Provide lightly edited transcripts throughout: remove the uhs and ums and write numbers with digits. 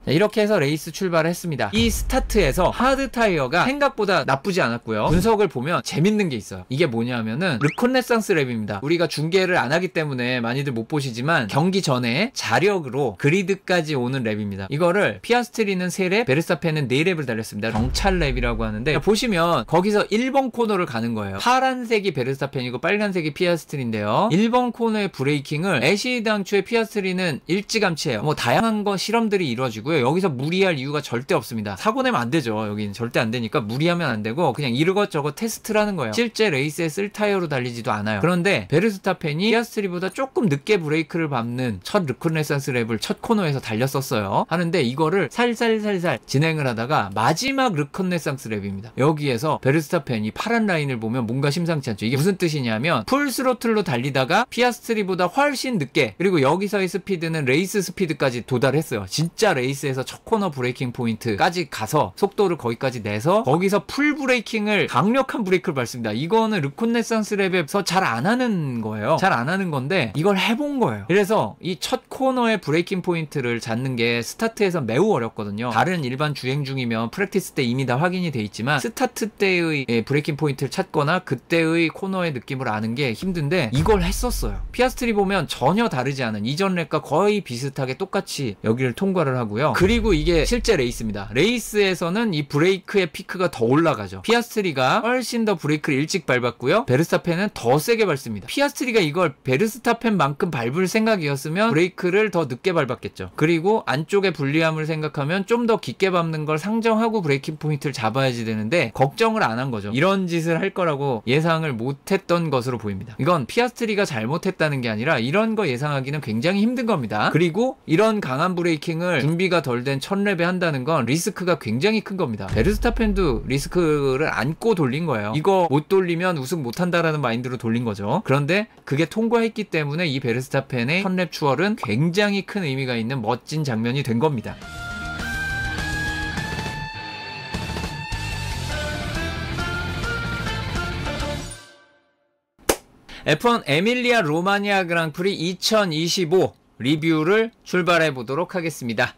자, 이렇게 해서 레이스 출발을 했습니다. 이 스타트에서 하드 타이어가 생각보다 나쁘지 않았고요. 분석을 보면 재밌는 게 있어요. 이게 뭐냐면은 르코네상스 랩입니다. 우리가 중계를 안 하기 때문에 많이들 못 보시지만 경기 전에 자력으로 그리드까지 오는 랩입니다. 이거를 피아스트리는 3랩, 베르스타펜은 4랩을 달렸습니다. 정찰 랩이라고 하는데 보시면 거기서 1번 코너를 가는 거예요. 파란색이 베르스타펜이고 빨간색이 피아스트리인데요. 1번 코너의 브레이킹을 애시 당초에 피아스트리는 일찌감치해요. 뭐 다양한 거 실험들이 이루어지고요. 여기서 무리할 이유가 절대 없습니다. 사고 내면 안 되죠. 여기는 절대 안 되니까 무리하면 안 되고 그냥 이것저것 테스트라는 거예요. 실제 레이스에 쓸 타이어로 달리지도 않아요. 그런데 베르스타펜이 피아스트리보다 조금 늦게 브레이크를 밟는 첫 르코네상스 랩을 첫 코너에서 달렸었어요. 하는데 이거를 살살살살 진행을 하다가 마지막 르코네상스 랩입니다. 여기에서 베르스타펜이 파란 라인을 보면 뭔가 심상치 않죠. 이게 무슨 뜻이냐면 풀 스로틀로 달리다가 피아스트리보다 훨씬 늦게, 그리고 여기서의 스피드는 레이스 스피드까지 도달했어요. 진짜 레이스에서 첫 코너 브레이킹 포인트까지 가서 속도를 거기까지 내서 거기서 풀 브레이킹을, 강력한 브레이크를 밟습니다. 이거는 르코네상스 랩에서 잘 안 하는 거예요. 잘 안 하는 건데 이걸 해본 거예요. 그래서 이 첫 코너의 브레이킹 포인트를 잡는 게 스타트에서 매우 어렵거든요. 다른 일반 주행 중이면 프랙티스 때 이미 다 확인이 돼 있지만 스타트 때의 브레이킹 포인트를 찾거나 그때의 코너의 느낌을 아는 게 힘든데 이걸 했었어요. 피아스트리 보면 전혀 다르지 않은 이전 랩과 거의 비슷하게 똑같이 여기를 통과를 하고요. 그리고 이게 실제 레이스입니다. 레이스에서는 이 브레이크의 피크가 더 올라가죠. 피아스트리가 훨씬 더 브레이크를 일찍 밟았고요. 베르스타펜은 더 세게 밟습니다. 피아스트리가 이걸 베르스타펜만큼 밟을 생각이었으면 브레이크를 더 늦게 밟았겠죠. 그리고 안쪽의 불리함을 생각하면 좀 더 깊게 밟는 걸 상정하고 브레이킹 포인트를 잡아야지 되는데 걱정을 안 한 거죠. 이런 짓을 할 거라고 예상을 못했던 것으로 보입니다. 이건 피아스트리가 잘못했다는 게 아니라 이런 거 예상하기는 굉장히 힘든 겁니다. 그리고 이런 강한 브레이킹을 준비가 덜 된 첫 랩에 한다는 건 리스크가 굉장히 큰 겁니다. 베르스타펜도 리스크를 안고 돌린 거예요. 이거 못 돌리면 우승 못한다라는 마인드로 돌린 거죠. 그런데 그게 통과했기 때문에 이 베르스타펜의 첫 랩 추월은 굉장히 큰 의미가 있는 멋진 장면이 된 겁니다. F1 에밀리아 로마니아 그랑프리 2025 리뷰를 출발해 보도록 하겠습니다.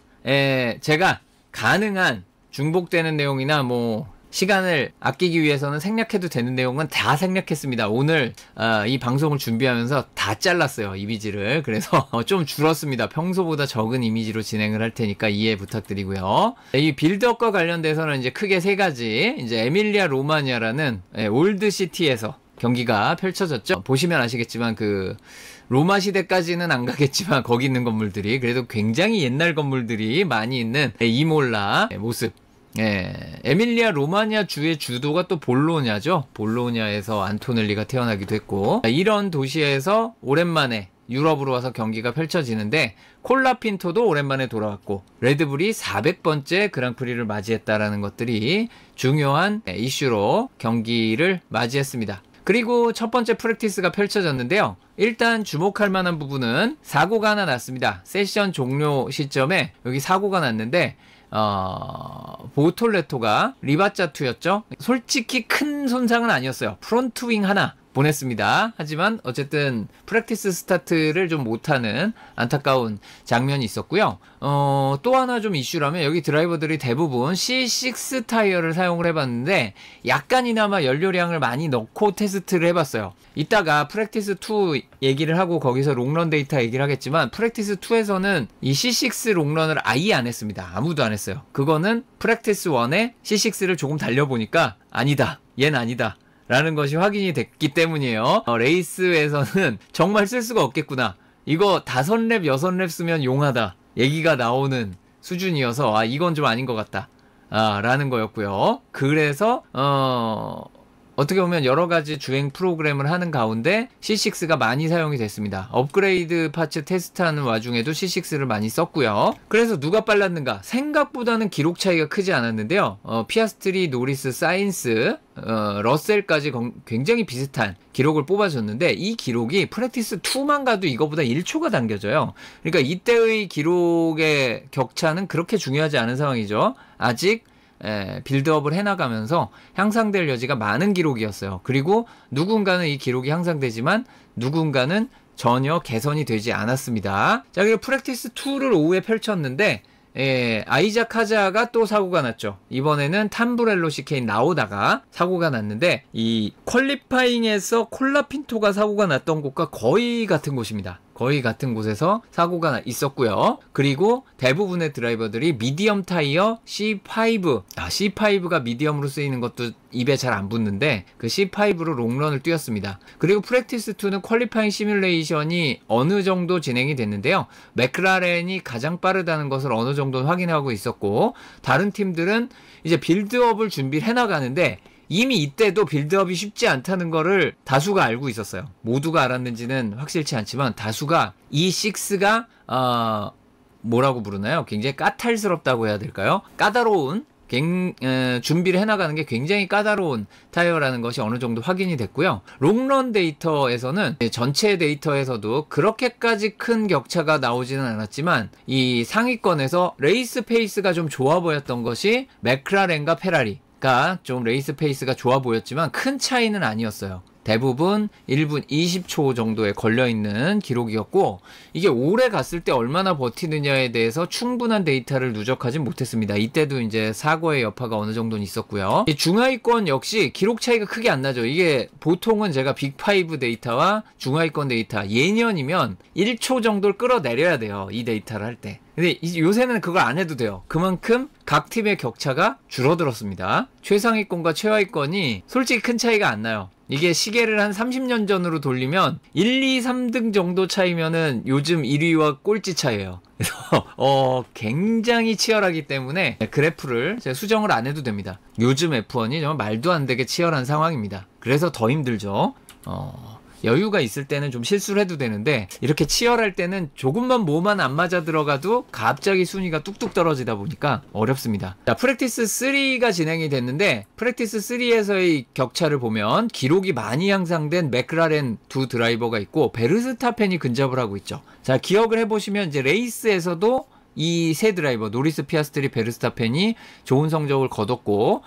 제가 가능한 중복되는 내용이나 뭐 시간을 아끼기 위해서는 생략해도 되는 내용은 다 생략했습니다. 오늘 이 방송을 준비하면서 다 잘랐어요, 이미지를. 그래서 좀 줄었습니다. 평소보다 적은 이미지로 진행을 할 테니까 이해 부탁드리고요. 이 빌드업과 관련돼서는 이제 크게 3가지, 이제 에밀리아 로마니아라는 올드시티에서 경기가 펼쳐졌죠. 보시면 아시겠지만 로마 시대까지는 안 가겠지만 거기 있는 건물들이 그래도 굉장히 옛날 건물들이 많이 있는 이몰라 모습. 에밀리아 로마니아 주의 주도가 또 볼로냐죠. 볼로냐에서 안토넬리가 태어나기도 했고, 이런 도시에서 오랜만에 유럽으로 와서 경기가 펼쳐지는데 콜라핀토도 오랜만에 돌아왔고 레드불이 400번째 그랑프리를 맞이했다라는 것들이 중요한 이슈로 경기를 맞이했습니다. 그리고 첫 번째 프랙티스가 펼쳐졌는데요. 일단 주목할 만한 부분은 사고가 하나 났습니다. 세션 종료 시점에 여기 사고가 났는데 보톨레토가 리바짜투였죠. 솔직히 큰 손상은 아니었어요. 프론트 윙 하나 보냈습니다. 하지만 어쨌든 프랙티스 스타트를 좀 못하는 안타까운 장면이 있었고요. 또 하나 좀 이슈라면 여기 드라이버들이 대부분 C6 타이어를 사용을 해봤는데 약간이나마 연료량을 많이 넣고 테스트를 해봤어요. 이따가 프랙티스 2 얘기를 하고 거기서 롱런 데이터 얘기를 하겠지만 프랙티스 2에서는 이 C6 롱런을 아예 안 했습니다. 아무도 안 했어요. 그거는 프랙티스 1에 C6를 조금 달려보니까 아니다, 얜 아니다 라는 것이 확인이 됐기 때문이에요. 레이스에서는 정말 쓸 수가 없겠구나, 이거 5랩 6랩 쓰면 용하다 얘기가 나오는 수준이어서 이건 좀 아닌 것 같다 라는 거였고요. 그래서 어떻게 보면 여러가지 주행 프로그램을 하는 가운데 C6가 많이 사용이 됐습니다. 업그레이드 파츠 테스트하는 와중에도 C6를 많이 썼고요. 그래서 누가 빨랐는가? 생각보다는 기록 차이가 크지 않았는데요. 피아스트리, 노리스, 사인스, 러셀까지 굉장히 비슷한 기록을 뽑아줬는데 이 기록이 프랙티스 2만 가도 이거보다 1초가 당겨져요. 그러니까 이때의 기록의 격차는 그렇게 중요하지 않은 상황이죠. 아직 빌드업을 해나가면서 향상될 여지가 많은 기록이었어요. 그리고 누군가는 이 기록이 향상되지만 누군가는 전혀 개선이 되지 않았습니다. 자, 그리고 프랙티스 2를 오후에 펼쳤는데 아이작 카자가 또 사고가 났죠. 이번에는 탐브렐로 시케인 나오다가 사고가 났는데 이 퀄리파잉에서 콜라핀토가 사고가 났던 곳과 거의 같은 곳입니다. 거의 같은 곳에서 사고가 있었고요. 그리고 대부분의 드라이버들이 미디엄 타이어 C5, C5가 미디엄으로 쓰이는 것도 입에 잘 안 붙는데 그 C5로 롱런을 뛰었습니다. 그리고 프랙티스2는 퀄리파잉 시뮬레이션이 어느 정도 진행이 됐는데요. 맥라렌이 가장 빠르다는 것을 어느 정도 확인하고 있었고, 다른 팀들은 이제 빌드업을 준비를 해나가는데 이미 이때도 빌드업이 쉽지 않다는 거를 다수가 알고 있었어요. 모두가 알았는지는 확실치 않지만 다수가 E6가 뭐라고 부르나요? 굉장히 까탈스럽다고 해야 될까요? 까다로운 준비를 해나가는 게 굉장히 까다로운 타이어라는 것이 어느 정도 확인이 됐고요. 롱런 데이터에서는 전체 데이터에서도 그렇게까지 큰 격차가 나오지는 않았지만 이 상위권에서 레이스 페이스가 좀 좋아 보였던 것이 맥라렌과 페라리가 좀 레이스 페이스가 좋아 보였지만 큰 차이는 아니었어요. 대부분 1분 20초 정도에 걸려있는 기록이었고, 이게 오래 갔을 때 얼마나 버티느냐에 대해서 충분한 데이터를 누적하진 못했습니다. 이때도 이제 사고의 여파가 어느 정도는 있었고요. 이 중하위권 역시 기록 차이가 크게 안 나죠. 이게 보통은 제가 빅5 데이터와 중하위권 데이터 예년이면 1초 정도를 끌어내려야 돼요. 이 데이터를 할 때. 근데 요새는 그걸 안 해도 돼요. 그만큼 각 팀의 격차가 줄어들었습니다. 최상위권과 최하위권이 솔직히 큰 차이가 안 나요. 이게 시계를 한 30년 전으로 돌리면 1, 2, 3등 정도 차이면은 요즘 1위와 꼴찌 차이예요. 그래서 굉장히 치열하기 때문에 그래프를 제가 수정을 안 해도 됩니다. 요즘 F1이 정말 말도 안 되게 치열한 상황입니다. 그래서 더 힘들죠. 여유가 있을 때는 좀 실수를 해도 되는데 이렇게 치열할 때는 조금만 뭐만 안 맞아 들어가도 갑자기 순위가 뚝뚝 떨어지다 보니까 어렵습니다. 자, 프랙티스 3가 진행이 됐는데 프랙티스 3에서의 격차를 보면 기록이 많이 향상된 맥라렌 두 드라이버가 있고 베르스타펜이 근접을 하고 있죠. 자, 기억을 해보시면 이제 레이스에서도 이 세 드라이버 노리스, 피아스트리, 베르스타펜이 좋은 성적을 거뒀고,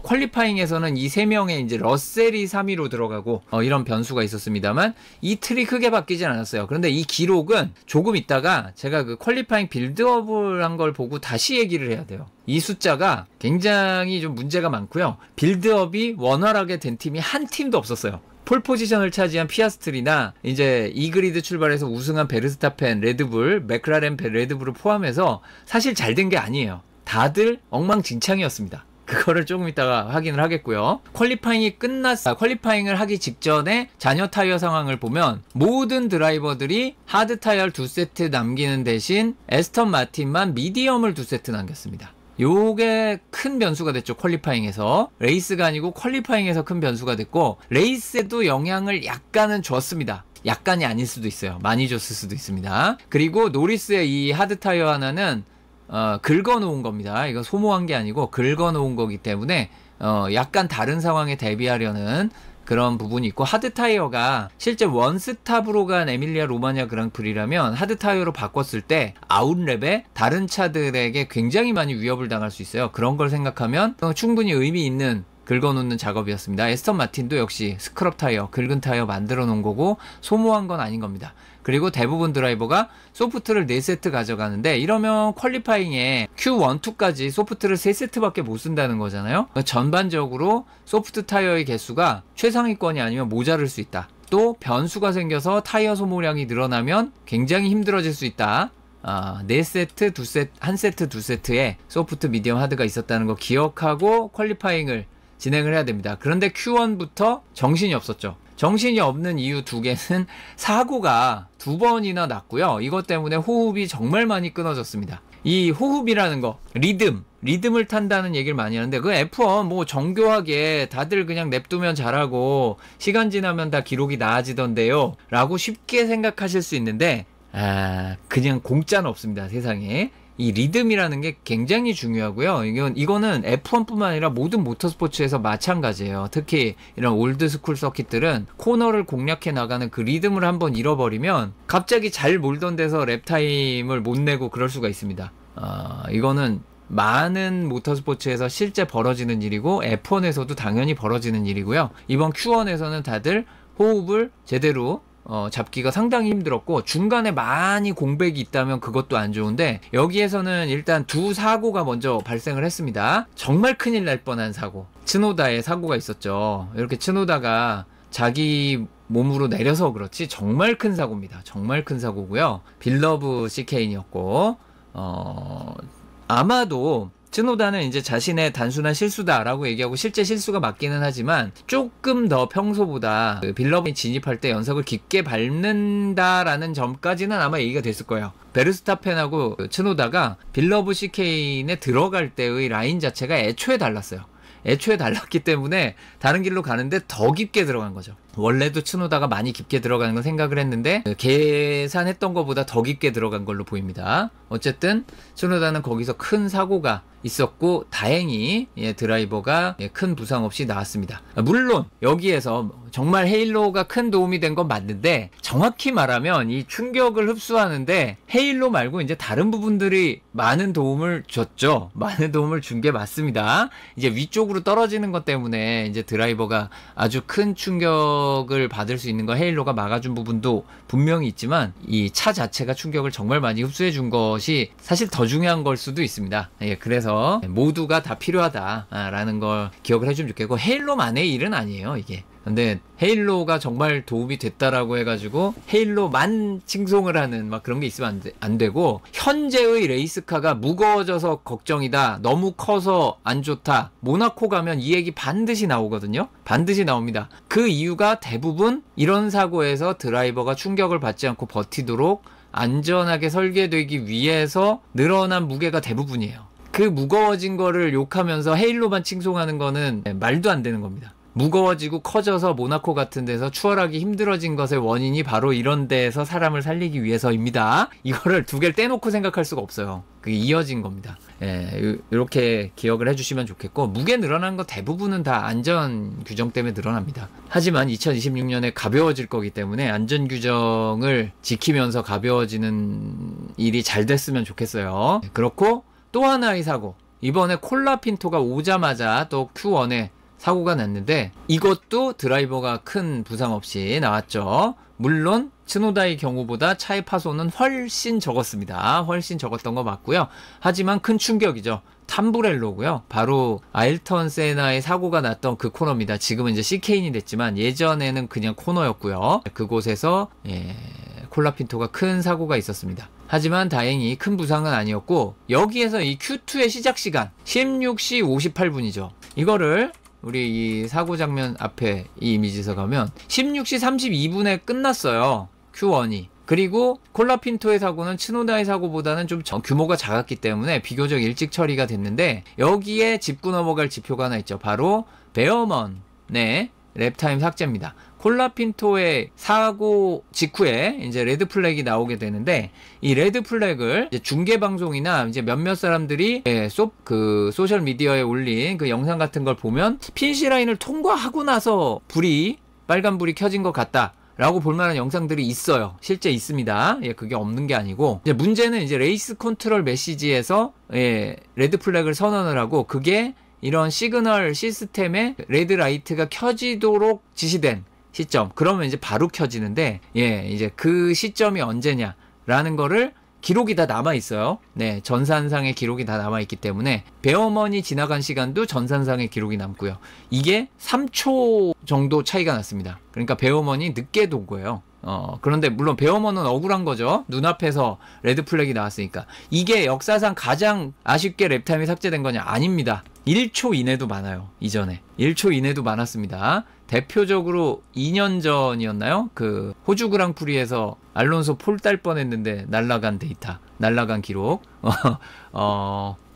퀄리파잉에서는 이 세 명의 이제 러셀이 3위로 들어가고 이런 변수가 있었습니다만 이 틀이 크게 바뀌진 않았어요. 그런데 이 기록은 조금 있다가 제가 그 퀄리파잉 빌드업을 한 걸 보고 다시 얘기를 해야 돼요. 이 숫자가 굉장히 좀 문제가 많고요. 빌드업이 원활하게 된 팀이 한 팀도 없었어요. 폴 포지션을 차지한 피아스트리나 이제 이 그리드 출발해서 우승한 베르스타펜, 레드불, 맥라렌, 레드불을 포함해서 사실 잘 된 게 아니에요. 다들 엉망진창이었습니다. 그거를 조금 이따가 확인을 하겠고요. 퀄리파잉을 하기 직전에 잔여 타이어 상황을 보면 모든 드라이버들이 하드 타이어를 2세트 남기는 대신 에스턴 마틴만 미디엄을 2세트 남겼습니다. 요게 큰 변수가 됐죠. 퀄리파잉에서. 레이스가 아니고 퀄리파잉에서 큰 변수가 됐고, 레이스에도 영향을 약간은 줬습니다. 약간이 아닐 수도 있어요. 많이 줬을 수도 있습니다. 그리고 노리스의 이 하드 타이어 하나는 긁어놓은 겁니다. 이거 소모한 게 아니고 긁어놓은 거기 때문에 약간 다른 상황에 대비하려는 그런 부분이 있고, 하드 타이어가 실제 원스탑으로 간 에밀리아 로마냐 그랑프리라면 하드 타이어로 바꿨을 때 아웃랩에 다른 차들에게 굉장히 많이 위협을 당할 수 있어요. 그런 걸 생각하면 충분히 의미 있는 긁어놓는 작업이었습니다. 에스턴 마틴도 역시 스크럽 타이어, 긁은 타이어 만들어 놓은 거고 소모한 건 아닌 겁니다. 그리고 대부분 드라이버가 소프트를 4세트 가져가는데, 이러면 퀄리파잉에 Q1, 2까지 소프트를 3세트밖에 못 쓴다는 거잖아요. 그러니까 전반적으로 소프트 타이어의 개수가 최상위권이 아니면 모자랄 수 있다. 또 변수가 생겨서 타이어 소모량이 늘어나면 굉장히 힘들어질 수 있다. 4세트, 1세트, 2세트에 소프트, 미디엄, 하드가 있었다는 거 기억하고 퀄리파잉을 진행을 해야 됩니다. 그런데 Q1부터 정신이 없었죠. 정신이 없는 이유 두 개는 사고가 2번이나 났고요. 이것 때문에 호흡이 정말 많이 끊어졌습니다. 이 호흡이라는 거, 리듬을 탄다는 얘기를 많이 하는데, 그 F1 뭐 정교하게 다들 그냥 냅두면 잘하고 시간 지나면 다 기록이 나아지던데요 라고 쉽게 생각하실 수 있는데, 그냥 공짜는 없습니다, 세상에. 이 리듬이라는 게 굉장히 중요하고요. 이거는 F1뿐만 아니라 모든 모터스포츠에서 마찬가지예요. 특히 이런 올드스쿨 서킷들은 코너를 공략해 나가는 그 리듬을 한번 잃어버리면 갑자기 잘 몰던 데서 랩타임을 못 내고 그럴 수가 있습니다. 이거는 많은 모터스포츠에서 실제 벌어지는 일이고 F1에서도 당연히 벌어지는 일이고요. 이번 Q1에서는 다들 호흡을 제대로 잡기가 상당히 힘들었고, 중간에 많이 공백이 있다면 그것도 안 좋은데, 여기에서는 일단 두 사고가 먼저 발생을 했습니다. 정말 큰일 날 뻔한 사고, 츠노다의 사고가 있었죠. 이렇게 츠노다가 자기 몸으로 내려서 그렇지 정말 큰 사고입니다. 정말 큰 사고고요. 빌러브 시케인이었고, 아마도 츠노다는 이제 자신의 단순한 실수다라고 얘기하고 실제 실수가 맞기는 하지만 조금 더 평소보다 그 빌러브에 진입할 때 연석을 깊게 밟는다라는 점까지는 아마 얘기가 됐을 거예요. 베르스타펜하고 츠노다가 빌러브 시케인에 들어갈 때의 라인 자체가 애초에 달랐어요. 애초에 달랐기 때문에 다른 길로 가는데 더 깊게 들어간 거죠. 원래도 츠노다가 많이 깊게 들어가는 건 생각을 했는데 계산했던 것보다 더 깊게 들어간 걸로 보입니다. 어쨌든 츠노다는 거기서 큰 사고가 있었고 다행히 드라이버가 큰 부상 없이 나왔습니다. 물론 여기에서 정말 헤일로가 큰 도움이 된 건 맞는데, 정확히 말하면 이 충격을 흡수하는데 헤일로 말고 이제 다른 부분들이 많은 도움을 줬죠. 많은 도움을 준 게 맞습니다. 이제 위쪽으로 떨어지는 것 때문에 이제 드라이버가 아주 큰 충격을 받을 수 있는 거 헤일로가 막아준 부분도 분명히 있지만, 이 차 자체가 충격을 정말 많이 흡수해 준 것이 사실 더 중요한 걸 수도 있습니다. 그래서 모두가 다 필요하다라는 걸 기억을 해주면 좋겠고, 헤일로만의 일은 아니에요, 이게. 근데 헤일로가 정말 도움이 됐다라고 해가지고 헤일로만 칭송을 하는 막 그런 게 있으면 안 되고, 현재의 레이스카가 무거워져서 걱정이다, 너무 커서 안 좋다, 모나코 가면 이 얘기 반드시 나오거든요. 반드시 나옵니다. 그 이유가 대부분 이런 사고에서 드라이버가 충격을 받지 않고 버티도록 안전하게 설계되기 위해서 늘어난 무게가 대부분이에요. 그 무거워진 거를 욕하면서 헤일로만 칭송하는 거는 말도 안 되는 겁니다. 무거워지고 커져서 모나코 같은 데서 추월하기 힘들어진 것의 원인이 바로 이런 데에서 사람을 살리기 위해서입니다. 이거를 두 개를 떼놓고 생각할 수가 없어요. 그게 이어진 겁니다. 이렇게 기억을 해주시면 좋겠고, 무게 늘어난 거 대부분은 다 안전 규정 때문에 늘어납니다. 하지만 2026년에 가벼워질 거기 때문에 안전 규정을 지키면서 가벼워지는 일이 잘 됐으면 좋겠어요. 그렇고 또 하나의 사고, 이번에 콜라핀토가 오자마자 또 Q1에 사고가 났는데 이것도 드라이버가 큰 부상 없이 나왔죠. 물론 츠노다의 경우보다 차의 파손은 훨씬 적었습니다. 훨씬 적었던 거 맞고요. 하지만 큰 충격이죠. 탐브렐로고요. 바로 아일턴 세나의 사고가 났던 그 코너입니다. 지금은 이제 CK인이 됐지만 예전에는 그냥 코너였고요. 그곳에서 콜라핀토가 큰 사고가 있었습니다. 하지만 다행히 큰 부상은 아니었고, 여기에서 이 Q2의 시작 시간 16시 58분이죠. 이거를 우리 이 사고 장면 앞에 이 이미지에서 가면 16시 32분에 끝났어요. Q1이. 그리고 콜라핀토의 사고는 츠노다의 사고보다는 좀 규모가 작았기 때문에 비교적 일찍 처리가 됐는데, 여기에 짚고 넘어갈 지표가 하나 있죠. 바로 베어먼의 랩타임 삭제입니다. 콜라핀토의 사고 직후에 이제 레드 플래그가 나오게 되는데, 이 레드 플래그를 이제 중계 방송이나 이제 몇몇 사람들이 소셜 미디어에 올린 그 영상 같은 걸 보면 피니시 라인을 통과하고 나서 빨간 불이 켜진 것 같다 라고 볼만한 영상들이 있어요. 실제 있습니다. 그게 없는 게 아니고, 이제 문제는 이제 레이스 컨트롤 메시지에서 레드 플래그를 선언을 하고, 그게 이런 시그널 시스템에 레드 라이트가 켜지도록 지시된 시점, 그러면 이제 바로 켜지는데, 이제 그 시점이 언제냐라는 거를 기록이 다 남아 있어요. 전산상의 기록이 다 남아 있기 때문에 베어먼이 지나간 시간도 전산상의 기록이 남고요. 이게 3초 정도 차이가 났습니다. 그러니까 베어먼이 늦게 돈 거예요. 그런데 물론 베어먼은 억울한 거죠. 눈앞에서 레드 플래그가 나왔으니까. 이게 역사상 가장 아쉽게 랩타임이 삭제된 거냐? 아닙니다. 1초 이내도 많아요. 이전에 1초 이내도 많았습니다. 대표적으로 2년 전이었나요? 그 호주 그랑프리에서 알론소 폴 딸 뻔했는데 날라간 데이터, 날라간 기록.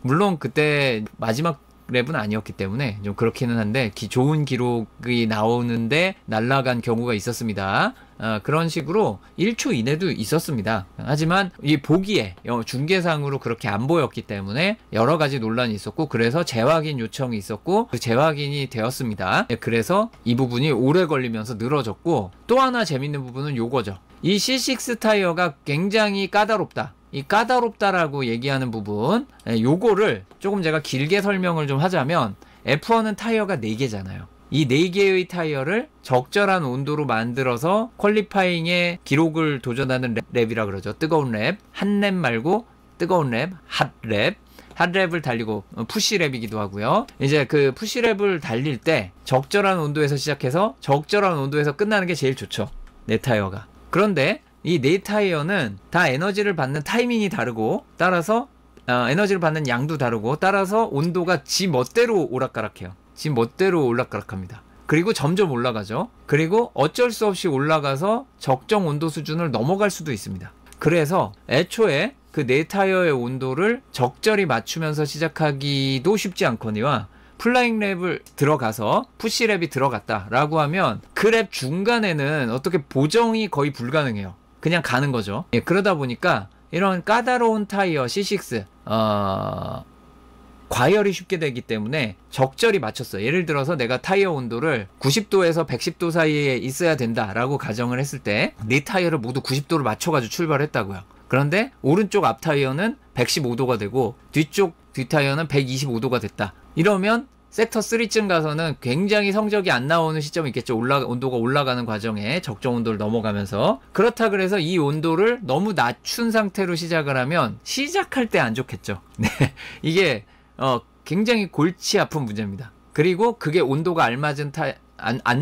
물론 그때 마지막 랩은 아니었기 때문에 좀 그렇기는 한데 좋은 기록이 나오는데 날라간 경우가 있었습니다. 그런 식으로 1초 이내도 있었습니다. 하지만 이 보기에 중계상으로 그렇게 안 보였기 때문에 여러 가지 논란이 있었고, 그래서 재확인 요청이 있었고 그 재확인이 되었습니다. 그래서 이 부분이 오래 걸리면서 늘어졌고, 또 하나 재밌는 부분은 요거죠. 이 C6 타이어가 굉장히 까다롭다. 이 까다롭다라고 얘기하는 부분, 요거를 조금 제가 길게 설명을 좀 하자면, F1은 타이어가 4개잖아요. 이 4개의 타이어를 적절한 온도로 만들어서 퀄리파잉의 기록을 도전하는 랩이라 그러죠. 뜨거운 랩, 한 랩 말고 뜨거운 랩, 핫랩. 핫랩을 달리고 푸시랩이기도 하고요. 이제 그 푸시랩을 달릴 때 적절한 온도에서 시작해서 적절한 온도에서 끝나는 게 제일 좋죠. 네 타이어가. 그런데 이 네 타이어는 다 에너지를 받는 타이밍이 다르고 따라서 에너지를 받는 양도 다르고 따라서 온도가 지 멋대로 오락가락해요. 지 멋대로 오락가락합니다. 그리고 점점 올라가죠. 그리고 어쩔 수 없이 올라가서 적정 온도 수준을 넘어갈 수도 있습니다. 그래서 애초에 그 네 타이어의 온도를 적절히 맞추면서 시작하기도 쉽지 않거니와 플라잉 랩을 들어가서 푸시 랩이 들어갔다 라고 하면 그 랩 중간에는 어떻게 보정이 거의 불가능해요. 그냥 가는 거죠. 예, 그러다 보니까 이런 까다로운 타이어 C6 과열이 쉽게 되기 때문에 적절히 맞췄어요. 예를 들어서 내가 타이어 온도를 90도에서 110도 사이에 있어야 된다라고 가정을 했을 때 네 타이어를 모두 90도를 맞춰가지고 출발했다고요. 그런데 오른쪽 앞 타이어는 115도가 되고 뒤쪽 뒷 타이어는 125도가 됐다. 이러면 섹터 3쯤 가서는 굉장히 성적이 안 나오는 시점이 있겠죠. 온도가 올라가는 과정에 적정 온도를 넘어가면서. 그렇다 그래서 이 온도를 너무 낮춘 상태로 시작을 하면 시작할 때 안 좋겠죠. 네. 이게 굉장히 골치 아픈 문제입니다. 그리고 그게 온도가 안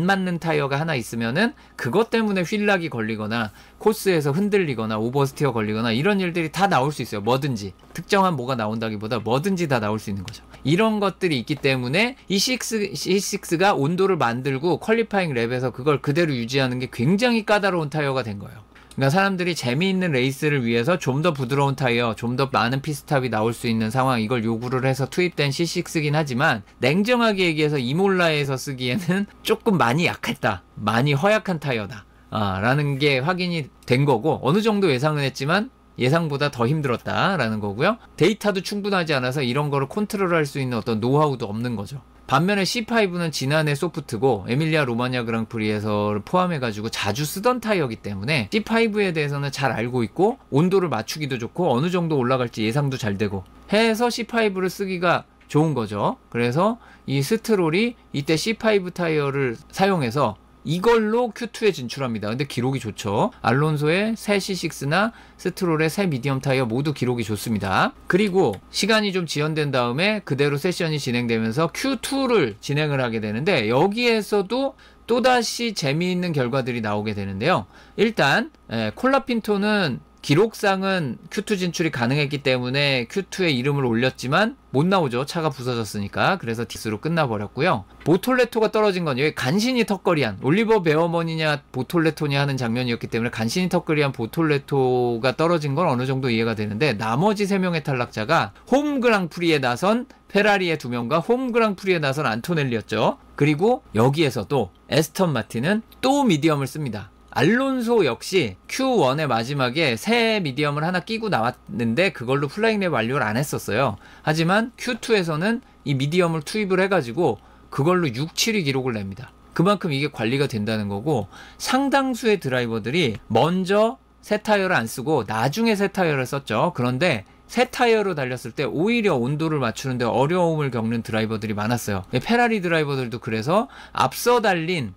맞는 타이어가 하나 있으면은 그것 때문에 휠락이 걸리거나 코스에서 흔들리거나 오버스티어 걸리거나 이런 일들이 다 나올 수 있어요. 뭐든지. 특정한 뭐가 나온다기보다 뭐든지 다 나올 수 있는 거죠. 이런 것들이 있기 때문에 이 C6가 온도를 만들고 퀄리파잉 랩에서 그걸 그대로 유지하는 게 굉장히 까다로운 타이어가 된 거예요. 그러니까 사람들이 재미있는 레이스를 위해서 좀 더 부드러운 타이어, 좀 더 많은 피스탑이 나올 수 있는 상황, 이걸 요구를 해서 투입된 C6긴 하지만 냉정하게 얘기해서 이몰라에서 쓰기에는 조금 많이 약했다. 많이 허약한 타이어다. 라는 게 확인이 된 거고, 어느 정도 예상은 했지만 예상보다 더 힘들었다라는 거고요. 데이터도 충분하지 않아서 이런 거를 컨트롤할 수 있는 어떤 노하우도 없는 거죠. 반면에 C5는 지난해 소프트고 에밀리아 로마냐 그랑프리에서 포함해가지고 자주 쓰던 타이어이기 때문에 C5에 대해서는 잘 알고 있고 온도를 맞추기도 좋고 어느 정도 올라갈지 예상도 잘 되고 해서 C5를 쓰기가 좋은 거죠. 그래서 이 스트롤이 이때 C5 타이어를 사용해서 이걸로 Q2에 진출합니다. 근데 기록이 좋죠. 알론소의 새 C6나 스트롤의 새 미디엄 타이어 모두 기록이 좋습니다. 그리고 시간이 좀 지연된 다음에 그대로 세션이 진행되면서 Q2를 진행을 하게 되는데 여기에서도 또다시 재미있는 결과들이 나오게 되는데요. 일단 콜라핀토는 기록상은 Q2 진출이 가능했기 때문에 Q2에 이름을 올렸지만 못 나오죠. 차가 부서졌으니까. 그래서 디스로 끝나버렸고요. 보톨레토가 떨어진 건 여기 간신히 턱걸이한 올리버 베어먼이냐 보톨레토냐 하는 장면이었기 때문에 간신히 턱걸이한 보톨레토가 떨어진 건 어느 정도 이해가 되는데 나머지 3명의 탈락자가 홈 그랑프리에 나선 페라리의 2명과 홈 그랑프리에 나선 안토넬리였죠. 그리고 여기에서도 에스턴 마틴은 또 미디엄을 씁니다. 알론소 역시 Q1의 마지막에 새 미디엄을 하나 끼고 나왔는데 그걸로 플라잉 랩 완료를 안 했었어요. 하지만 Q2에서는 이 미디엄을 투입을 해가지고 그걸로 6, 7위 기록을 냅니다. 그만큼 이게 관리가 된다는 거고 상당수의 드라이버들이 먼저 새 타이어를 안 쓰고 나중에 새 타이어를 썼죠. 그런데 새 타이어로 달렸을 때 오히려 온도를 맞추는데 어려움을 겪는 드라이버들이 많았어요. 페라리 드라이버들도 그래서 앞서 달린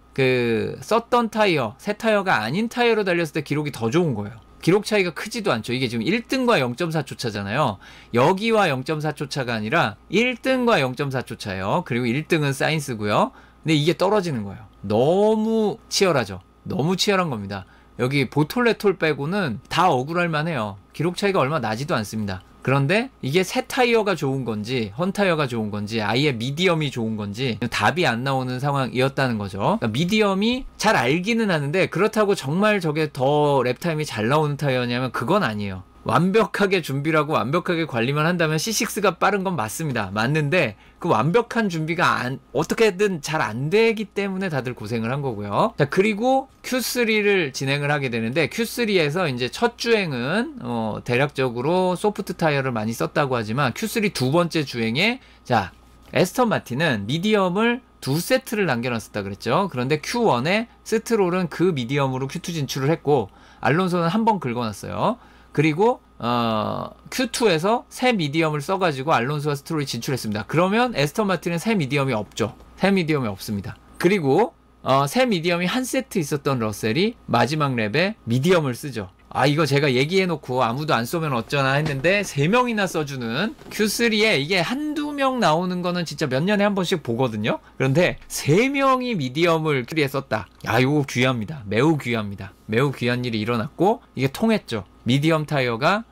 썼던 타이어, 새 타이어가 아닌 타이어로 달렸을 때 기록이 더 좋은 거예요. 기록 차이가 크지도 않죠. 이게 지금 1등과 0.4초 차잖아요. 여기와 0.4초 차가 아니라 1등과 0.4초 차예요. 그리고 1등은 사인스고요. 근데 이게 떨어지는 거예요. 너무 치열하죠. 너무 치열한 겁니다. 여기 보톨레톨 빼고는 다 억울할 만해요. 기록 차이가 얼마 나지도 않습니다. 그런데 이게 새 타이어가 좋은 건지 헌 타이어가 좋은 건지 아예 미디엄이 좋은 건지 답이 안 나오는 상황이었다는 거죠. 그러니까 미디엄이 잘 알기는 하는데 그렇다고 정말 저게 더 랩타임이 잘 나오는 타이어냐면 그건 아니에요. 완벽하게 준비를 하고 완벽하게 관리만 한다면 C6가 빠른 건 맞습니다. 맞는데 그 완벽한 준비가 어떻게든 잘 안 되기 때문에 다들 고생을 한 거고요. 자, 그리고 Q3를 진행을 하게 되는데 Q3에서 이제 첫 주행은 대략적으로 소프트 타이어를 많이 썼다고 하지만 Q3 두 번째 주행에 자, 에스턴 마틴은 미디엄을 2세트를 남겨놨었다 그랬죠. 그런데 Q1에 스트롤은 그 미디엄으로 Q2 진출을 했고 알론소는 한 번 긁어놨어요. 그리고 Q2에서 새 미디엄을 써가지고 알론소와 스트롤이 진출했습니다. 그러면 에스턴 마틴은 새 미디엄이 없죠. 새 미디엄이 없습니다. 그리고 새 미디엄이 한 세트 있었던 러셀이 마지막 랩에 미디엄을 쓰죠. 이거 제가 얘기해놓고 아무도 안 쏘면 어쩌나 했는데 3명이나 써주는 Q3에 이게 한두 명 나오는 거는 진짜 몇 년에 한 번씩 보거든요. 그런데 3명이 미디엄을 Q3에 썼다. 이거 귀합니다. 매우 귀합니다. 매우 귀한 일이 일어났고 이게 통했죠. 미디엄 타이어가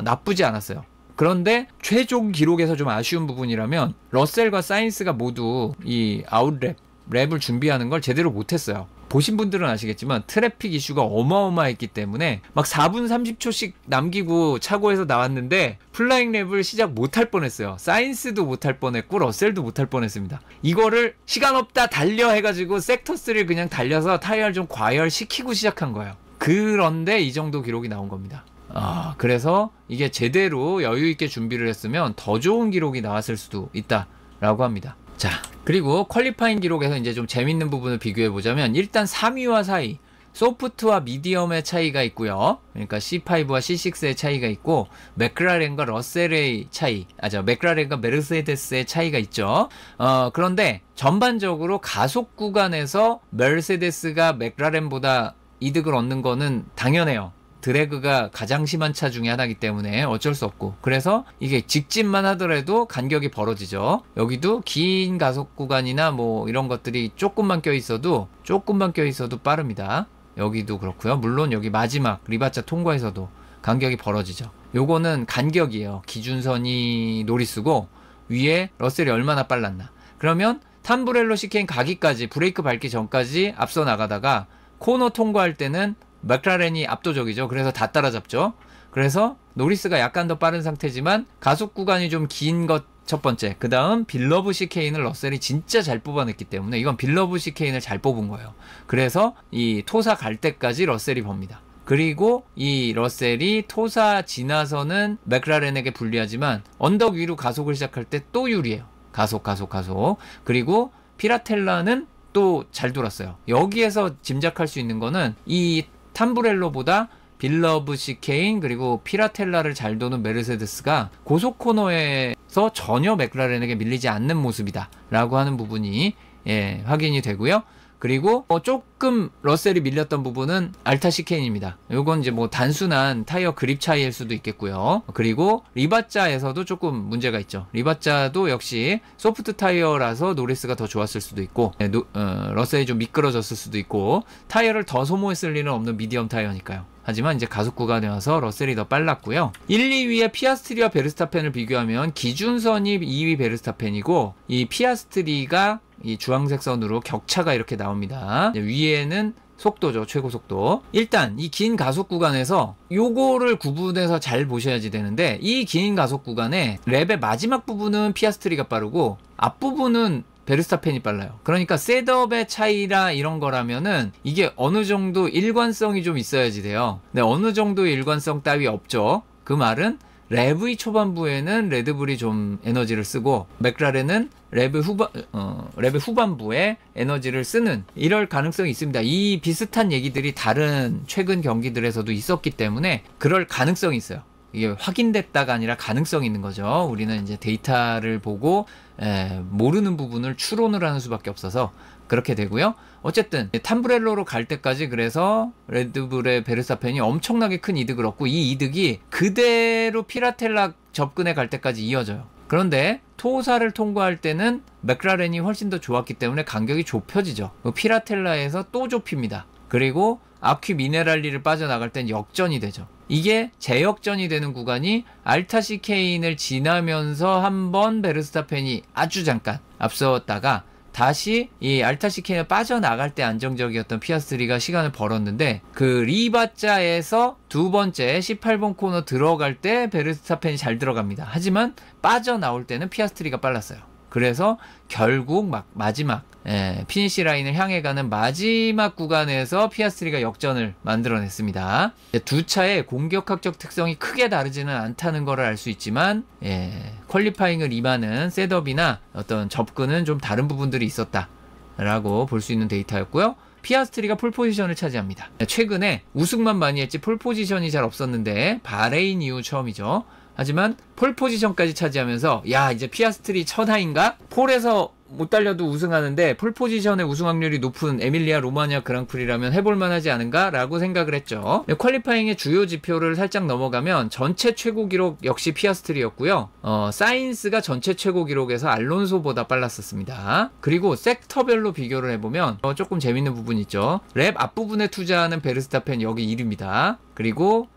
나쁘지 않았어요. 그런데 최종 기록에서 좀 아쉬운 부분이라면 러셀과 사인스가 모두 이 랩을 준비하는 걸 제대로 못했어요. 보신 분들은 아시겠지만 트래픽 이슈가 어마어마했기 때문에 막 4분 30초씩 남기고 차고에서 나왔는데 플라잉 랩을 시작 못할 뻔했어요. 사인스도 못할 뻔했고 러셀도 못할 뻔했습니다. 이거를 시간 없다 달려 해가지고 섹터3를 그냥 달려서 타이어를 좀 과열시키고 시작한 거예요. 그런데 이 정도 기록이 나온 겁니다. 그래서 이게 제대로 여유있게 준비를 했으면 더 좋은 기록이 나왔을 수도 있다라고 합니다. 자, 그리고 퀄리파잉 기록에서 이제 좀 재밌는 부분을 비교해 보자면 일단 3위와 4위 소프트와 미디엄의 차이가 있고요. 그러니까 C5와 C6의 차이가 있고 맥라렌과 러셀의 차이, 맥라렌과 메르세데스의 차이가 있죠. 그런데 전반적으로 가속 구간에서 메르세데스가 맥라렌보다 이득을 얻는 거는 당연해요. 드래그가 가장 심한 차 중에 하나이기 때문에 어쩔 수 없고, 그래서 이게 직진만 하더라도 간격이 벌어지죠. 여기도 긴 가속 구간이나 뭐 이런 것들이 조금만 껴있어도 빠릅니다. 여기도 그렇고요. 물론 여기 마지막 리바짜 통과에서도 간격이 벌어지죠. 요거는 간격이에요. 기준선이 노리스고 위에 러셀이 얼마나 빨랐나. 그러면 탐브렐로 시케인 가기까지, 브레이크 밟기 전까지 앞서 나가다가 코너 통과할 때는 맥라렌이 압도적이죠. 그래서 다 따라잡죠. 그래서 노리스가 약간 더 빠른 상태지만 가속 구간이 좀 긴 것 첫 번째, 그 다음 빌러브 시케인을 러셀이 진짜 잘 뽑아냈기 때문에 이건 빌러브 시케인을 잘 뽑은 거예요. 그래서 이 토사 갈 때까지 러셀이 법니다. 그리고 이 러셀이 토사 지나서는 맥라렌에게 불리하지만 언덕 위로 가속을 시작할 때 또 유리해요. 가속. 그리고 피라텔라는 또 잘 돌았어요. 여기에서 짐작할 수 있는 거는 이 탐브렐로보다 빌러브 시케인 그리고 피라텔라를 잘 도는 메르세데스가 고속 코너에서 전혀 맥라렌에게 밀리지 않는 모습이다 라고 하는 부분이 확인이 되고요. 그리고 조금 러셀이 밀렸던 부분은 알타 시케인입니다. 요건 이제 뭐 단순한 타이어 그립 차이일 수도 있겠고요. 그리고 리바짜에서도 조금 문제가 있죠. 리바짜도 역시 소프트 타이어라서 노리스가 더 좋았을 수도 있고 러셀이 좀 미끄러졌을 수도 있고 타이어를 더 소모했을 리는 없는 미디엄 타이어니까요. 하지만 이제 가속 구간에 와서 러셀이 더 빨랐고요. 1, 2위의 피아스트리와 베르스타펜을 비교하면 기준선이 2위 베르스타펜이고 이 피아스트리가 이 주황색 선으로 격차가 이렇게 나옵니다. 위에는 속도죠. 최고 속도. 일단 이 긴 가속 구간에서 요거를 구분해서 잘 보셔야지 되는데, 이 긴 가속 구간에 랩의 마지막 부분은 피아스트리가 빠르고 앞부분은 베르스타펜이 빨라요. 그러니까 셋업의 차이라 이런 거라면은 이게 어느 정도 일관성이 좀 있어야지 돼요. 근데 어느 정도 일관성 따위 없죠. 그 말은 랩의 초반부에는 레드불이 좀 에너지를 쓰고 맥라렌은 랩의 후반부에 에너지를 쓰는 이럴 가능성이 있습니다. 이 비슷한 얘기들이 다른 최근 경기들에서도 있었기 때문에 그럴 가능성이 있어요. 이게 확인됐다가 아니라 가능성이 있는 거죠. 우리는 이제 데이터를 보고 모르는 부분을 추론을 하는 수밖에 없어서 그렇게 되고요. 어쨌든 탐브렐로로 갈 때까지 그래서 레드불의 베르스타펜이 엄청나게 큰 이득을 얻고 이 이득이 그대로 피라텔라 접근에 갈 때까지 이어져요. 그런데 토사를 통과할 때는 맥라렌이 훨씬 더 좋았기 때문에 간격이 좁혀지죠. 피라텔라에서 또 좁힙니다. 그리고 아퀴 미네랄리를 빠져나갈 땐 역전이 되죠. 이게 재역전이 되는 구간이 알타 시케인을 지나면서 한번 베르스타펜이 아주 잠깐 앞섰다가 다시 이 알타 시케인을 빠져나갈 때 안정적이었던 피아스트리가 시간을 벌었는데, 그 리바짜에서 두 번째 18번 코너 들어갈 때 베르스타펜이 잘 들어갑니다. 하지만 빠져나올 때는 피아스트리가 빨랐어요. 그래서 결국 마지막 피니시 라인을 향해 가는 마지막 구간에서 피아스트리가 역전을 만들어냈습니다. 두 차의 공격학적 특성이 크게 다르지는 않다는 것을 알 수 있지만 퀄리파잉을 임하는 셋업이나 어떤 접근은 좀 다른 부분들이 있었다라고 볼 수 있는 데이터였고요. 피아스트리가 폴포지션을 차지합니다. 최근에 우승만 많이 했지 폴포지션이 잘 없었는데 바레인 이후 처음이죠. 하지만 폴포지션까지 차지하면서 야, 이제 피아스트리 천하인가? 폴에서 못 달려도 우승하는데 폴포지션의 우승 확률이 높은 에밀리아 로마니아 그랑프리라면 해볼만 하지 않은가? 라고 생각을 했죠. 퀄리파잉의 주요 지표를 살짝 넘어가면 전체 최고 기록 역시 피아스트리였고요. 사인스가 전체 최고 기록에서 알론소보다 빨랐었습니다. 그리고 섹터별로 비교를 해보면 조금 재밌는 부분이 있죠. 랩 앞부분에 투자하는 베르스타펜 여기 1위입니다. 그리고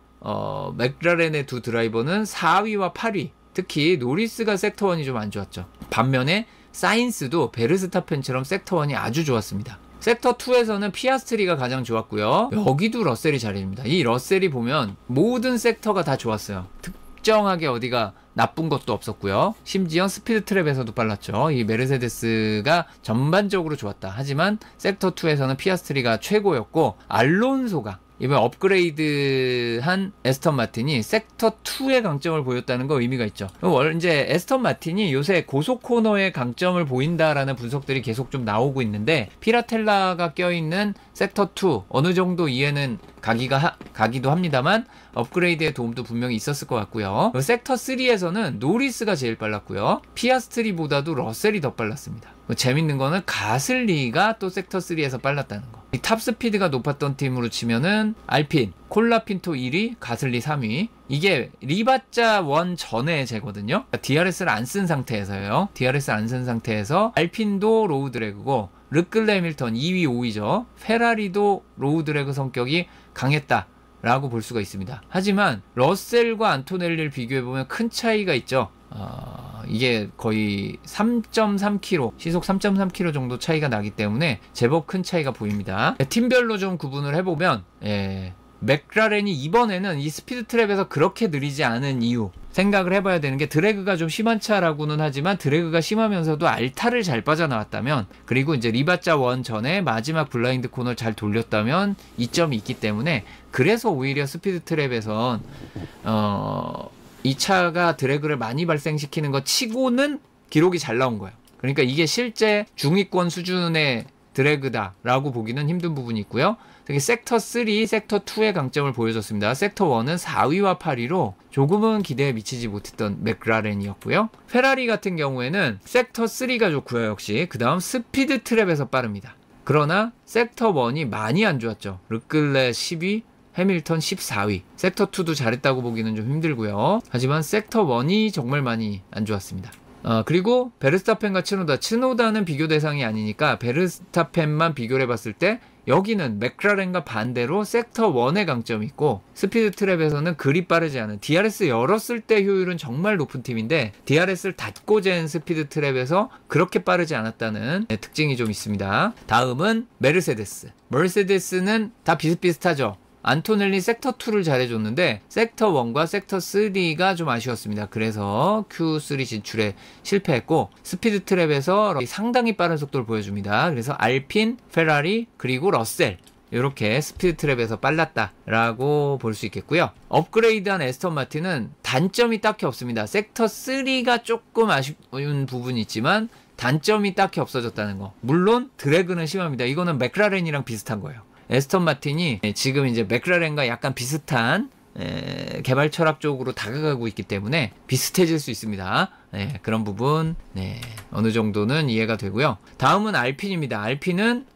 맥라렌의 두 드라이버는 4위와 8위. 특히 노리스가 섹터 1이 좀 안 좋았죠. 반면에 사인스도 베르스타펜처럼 섹터 1이 아주 좋았습니다. 섹터 2에서는 피아스트리가 가장 좋았고요. 여기도 러셀이 잘해줍니다. 이 러셀이 보면 모든 섹터가 다 좋았어요. 특정하게 어디가 나쁜 것도 없었고요. 심지어 스피드 트랩에서도 빨랐죠. 이 메르세데스가 전반적으로 좋았다. 하지만 섹터 2에서는 피아스트리가 최고였고, 알론소가 이번 업그레이드한 에스턴 마틴이 섹터 2의 강점을 보였다는 거 의미가 있죠. 이제 에스턴 마틴이 요새 고속 코너의 강점을 보인다라는 분석들이 계속 좀 나오고 있는데, 피라텔라가 껴있는 섹터 2 어느 정도 이해는 가기도 합니다만 업그레이드의 도움도 분명히 있었을 것 같고요. 섹터 3에서는 노리스가 제일 빨랐고요. 피아스트리보다도 러셀이 더 빨랐습니다. 재밌는 거는 가슬리가 또 섹터 3에서 빨랐다는 거. 이 탑스피드가 높았던 팀으로 치면은 알핀, 콜라핀토 1위, 가슬리 3위. 이게 리바짜 1 전에 제거든요. DRS를 안 쓴 상태에서요. DRS 안 쓴 상태에서 알핀도 로우 드래그고, 르클레 해밀턴 2위, 5위죠. 페라리도 로우 드래그 성격이 강했다 라고 볼 수가 있습니다. 하지만 러셀과 안토넬리를 비교해보면 큰 차이가 있죠. 이게 거의 3.3km, 시속 3.3km 정도 차이가 나기 때문에 제법 큰 차이가 보입니다. 팀별로 좀 구분을 해보면, 맥라렌이 이번에는 이 스피드 트랩에서 그렇게 느리지 않은 이유 생각을 해봐야 되는 게, 드래그가 좀 심한 차라고는 하지만 드래그가 심하면서도 알타를 잘 빠져나왔다면, 그리고 이제 리바짜 1 전에 마지막 블라인드 코너를 잘 돌렸다면 이점이 있기 때문에, 그래서 오히려 스피드 트랩에선 이 차가 드래그를 많이 발생시키는 것 치고는 기록이 잘 나온 거예요. 그러니까 이게 실제 중위권 수준의 드래그다라고 보기는 힘든 부분이 있고요. 특히 섹터 3, 섹터 2의 강점을 보여줬습니다. 섹터 1은 4위와 8위로 조금은 기대에 미치지 못했던 맥라렌이었고요. 페라리 같은 경우에는 섹터 3가 좋고요. 역시 그 다음 스피드 트랩에서 빠릅니다. 그러나 섹터 1이 많이 안 좋았죠. 르클레 10위, 해밀턴 14위. 섹터 2도 잘했다고 보기는 좀 힘들고요. 하지만 섹터 1이 정말 많이 안 좋았습니다. 그리고 베르스타펜과 츠노다는 비교 대상이 아니니까 베르스타펜만 비교를 해봤을 때, 여기는 맥라렌과 반대로 섹터 1의 강점이 있고, 스피드 트랩에서는 그리 빠르지 않은, DRS 열었을 때 효율은 정말 높은 팀인데 DRS를 닫고 잰 스피드 트랩에서 그렇게 빠르지 않았다는 특징이 좀 있습니다. 다음은 머르세데스는 다 비슷비슷하죠. 안토넬리 섹터 2를 잘해줬는데 섹터 1과 섹터 3가 좀 아쉬웠습니다. 그래서 Q3 진출에 실패했고, 스피드 트랩에서 상당히 빠른 속도를 보여줍니다. 그래서 알핀, 페라리, 그리고 러셀, 이렇게 스피드 트랩에서 빨랐다라고 볼 수 있겠고요. 업그레이드한 에스턴 마틴은 단점이 딱히 없습니다. 섹터 3가 조금 아쉬운 부분이 있지만 단점이 딱히 없어졌다는 거. 물론 드래그는 심합니다. 이거는 맥라렌이랑 비슷한 거예요. 에스턴 마틴이 지금 이제 맥라렌과 약간 비슷한 개발 철학 쪽으로 다가가고 있기 때문에 비슷해질 수 있습니다. 그런 부분 어느 정도는 이해가 되고요. 다음은 알핀입니다. 알핀은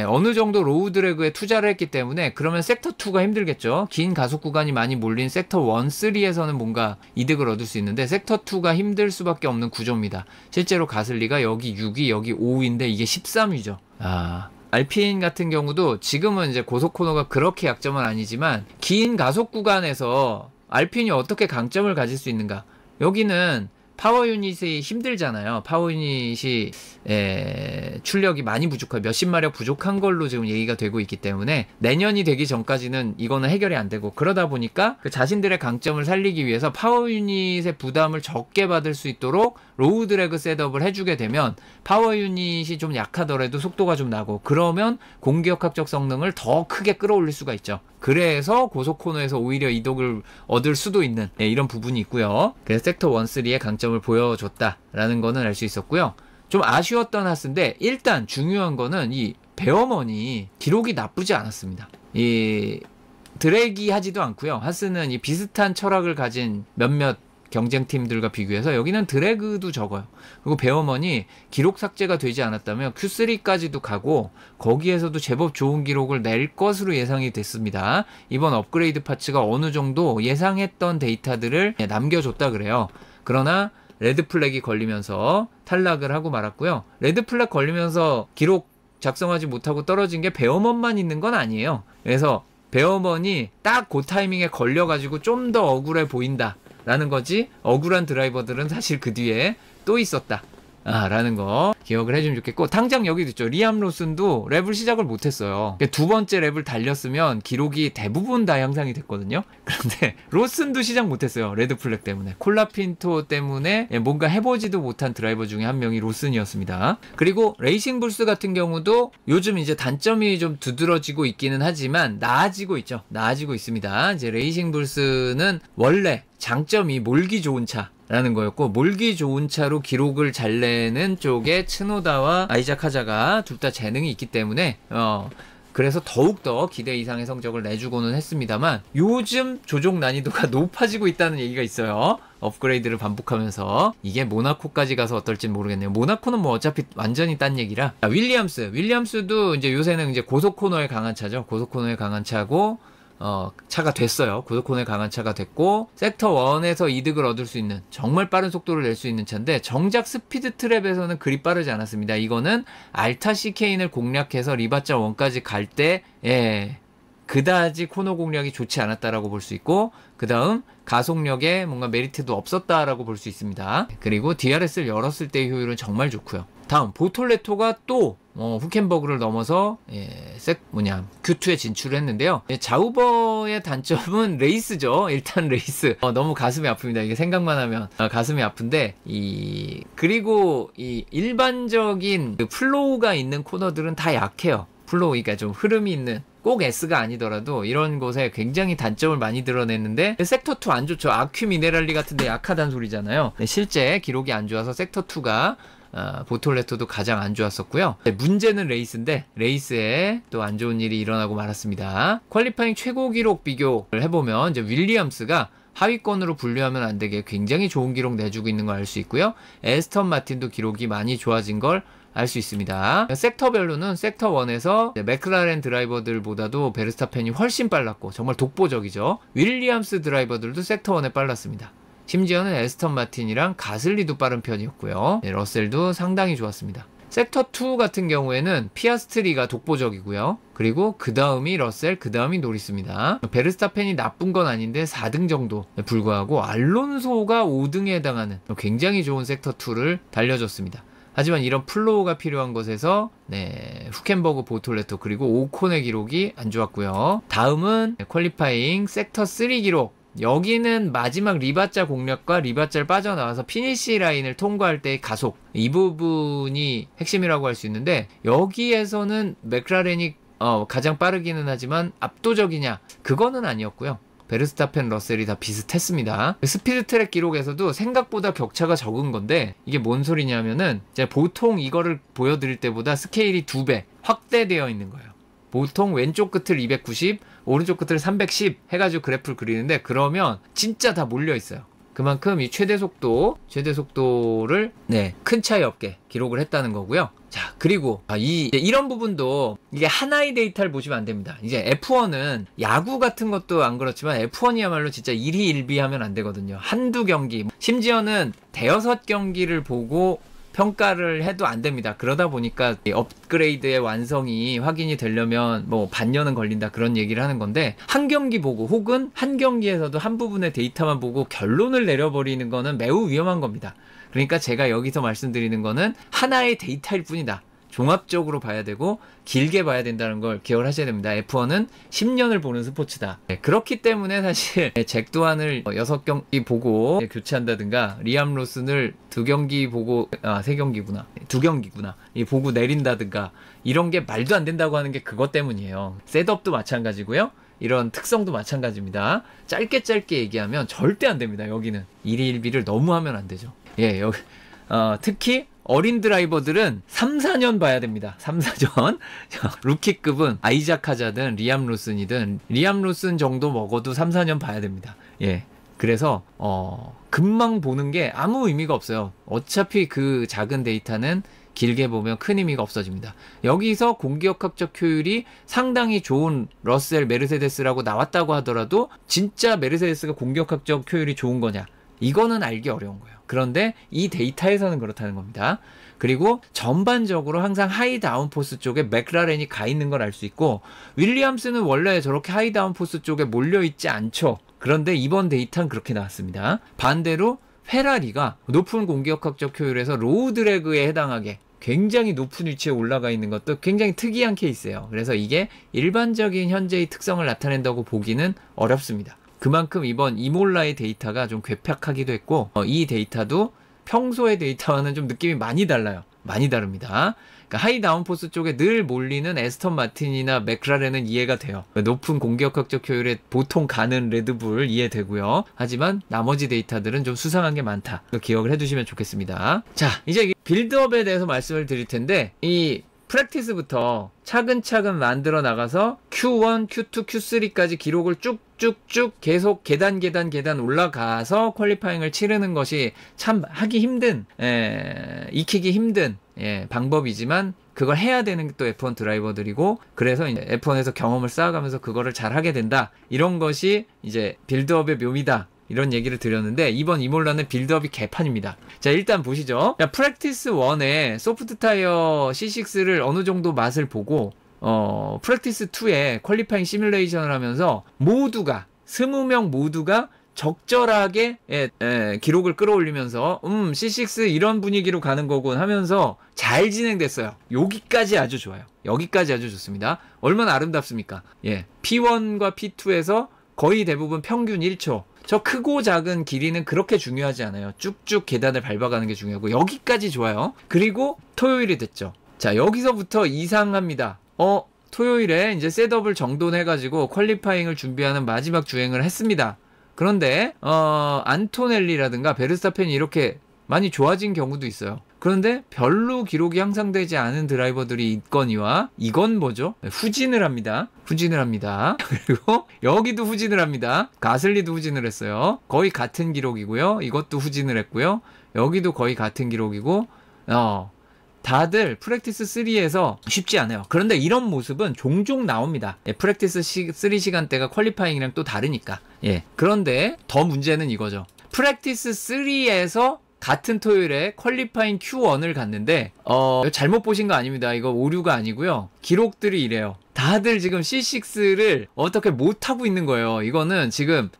어느 정도 로우 드래그에 투자를 했기 때문에, 그러면 섹터 2가 힘들겠죠. 긴 가속 구간이 많이 몰린 섹터 1, 3에서는 뭔가 이득을 얻을 수 있는데 섹터 2가 힘들 수밖에 없는 구조입니다. 실제로 가슬리가 여기 6위, 여기 5위인데 이게 13위죠. 알핀 같은 경우도 지금은 이제 고속 코너가 그렇게 약점은 아니지만, 긴 가속 구간에서 알핀이 어떻게 강점을 가질 수 있는가? 여기는 파워 유닛이 힘들잖아요. 파워 유닛이 출력이 많이 부족한, 몇십 마력 부족한 걸로 지금 얘기가 되고 있기 때문에 내년이 되기 전까지는 이거는 해결이 안 되고, 그러다 보니까 그 자신들의 강점을 살리기 위해서 파워 유닛의 부담을 적게 받을 수 있도록 로우 드래그 셋업을 해주게 되면 파워 유닛이 좀 약하더라도 속도가 좀 나고, 그러면 공격학적 성능을 더 크게 끌어올릴 수가 있죠. 그래서 고속 코너에서 오히려 이득을 얻을 수도 있는 이런 부분이 있고요. 그래서 섹터 1, 3의 강점을 보여줬다라는 거는 알 수 있었고요. 좀 아쉬웠던 하스인데, 일단 중요한 거는 이 베어먼이 기록이 나쁘지 않았습니다. 이 드래기 하지도 않고요. 하스는 이 비슷한 철학을 가진 몇몇 경쟁팀들과 비교해서 여기는 드래그도 적어요. 그리고 베어먼이 기록 삭제가 되지 않았다면 Q3까지도 가고 거기에서도 제법 좋은 기록을 낼 것으로 예상이 됐습니다. 이번 업그레이드 파츠가 어느 정도 예상했던 데이터들을 남겨줬다 그래요. 그러나 레드 플래기 걸리면서 탈락을 하고 말았고요. 레드 플래그 걸리면서 기록 작성하지 못하고 떨어진 게 베어먼만 있는 건 아니에요. 그래서 베어먼이 딱 그 타이밍에 걸려가지고 좀 더 억울해 보인다 라는 거지, 억울한 드라이버들은 사실 그 뒤에 또 있었다 라는 거 기억을 해주면 좋겠고, 당장 여기도 있죠. 리암 로슨도 랩을 시작을 못했어요. 두 번째 랩을 달렸으면 기록이 대부분 다 향상이 됐거든요. 그런데 로슨도 시작 못했어요. 레드 플렉 때문에. 콜라핀토 때문에 뭔가 해보지도 못한 드라이버 중에 한 명이 로슨이었습니다. 그리고 레이싱 불스 같은 경우도 요즘 이제 단점이 좀 두드러지고 있기는 하지만 나아지고 있죠. 나아지고 있습니다. 이제 레이싱 불스는 원래 장점이 몰기 좋은 차라는 거였고, 몰기 좋은 차로 기록을 잘 내는 쪽에 츠노다와 아이작 하자가 둘 다 재능이 있기 때문에 그래서 더욱더 기대 이상의 성적을 내주고는 했습니다만, 요즘 조종 난이도가 높아지고 있다는 얘기가 있어요. 업그레이드를 반복하면서. 이게 모나코까지 가서 어떨진 모르겠네요. 모나코는 뭐 어차피 완전히 딴 얘기라. 윌리엄스도 이제 요새는 이제 고속 코너에 강한 차죠. 고속 코너에 강한 차고 차가 됐어요. 고속 코너에 강한 차가 됐고, 섹터 1에서 이득을 얻을 수 있는 정말 빠른 속도를 낼 수 있는 차인데, 정작 스피드 트랩에서는 그리 빠르지 않았습니다. 이거는 알타 시케인을 공략해서 리바짜 1까지 갈 때 그다지 코너 공략이 좋지 않았다라고 볼 수 있고, 그 다음 가속력에 뭔가 메리트도 없었다라고 볼 수 있습니다. 그리고 DRS를 열었을 때의 효율은 정말 좋고요. 다음 보톨레토가 또 후켄버그를 넘어서 Q2에 진출했는데요. 자우버의 단점은 레이스죠. 일단 레이스. 너무 가슴이 아픕니다. 이게 생각만 하면 가슴이 아픈데, 그리고 이 일반적인 그 플로우가 있는 코너들은 다 약해요. 플로우가 좀 흐름이 있는, 꼭 S가 아니더라도 이런 곳에 굉장히 단점을 많이 드러냈는데, 섹터2 안 좋죠. 아큐 미네랄리 같은데 약하단 소리잖아요. 실제 기록이 안 좋아서 섹터2가 보톨레토도 가장 안 좋았었고요. 문제는 레이스인데, 레이스에 또 안 좋은 일이 일어나고 말았습니다. 퀄리파잉 최고 기록 비교를 해보면 이제 윌리엄스가 하위권으로 분류하면 안 되게 굉장히 좋은 기록 내주고 있는 걸 알 수 있고요. 에스턴 마틴도 기록이 많이 좋아진 걸 알 수 있습니다. 섹터별로는 섹터 1에서 맥클라렌 드라이버들보다도 베르스타펜이 훨씬 빨랐고 정말 독보적이죠. 윌리엄스 드라이버들도 섹터 1에 빨랐습니다. 심지어는 에스턴 마틴이랑 가슬리도 빠른 편이었고요. 러셀도 상당히 좋았습니다. 섹터 2 같은 경우에는 피아스트리가 독보적이고요. 그리고 그 다음이 러셀, 그 다음이 노리스입니다. 베르스타펜이 나쁜 건 아닌데 4등 정도에 불과하고, 알론소가 5등에 해당하는 굉장히 좋은 섹터 2를 달려줬습니다. 하지만 이런 플로우가 필요한 곳에서 후켄버그, 보톨레토, 그리고 오콘의 기록이 안 좋았고요. 다음은 퀄리파잉 섹터 3 기록. 여기는 마지막 리바짜 공략과 리바짜를 빠져나와서 피니시 라인을 통과할 때의 가속, 이 부분이 핵심이라고 할 수 있는데, 여기에서는 맥라렌이 가장 빠르기는 하지만 압도적이냐? 그거는 아니었고요. 베르스타펜, 러셀이 다 비슷했습니다. 스피드 트랙 기록에서도 생각보다 격차가 적은 건데, 이게 뭔 소리냐면은 보통 이거를 보여드릴 때보다 스케일이 2배 확대되어 있는 거예요. 보통 왼쪽 끝을 290, 오른쪽 끝을 310 해가지고 그래프를 그리는데, 그러면 진짜 다 몰려 있어요. 그만큼 이 최대 속도를 큰 차이 없게 기록을 했다는 거고요. 자, 그리고 이런 부분도 이게 하나의 데이터를 보시면 안 됩니다. 이제 F1은 야구 같은 것도 안 그렇지만 F1이야말로 진짜 일희일비하면 안 되거든요. 한두 경기, 심지어는 대여섯 경기를 보고 평가를 해도 안 됩니다. 그러다 보니까 업그레이드의 완성이 확인이 되려면 뭐 반년은 걸린다, 그런 얘기를 하는 건데, 한 경기 보고 혹은 한 경기에서도 한 부분의 데이터만 보고 결론을 내려버리는 거는 매우 위험한 겁니다. 그러니까 제가 여기서 말씀드리는 거는 하나의 데이터일 뿐이다. 종합적으로 봐야 되고 길게 봐야 된다는 걸 기억을 하셔야 됩니다. F1은 10년을 보는 스포츠다. 그렇기 때문에 사실 잭 도안을 6경기 보고 교체한다든가, 리암 로슨을 2경기 보고 3경기구나 2경기구나 보고 내린다든가, 이런 게 말도 안 된다고 하는 게 그것 때문이에요. 셋업도 마찬가지고요. 이런 특성도 마찬가지입니다. 짧게 얘기하면 절대 안 됩니다. 여기는 일희일비를 너무 하면 안 되죠. 특히 어린 드라이버들은 3, 4년 봐야 됩니다. 3, 4년. 루키급은 아이작 하자든 리암 로슨이든, 리암 로슨 정도 먹어도 3, 4년 봐야 됩니다. 그래서 금방 보는 게 아무 의미가 없어요. 어차피 그 작은 데이터는 길게 보면 큰 의미가 없어집니다. 여기서 공기역학적 효율이 상당히 좋은 러셀 메르세데스라고 나왔다고 하더라도 진짜 메르세데스가 공기역학적 효율이 좋은 거냐? 이거는 알기 어려운 거예요. 그런데 이 데이터에서는 그렇다는 겁니다. 그리고 전반적으로 항상 하이 다운포스 쪽에 맥라렌이 가 있는 걸 알 수 있고, 윌리엄스는 원래 저렇게 하이 다운포스 쪽에 몰려있지 않죠. 그런데 이번 데이터는 그렇게 나왔습니다. 반대로 페라리가 높은 공기역학적 효율에서 로우 드래그에 해당하게 굉장히 높은 위치에 올라가 있는 것도 굉장히 특이한 케이스예요. 그래서 이게 일반적인 현재의 특성을 나타낸다고 보기는 어렵습니다. 그만큼 이번 이몰라의 데이터가 좀 괴팍하기도 했고, 이 데이터도 평소의 데이터와는 좀 느낌이 많이 달라요. 많이 다릅니다. 그러니까 하이 다운포스 쪽에 늘 몰리는 에스턴 마틴이나 맥라렌은 이해가 돼요. 높은 공기역학적 효율에 보통 가는 레드불 이해되고요. 하지만 나머지 데이터들은 좀 수상한 게 많다. 기억을 해두시면 좋겠습니다. 자, 이제 빌드업에 대해서 말씀을 드릴 텐데, 이 프랙티스부터 차근차근 만들어 나가서 Q1, Q2, Q3까지 기록을 쭉쭉쭉 계속 계단 올라가서 퀄리파잉을 치르는 것이 참 하기 힘든, 익히기 힘든 방법이지만 그걸 해야 되는 게 또 F1 드라이버들이고, 그래서 F1에서 경험을 쌓아가면서 그거를 잘 하게 된다. 이런 것이 이제 빌드업의 묘미다. 이런 얘기를 드렸는데, 이번 이몰라는 빌드업이 개판입니다. 자, 일단 보시죠. 자, 프랙티스 1에 소프트 타이어 C6를 어느 정도 맛을 보고, 프랙티스 2에 퀄리파잉 시뮬레이션을 하면서 모두가, 20명 모두가 적절하게 기록을 끌어올리면서 C6 이런 분위기로 가는 거군 하면서 잘 진행됐어요. 여기까지 아주 좋아요. 여기까지 아주 좋습니다. 얼마나 아름답습니까? P1과 P2에서 거의 대부분 평균 1초. 저 크고 작은 길이는 그렇게 중요하지 않아요. 쭉쭉 계단을 밟아가는 게 중요하고, 여기까지 좋아요. 그리고 토요일이 됐죠. 자, 여기서부터 이상합니다. 토요일에 이제 셋업을 정돈해가지고 퀄리파잉을 준비하는 마지막 주행을 했습니다. 그런데 안토넬리라든가 베르스타펜이 이렇게 많이 좋아진 경우도 있어요. 그런데 별로 기록이 향상되지 않은 드라이버들이 있거니와, 이건 뭐죠? 후진을 합니다. 후진을 합니다. 그리고 여기도 후진을 합니다. 가슬리도 후진을 했어요. 거의 같은 기록이고요. 이것도 후진을 했고요. 여기도 거의 같은 기록이고, 다들 프랙티스 3에서 쉽지 않아요. 그런데 이런 모습은 종종 나옵니다. 프랙티스 3 시간대가 퀄리파잉이랑 또 다르니까. 그런데 더 문제는 이거죠. 프랙티스 3에서 같은 토요일에 퀄리파잉 Q1을 갔는데, 잘못 보신 거 아닙니다. 이거 오류가 아니고요. 기록들이 이래요. 다들 지금 C6를 어떻게 못하고 있는 거예요. 이거는 지금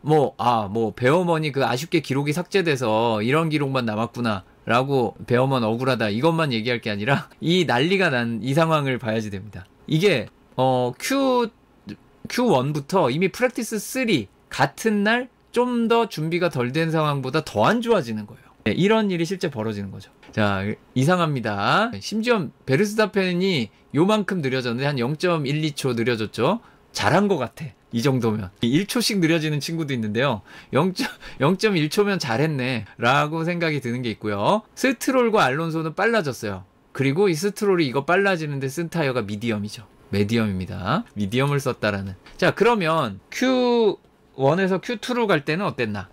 베어먼이 아쉽게 기록이 삭제돼서 이런 기록만 남았구나 라고, 베어먼 억울하다 이것만 얘기할 게 아니라 이 난리가 난 이 상황을 봐야지 됩니다. 이게 Q1부터 이미 프랙티스 3 같은 날 좀 더 준비가 덜 된 상황보다 더 안 좋아지는 거예요. 이런 일이 실제 벌어지는 거죠. 자, 이상합니다. 심지어 베르스타펜이 요만큼 느려졌는데 한 0.12초 느려졌죠. 잘한 것 같아. 이 정도면 1초씩 느려지는 친구도 있는데요. 0.1초면 잘했네 라고 생각이 드는 게 있고요. 스트롤과 알론소는 빨라졌어요. 그리고 이 스트롤이 이거 빨라지는데 쓴 타이어가 미디엄이죠. 메디엄입니다. 미디엄을 썼다라는. 자, 그러면 Q1에서 Q2로 갈 때는 어땠나?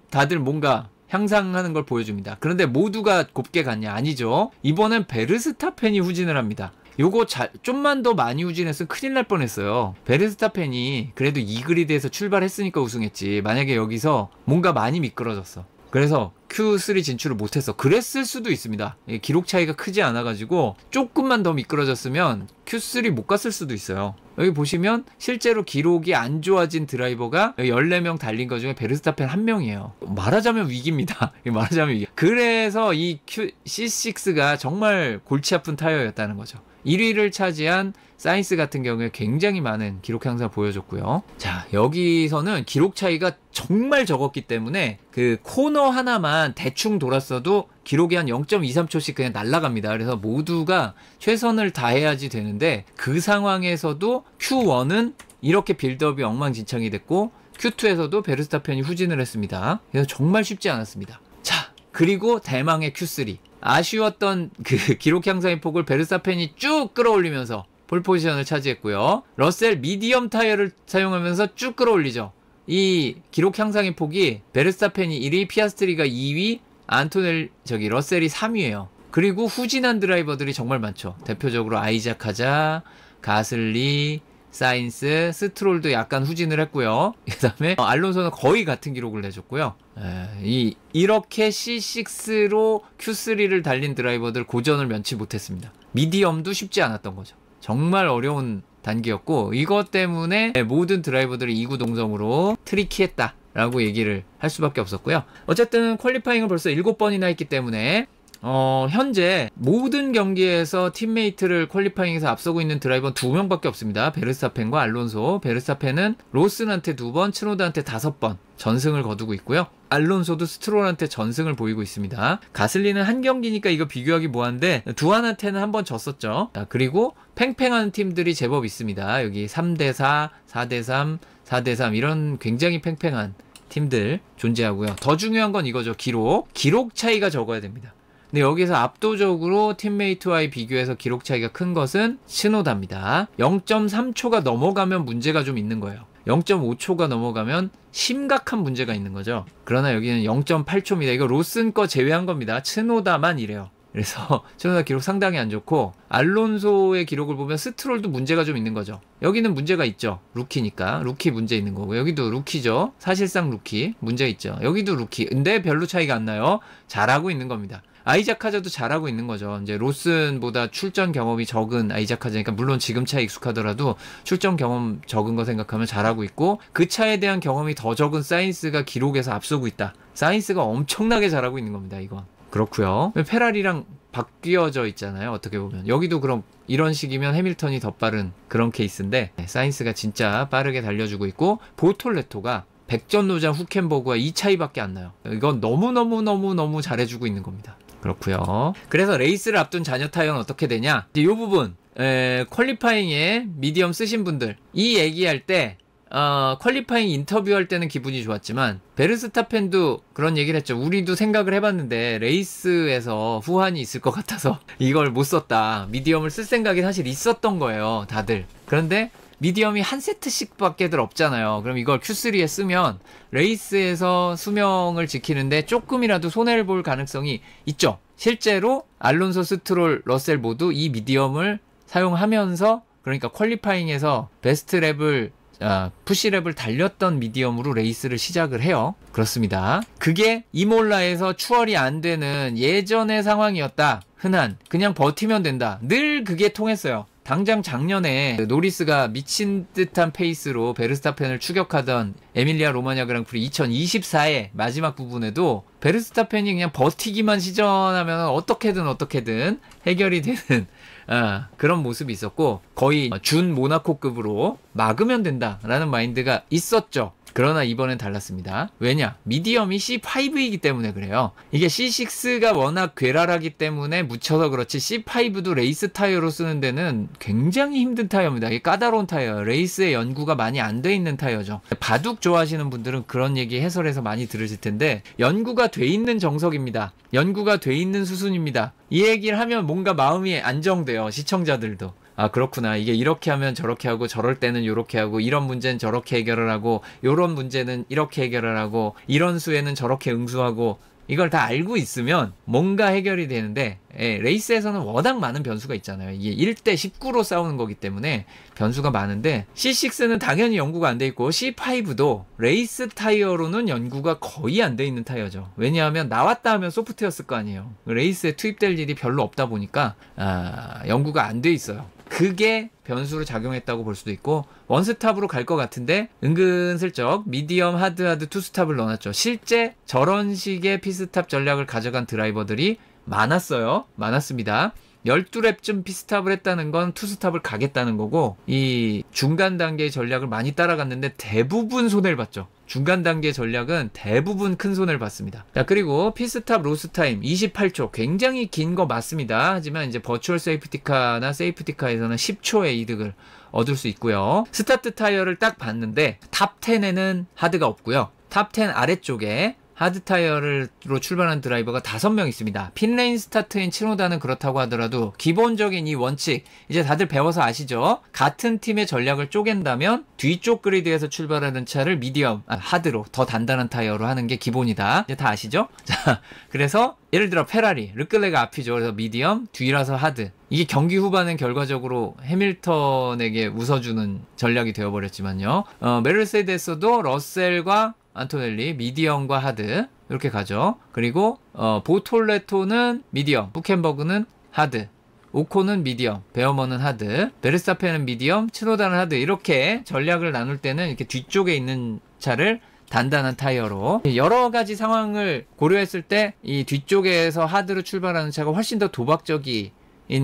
다들 뭔가 향상하는 걸 보여줍니다. 그런데 모두가 곱게 갔냐? 아니죠. 이번엔 베르스타펜이 후진을 합니다. 요거 좀만 더 많이 후진했으면 큰일 날 뻔했어요. 베르스타펜이 그래도 2그리드에서 출발했으니까 우승했지. 만약에 여기서 뭔가 많이 미끄러졌어. 그래서 Q3 진출을 못했어. 그랬을 수도 있습니다. 기록 차이가 크지 않아가지고 조금만 더 미끄러졌으면 Q3 못 갔을 수도 있어요. 여기 보시면 실제로 기록이 안 좋아진 드라이버가 14명 달린 것 중에 베르스타펜 1명이에요. 말하자면 위기입니다. 말하자면 위기. 그래서 이 C6가 정말 골치 아픈 타이어였다는 거죠. 1위를 차지한 사인스 같은 경우에 굉장히 많은 기록 향상 보여줬고요. 자, 여기서는 기록 차이가 정말 적었기 때문에 그 코너 하나만 대충 돌았어도 기록이 한 0.23초씩 그냥 날아갑니다. 그래서 모두가 최선을 다해야지 되는데, 그 상황에서도 Q1은 이렇게 빌드업이 엉망진창이 됐고, Q2에서도 베르스타펜이 후진을 했습니다. 그래서 정말 쉽지 않았습니다. 자, 그리고 대망의 Q3. 아쉬웠던 그 기록 향상의 폭을 베르스타펜이 쭉 끌어올리면서 폴포지션을 차지했고요. 러셀 미디엄 타이어를 사용하면서 쭉 끌어올리죠. 이 기록 향상의 폭이 베르스타펜이 1위, 피아스트리가 2위, 러셀이 3위예요. 그리고 후진한 드라이버들이 정말 많죠. 대표적으로 아이작 하자, 가슬리, 사인스, 스트롤도 약간 후진을 했고요. 그 다음에 알론소는 거의 같은 기록을 내줬고요. 이렇게 C6로 Q3를 달린 드라이버들 고전을 면치 못했습니다. 미디엄도 쉽지 않았던 거죠. 정말 어려운 단계였고, 이것 때문에 모든 드라이버들이 이구동성으로 트리키했다 라고 얘기를 할 수밖에 없었고요. 어쨌든 퀄리파잉을 벌써 7번이나 했기 때문에 현재 모든 경기에서 팀메이트를 퀄리파잉에서 앞서고 있는 드라이버는 2명밖에 없습니다. 베르스타펜과 알론소. 베르스타펜은 로슨한테 2번, 츠노다한테 5번 전승을 거두고 있고요. 알론소도 스트롤한테 전승을 보이고 있습니다. 가슬리는 한 경기니까 이거 비교하기 뭐한데 두안한테는 한 번 졌었죠. 그리고 팽팽한 팀들이 제법 있습니다. 여기 3대4, 4대3, 4대3 이런 굉장히 팽팽한 팀들 존재하고요. 더 중요한 건 이거죠. 기록 차이가 적어야 됩니다. 근데 여기서 압도적으로 팀메이트와의 비교해서 기록 차이가 큰 것은 츠노다입니다. 0.3초가 넘어가면 문제가 좀 있는 거예요. 0.5초가 넘어가면 심각한 문제가 있는 거죠. 그러나 여기는 0.8초입니다. 이거 로슨 거 제외한 겁니다. 츠노다만 이래요. 그래서 츠노다 기록 상당히 안 좋고, 알론소의 기록을 보면 스트롤도 문제가 좀 있는 거죠. 여기는 문제가 있죠. 루키니까. 루키 문제 있는 거고, 여기도 루키죠. 사실상 루키 문제 있죠. 여기도 루키. 근데 별로 차이가 안 나요. 잘하고 있는 겁니다. 아이작 하자도 잘하고 있는 거죠. 이제 로슨보다 출전 경험이 적은 아이작 하자니까, 물론 지금 차에 익숙하더라도 출전 경험 적은 거 생각하면 잘하고 있고, 그 차에 대한 경험이 더 적은 사인스가 기록에서 앞서고 있다. 사인스가 엄청나게 잘하고 있는 겁니다. 이건 그렇고요. 페라리랑 바뀌어져 있잖아요. 어떻게 보면 여기도 그럼 이런 식이면 해밀턴이 더 빠른 그런 케이스인데, 사인스가 진짜 빠르게 달려주고 있고, 보톨레토가 백전노장 후켄버그와 이 차이밖에 안 나요. 이건 너무 잘해주고 있는 겁니다. 그렇고요. 그래서 레이스를 앞둔 잔여 타이어는 어떻게 되냐? 이 부분 퀄리파잉에 미디엄 쓰신 분들 이 얘기할 때 퀄리파잉 인터뷰할 때는 기분이 좋았지만, 베르스타펜도 그런 얘기를 했죠. 우리도 생각을 해봤는데 레이스에서 후환이 있을 것 같아서 이걸 못 썼다. 미디엄을 쓸 생각이 사실 있었던 거예요, 다들. 그런데 미디엄이 한 세트씩 밖에들 없잖아요. 그럼 이걸 Q3에 쓰면 레이스에서 수명을 지키는데 조금이라도 손해를 볼 가능성이 있죠. 실제로 알론소, 스트롤, 러셀 모두 이 미디엄을 사용하면서, 그러니까 퀄리파잉에서 베스트 랩을 푸시랩을 달렸던 미디엄으로 레이스를 시작을 해요. 그렇습니다. 그게 이몰라에서 추월이 안 되는 예전의 상황이었다. 흔한 그냥 버티면 된다. 늘 그게 통했어요. 당장 작년에 노리스가 미친 듯한 페이스로 베르스타펜을 추격하던 에밀리아 로마냐 그랑프리 2024의 마지막 부분에도 베르스타펜이 그냥 버티기만 시전하면 어떻게든 해결이 되는 그런 모습이 있었고, 거의 준 모나코급으로 막으면 된다라는 마인드가 있었죠. 그러나 이번엔 달랐습니다. 왜냐? 미디엄이 C5이기 때문에 그래요. 이게 C6가 워낙 괴랄하기 때문에 묻혀서 그렇지, C5도 레이스 타이어로 쓰는 데는 굉장히 힘든 타이어입니다. 이게 까다로운 타이어예요. 레이스에 연구가 많이 안 돼 있는 타이어죠. 바둑 좋아하시는 분들은 그런 얘기 해설에서 많이 들으실 텐데, 연구가 돼 있는 정석입니다. 연구가 돼 있는 수순입니다. 이 얘기를 하면 뭔가 마음이 안정돼요. 시청자들도. 아, 그렇구나. 이게 이렇게 하면 저렇게 하고, 저럴 때는 이렇게 하고, 이런 문제는 저렇게 해결을 하고, 요런 문제는 이렇게 해결을 하고, 이런 수에는 저렇게 응수하고, 이걸 다 알고 있으면 뭔가 해결이 되는데, 레이스에서는 워낙 많은 변수가 있잖아요. 이게 1대 19로 싸우는 거기 때문에 변수가 많은데, C6는 당연히 연구가 안 돼 있고, C5도 레이스 타이어로는 연구가 거의 안 돼 있는 타이어죠. 왜냐하면 나왔다 하면 소프트였을 거 아니에요. 레이스에 투입될 일이 별로 없다 보니까 연구가 안 돼 있어요. 그게 변수로 작용했다고 볼 수도 있고, 원스탑으로 갈 것 같은데 은근슬쩍 미디엄, 하드, 투스탑을 넣어놨죠. 실제 저런 식의 피스탑 전략을 가져간 드라이버들이 많았습니다. 12랩쯤 피스탑을 했다는 건 투스탑을 가겠다는 거고, 이 중간 단계의 전략을 많이 따라갔는데 대부분 손해를 봤죠. 중간 단계 전략은 대부분 큰 손해를 봤습니다. 자, 그리고 피스탑 로스 타임 28초. 굉장히 긴 거 맞습니다. 하지만 이제 버추얼 세이프티카나 세이프티카에서는 10초의 이득을 얻을 수 있고요. 스타트 타이어를 딱 봤는데 탑 10에는 하드가 없고요. 탑 10 아래쪽에 하드 타이어로 출발한 드라이버가 5명 있습니다. 핀레인 스타트인 치노다는 그렇다고 하더라도 기본적인 이 원칙 이제 다들 배워서 아시죠? 같은 팀의 전략을 쪼갠다면 뒤쪽 그리드에서 출발하는 차를 하드로 더 단단한 타이어로 하는 게 기본이다. 이제 다 아시죠? 자, 그래서 예를 들어 페라리, 르클레가 앞이죠. 그래서 미디엄, 뒤라서 하드. 이게 경기 후반은 결과적으로 해밀턴에게 웃어주는 전략이 되어버렸지만요. 메르세데스도 러셀과 안토넬리, 미디엄과 하드 이렇게 가죠. 그리고 보톨레토는 미디엄, 후켄버그는 하드, 오콘은 미디엄, 베어먼은 하드, 베르스타펜은 미디엄, 치노다는 하드. 이렇게 전략을 나눌 때는 이렇게 뒤쪽에 있는 차를 단단한 타이어로, 여러 가지 상황을 고려했을 때 이 뒤쪽에서 하드로 출발하는 차가 훨씬 더 도박적인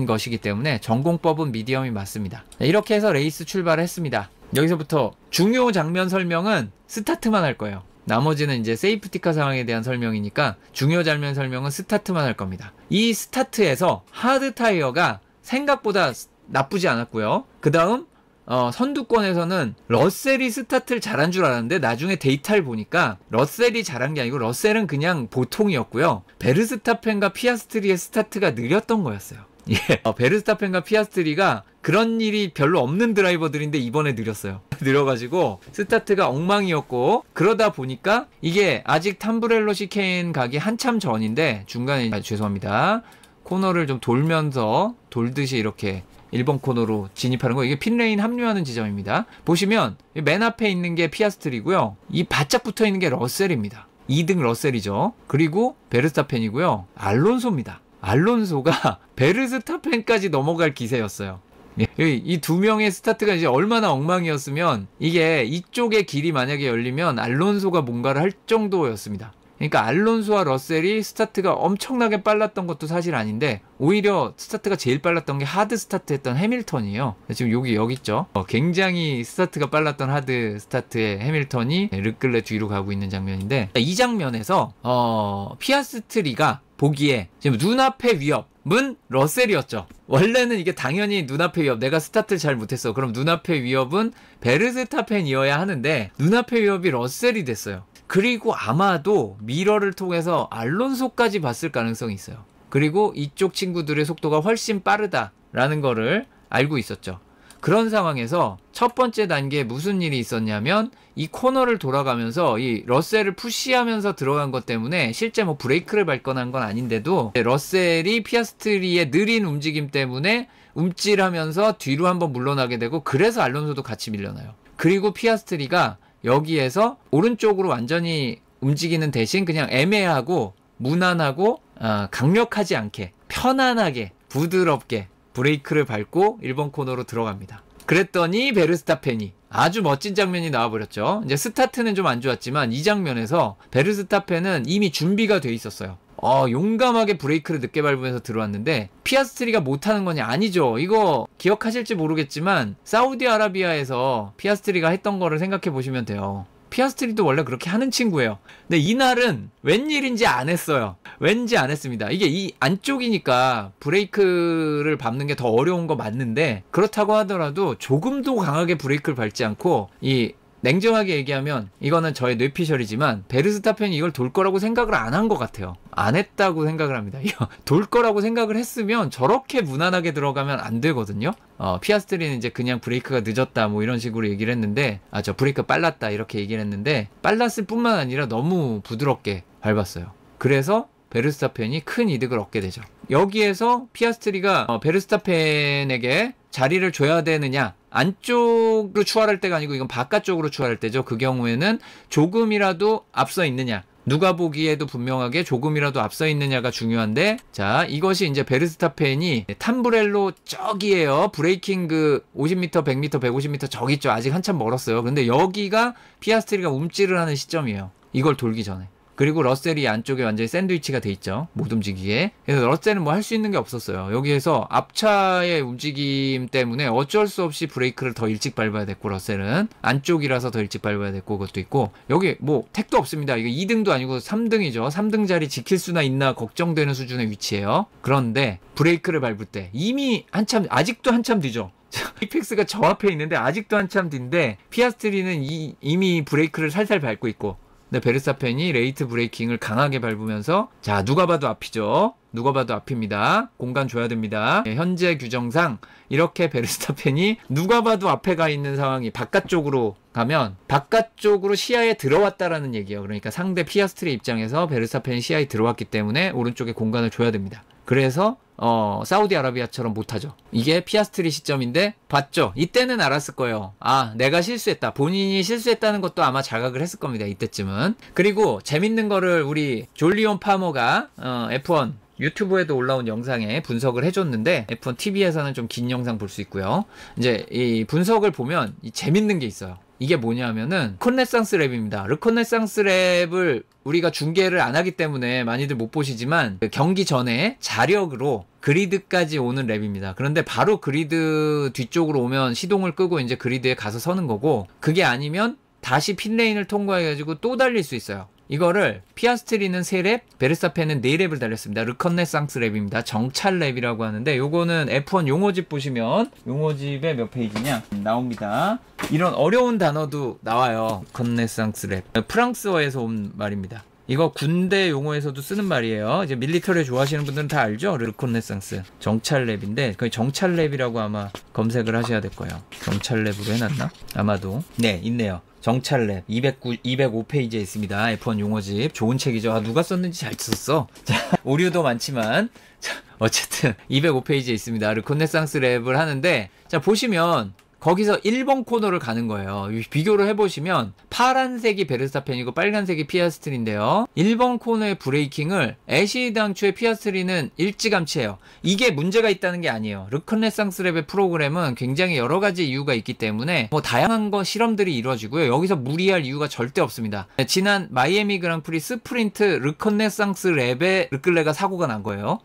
것이기 때문에 전공법은 미디엄이 맞습니다. 이렇게 해서 레이스 출발을 했습니다. 여기서부터 중요 장면 설명은 스타트만 할 거예요. 나머지는 이제 세이프티카 상황에 대한 설명이니까 중요 장면 설명은 스타트만 할 겁니다. 이 스타트에서 하드 타이어가 생각보다 나쁘지 않았고요. 그 다음 선두권에서는 러셀이 스타트를 잘한 줄 알았는데 나중에 데이터를 보니까 러셀이 잘한 게 아니고 러셀은 그냥 보통이었고요. 베르스타펜과 피아스트리의 스타트가 느렸던 거였어요. 예, 베르스타펜과 피아스트리가 그런 일이 별로 없는 드라이버들인데 이번에 느렸어요. 느려가지고 스타트가 엉망이었고, 그러다 보니까 이게 아직 탐브렐로 시케인 가기 한참 전인데 중간에 죄송합니다. 코너를 좀 돌듯이 이렇게 1번 코너로 진입하는 거, 이게 핀레인 합류하는 지점입니다. 보시면 맨 앞에 있는 게 피아스트리고요. 이 바짝 붙어 있는 게 러셀입니다. 2등 러셀이죠. 그리고 베르스타펜이고요. 알론소입니다. 알론소가 베르스타펜까지 넘어갈 기세였어요. 이 두 명의 스타트가 이제 얼마나 엉망이었으면 이게 이쪽의 길이 만약에 열리면 알론소가 뭔가를 할 정도였습니다. 그러니까 알론소와 러셀이 스타트가 엄청나게 빨랐던 것도 사실 아닌데 오히려 스타트가 제일 빨랐던 게 하드 스타트 했던 해밀턴이에요. 지금 여기 있죠. 굉장히 스타트가 빨랐던 하드 스타트의 해밀턴이 르클레 뒤로 가고 있는 장면인데, 이 장면에서 피아스트리가 보기에 지금 눈앞의 위협은 러셀이었죠. 원래는 이게 당연히 눈앞의 위협, 내가 스타트를 잘 못했어. 그럼 눈앞의 위협은 베르스타펜이어야 하는데 눈앞의 위협이 러셀이 됐어요. 그리고 아마도 미러를 통해서 알론소까지 봤을 가능성이 있어요. 그리고 이쪽 친구들의 속도가 훨씬 빠르다라는 거를 알고 있었죠. 그런 상황에서 첫 번째 단계에 무슨 일이 있었냐면 이 코너를 돌아가면서 이 러셀을 푸시하면서 들어간 것 때문에 실제 뭐 브레이크를 밟거나 한 건 아닌데도 러셀이 피아스트리의 느린 움직임 때문에 움찔하면서 뒤로 한번 물러나게 되고, 그래서 알론소도 같이 밀려나요. 그리고 피아스트리가 여기에서 오른쪽으로 완전히 움직이는 대신 그냥 애매하고 무난하고 강력하지 않게 편안하게 부드럽게 브레이크를 밟고 1번 코너로 들어갑니다. 그랬더니 베르스타펜이 아주 멋진 장면이 나와버렸죠. 이제 스타트는 좀 안 좋았지만 이 장면에서 베르스타펜은 이미 준비가 돼 있었어요. 용감하게 브레이크를 늦게 밟으면서 들어왔는데 피아스트리가 못하는 거냐? 아니죠. 이거 기억하실지 모르겠지만 사우디아라비아에서 피아스트리가 했던 거를 생각해 보시면 돼요. 피아스트리도 원래 그렇게 하는 친구예요. 근데 이날은 웬일인지 안 했어요. 왠지 안 했습니다. 이게 이 안쪽이니까 브레이크를 밟는 게 더 어려운 거 맞는데, 그렇다고 하더라도 조금도 강하게 브레이크를 밟지 않고, 냉정하게 얘기하면 이거는 저의 뇌피셜이지만 베르스타펜이 이걸 돌 거라고 생각을 안 한 것 같아요. 안 했다고 생각을 합니다. 돌 거라고 생각을 했으면 저렇게 무난하게 들어가면 안 되거든요. 피아스트리는 이제 그냥 브레이크가 늦었다 뭐 이런 식으로 얘기를 했는데, 저 브레이크 빨랐다 이렇게 얘기를 했는데, 빨랐을 뿐만 아니라 너무 부드럽게 밟았어요. 그래서 베르스타펜이 큰 이득을 얻게 되죠. 여기에서 피아스트리가 베르스타펜에게 자리를 줘야 되느냐, 안쪽으로 추월할 때가 아니고 이건 바깥쪽으로 추월할 때죠. 그 경우에는 조금이라도 앞서 있느냐, 누가 보기에도 분명하게 조금이라도 앞서 있느냐가 중요한데, 자, 이것이 이제 베르스타펜이 탐브렐로 저기에요. 브레이킹 50m, 100m, 150m 저기 있죠. 아직 한참 멀었어요. 근데 여기가 피아스트리가 움찔을 하는 시점이에요. 이걸 돌기 전에. 그리고 러셀이 안쪽에 완전히 샌드위치가 돼 있죠. 못 움직이게. 그래서 러셀은 뭐 할 수 있는 게 없었어요. 여기에서 앞차의 움직임 때문에 어쩔 수 없이 브레이크를 더 일찍 밟아야 됐고, 러셀은 안쪽이라서 더 일찍 밟아야 됐고, 그것도 있고, 여기 뭐 택도 없습니다. 이거 2등도 아니고 3등이죠. 3등 자리 지킬 수나 있나 걱정되는 수준의 위치예요. 그런데 브레이크를 밟을 때 이미 아직도 한참 뒤죠. 이펙스가 저 앞에 있는데 아직도 한참 뒤인데 피아스트리는 이미 브레이크를 살살 밟고 있고, 근데 베르스타펜이 레이트 브레이킹을 강하게 밟으면서 자, 누가 봐도 앞이죠. 누가 봐도 앞입니다. 공간 줘야 됩니다. 현재 규정상 이렇게 베르스타펜이 누가 봐도 앞에 가 있는 상황이 바깥쪽으로 가면 바깥쪽으로 시야에 들어왔다라는 얘기예요. 그러니까 상대 피아스트리 입장에서 베르스타펜이 시야에 들어왔기 때문에 오른쪽에 공간을 줘야 됩니다. 그래서 사우디아라비아처럼 못하죠. 이게 피아스트리 시점인데 봤죠? 이때는 알았을 거예요. 아, 내가 실수했다. 본인이 실수했다는 것도 아마 자각을 했을 겁니다. 이때쯤은. 그리고 재밌는 거를 우리 졸리온 파머가 F1 유튜브에도 올라온 영상에 분석을 해줬는데 F1 TV에서는 좀 긴 영상 볼 수 있고요. 이제 이 분석을 보면 재밌는 게 있어요. 이게 뭐냐면은 르코네상스 랩입니다. 르코네상스 랩을 우리가 중계를 안 하기 때문에 많이들 못 보시지만 경기 전에 자력으로 그리드까지 오는 랩입니다. 그런데 바로 그리드 뒤쪽으로 오면 시동을 끄고 이제 그리드에 가서 서는 거고, 그게 아니면 다시 핀레인을 통과해가지고 또 달릴 수 있어요. 이거를 피아스트리는 3랩, 베르스타펜은 4랩을 달렸습니다. 르코네상스 랩입니다. 정찰 랩이라고 하는데 요거는 F1 용어집 보시면 용어집에 몇 페이지냐 나옵니다. 이런 어려운 단어도 나와요. 르코네상스 랩. 프랑스어에서 온 말입니다. 이거 군대 용어에서도 쓰는 말이에요. 이제 밀리터리 좋아하시는 분들은 다 알죠? 르코네상스. 정찰 랩인데 그 정찰 랩이라고 아마 검색을 하셔야 될 거예요. 정찰 랩으로 해놨나? 아마도. 네, 있네요. 정찰랩 205페이지에 있습니다. F1 용어집 좋은 책이죠. 아, 누가 썼는지 잘 썼어. 자, 오류도 많지만 자, 어쨌든 205페이지에 있습니다. 르코네상스 랩을 하는데 자, 보시면 거기서 1번 코너를 가는 거예요. 비교를 해보시면 파란색이 베르스타펜이고 빨간색이 피아스트리인데요. 1번 코너의 브레이킹을 애쉬 당초의 피아스트리는 일찌감치해요. 이게 문제가 있다는 게 아니에요. 르코네상스 랩의 프로그램은 굉장히 여러 가지 이유가 있기 때문에 뭐 다양한 실험들이 이루어지고요. 여기서 무리할 이유가 절대 없습니다. 지난 마이애미 그랑프리 스프린트 르코네상스 랩에 르클레가 사고가 난 거예요.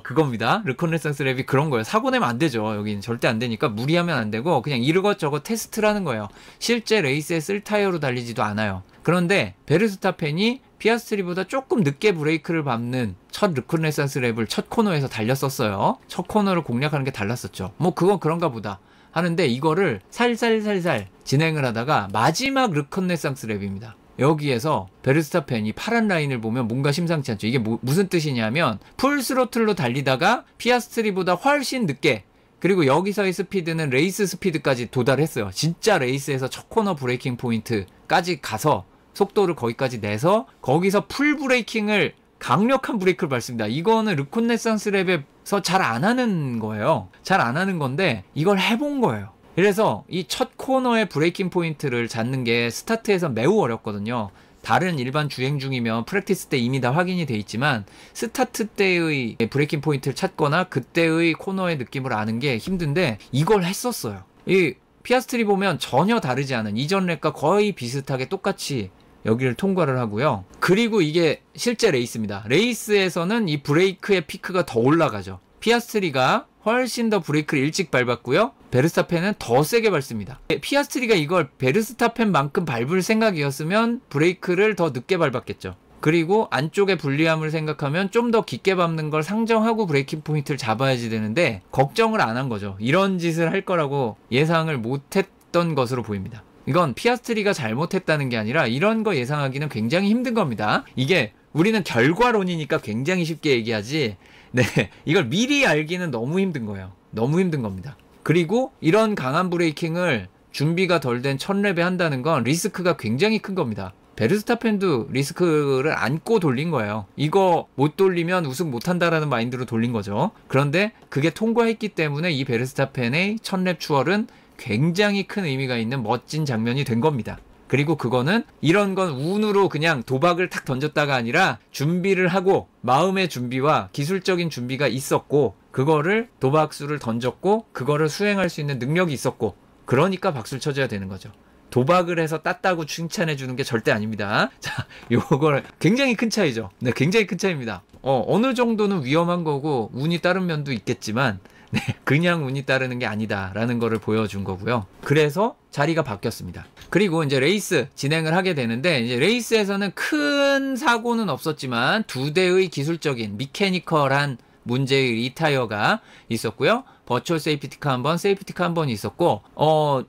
그겁니다. 르코네상스 랩이 그런 거예요. 사고 내면 안 되죠. 여기는 절대 안 되니까 무리하면 안 되고 그냥 이것저것 테스트라는 거예요. 실제 레이스에 쓸 타이어로 달리지도 않아요. 그런데 베르스타펜이 피아스트리보다 조금 늦게 브레이크를 밟는 첫 르코네상스 랩을 첫 코너에서 달렸었어요. 첫 코너를 공략하는 게 달랐었죠. 뭐 그건 그런가 보다 하는데 이거를 살살살살 진행을 하다가 마지막 르코네상스 랩입니다. 여기에서 베르스타펜이 파란 라인을 보면 뭔가 심상치 않죠. 이게 무슨 뜻이냐면 풀스로틀로 달리다가 피아스트리보다 훨씬 늦게, 그리고 여기서의 스피드는 레이스 스피드까지 도달했어요. 진짜 레이스에서 첫 코너 브레이킹 포인트까지 가서 속도를 거기까지 내서 거기서 풀 브레이킹을 강력한 브레이크를 밟습니다. 이거는 르코네상스 랩에서 잘 안 하는 거예요. 잘 안 하는 건데 이걸 해본 거예요. 그래서 이 첫 코너의 브레이킹 포인트를 잡는 게 스타트에서 매우 어렵거든요. 다른 일반 주행 중이면 프랙티스 때 이미 다 확인이 돼 있지만 스타트 때의 브레이킹 포인트를 찾거나 그때의 코너의 느낌을 아는 게 힘든데 이걸 했었어요. 이 피아스트리 보면 전혀 다르지 않은 이전 랩과 거의 비슷하게 똑같이 여기를 통과를 하고요. 그리고 이게 실제 레이스입니다. 레이스에서는 이 브레이크의 피크가 더 올라가죠. 피아스트리가 훨씬 더 브레이크를 일찍 밟았고요. 베르스타펜은 더 세게 밟습니다. 피아스트리가 이걸 베르스타펜만큼 밟을 생각이었으면 브레이크를 더 늦게 밟았겠죠. 그리고 안쪽의 불리함을 생각하면 좀 더 깊게 밟는 걸 상정하고 브레이킹 포인트를 잡아야지 되는데 걱정을 안 한 거죠. 이런 짓을 할 거라고 예상을 못했던 것으로 보입니다. 이건 피아스트리가 잘못했다는 게 아니라 이런 거 예상하기는 굉장히 힘든 겁니다. 이게 우리는 결과론이니까 굉장히 쉽게 얘기하지, 네, 이걸 미리 알기는 너무 힘든 거예요. 너무 힘든 겁니다. 그리고 이런 강한 브레이킹을 준비가 덜 된 첫 랩에 한다는 건 리스크가 굉장히 큰 겁니다. 베르스타펜도 리스크를 안고 돌린 거예요. 이거 못 돌리면 우승 못한다라는 마인드로 돌린 거죠. 그런데 그게 통과했기 때문에 이 베르스타펜의 첫 랩 추월은 굉장히 큰 의미가 있는 멋진 장면이 된 겁니다. 그리고 그거는 이런 건 운으로 그냥 도박을 탁 던졌다가 아니라 준비를 하고 마음의 준비와 기술적인 준비가 있었고 그거를 도박수를 던졌고 그거를 수행할 수 있는 능력이 있었고 그러니까 박수를 쳐줘야 되는 거죠. 도박을 해서 땄다고 칭찬해 주는 게 절대 아닙니다. 자, 요걸 굉장히 큰 차이죠. 네, 굉장히 큰 차이입니다. 어느 정도는 위험한 거고 운이 따른 면도 있겠지만 네, 그냥 운이 따르는 게 아니다라는 거를 보여준 거고요. 그래서 자리가 바뀌었습니다. 그리고 이제 레이스 진행을 하게 되는데 이제 레이스에서는 큰 사고는 없었지만 두 대의 기술적인 미케니컬한 문제의 리타이어가 있었고요. 버추얼 세이프티카 한 번, 세이프티카 한 번 있었고,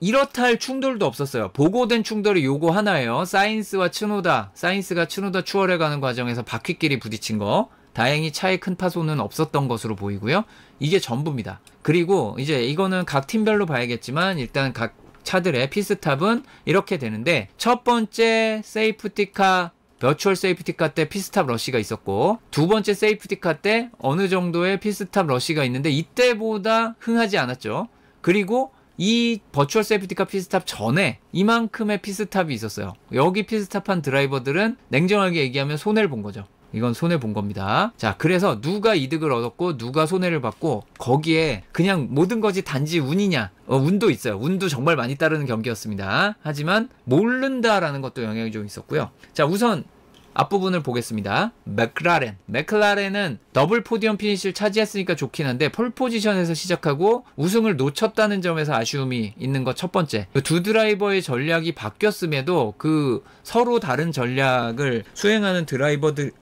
이렇다 할 충돌도 없었어요. 보고된 충돌이 요거 하나예요. 사인스가 츠노다 추월해가는 과정에서 바퀴끼리 부딪힌 거. 다행히 차에 큰 파손은 없었던 것으로 보이고요. 이게 전부입니다. 그리고 이제 이거는 각 팀별로 봐야겠지만 일단 각 차들의 피스탑은 이렇게 되는데, 첫 번째 세이프티카 버추얼 세이프티카 때 피스탑 러시가 있었고, 두 번째 세이프티카 때 어느 정도의 피스탑 러시가 있는데 이때보다 흥하지 않았죠. 그리고 이 버추얼 세이프티카 피스탑 전에 이만큼의 피스탑이 있었어요. 여기 피스탑한 드라이버들은 냉정하게 얘기하면 손해를 본 거죠. 이건 손해 본 겁니다. 자, 그래서 누가 이득을 얻었고 누가 손해를 봤고, 거기에 그냥 모든 것이 단지 운이냐? 운도 있어요. 운도 정말 많이 따르는 경기였습니다. 하지만 모른다라는 것도 영향이 좀 있었고요. 자, 우선 앞부분을 보겠습니다. 맥클라렌은 더블 포디엄 피니시를 차지했으니까 좋긴 한데 폴 포지션에서 시작하고 우승을 놓쳤다는 점에서 아쉬움이 있는 것 첫 번째. 두 드라이버의 전략이 바뀌었음에도 그 서로 다른 전략을 수행하는 드라이버들의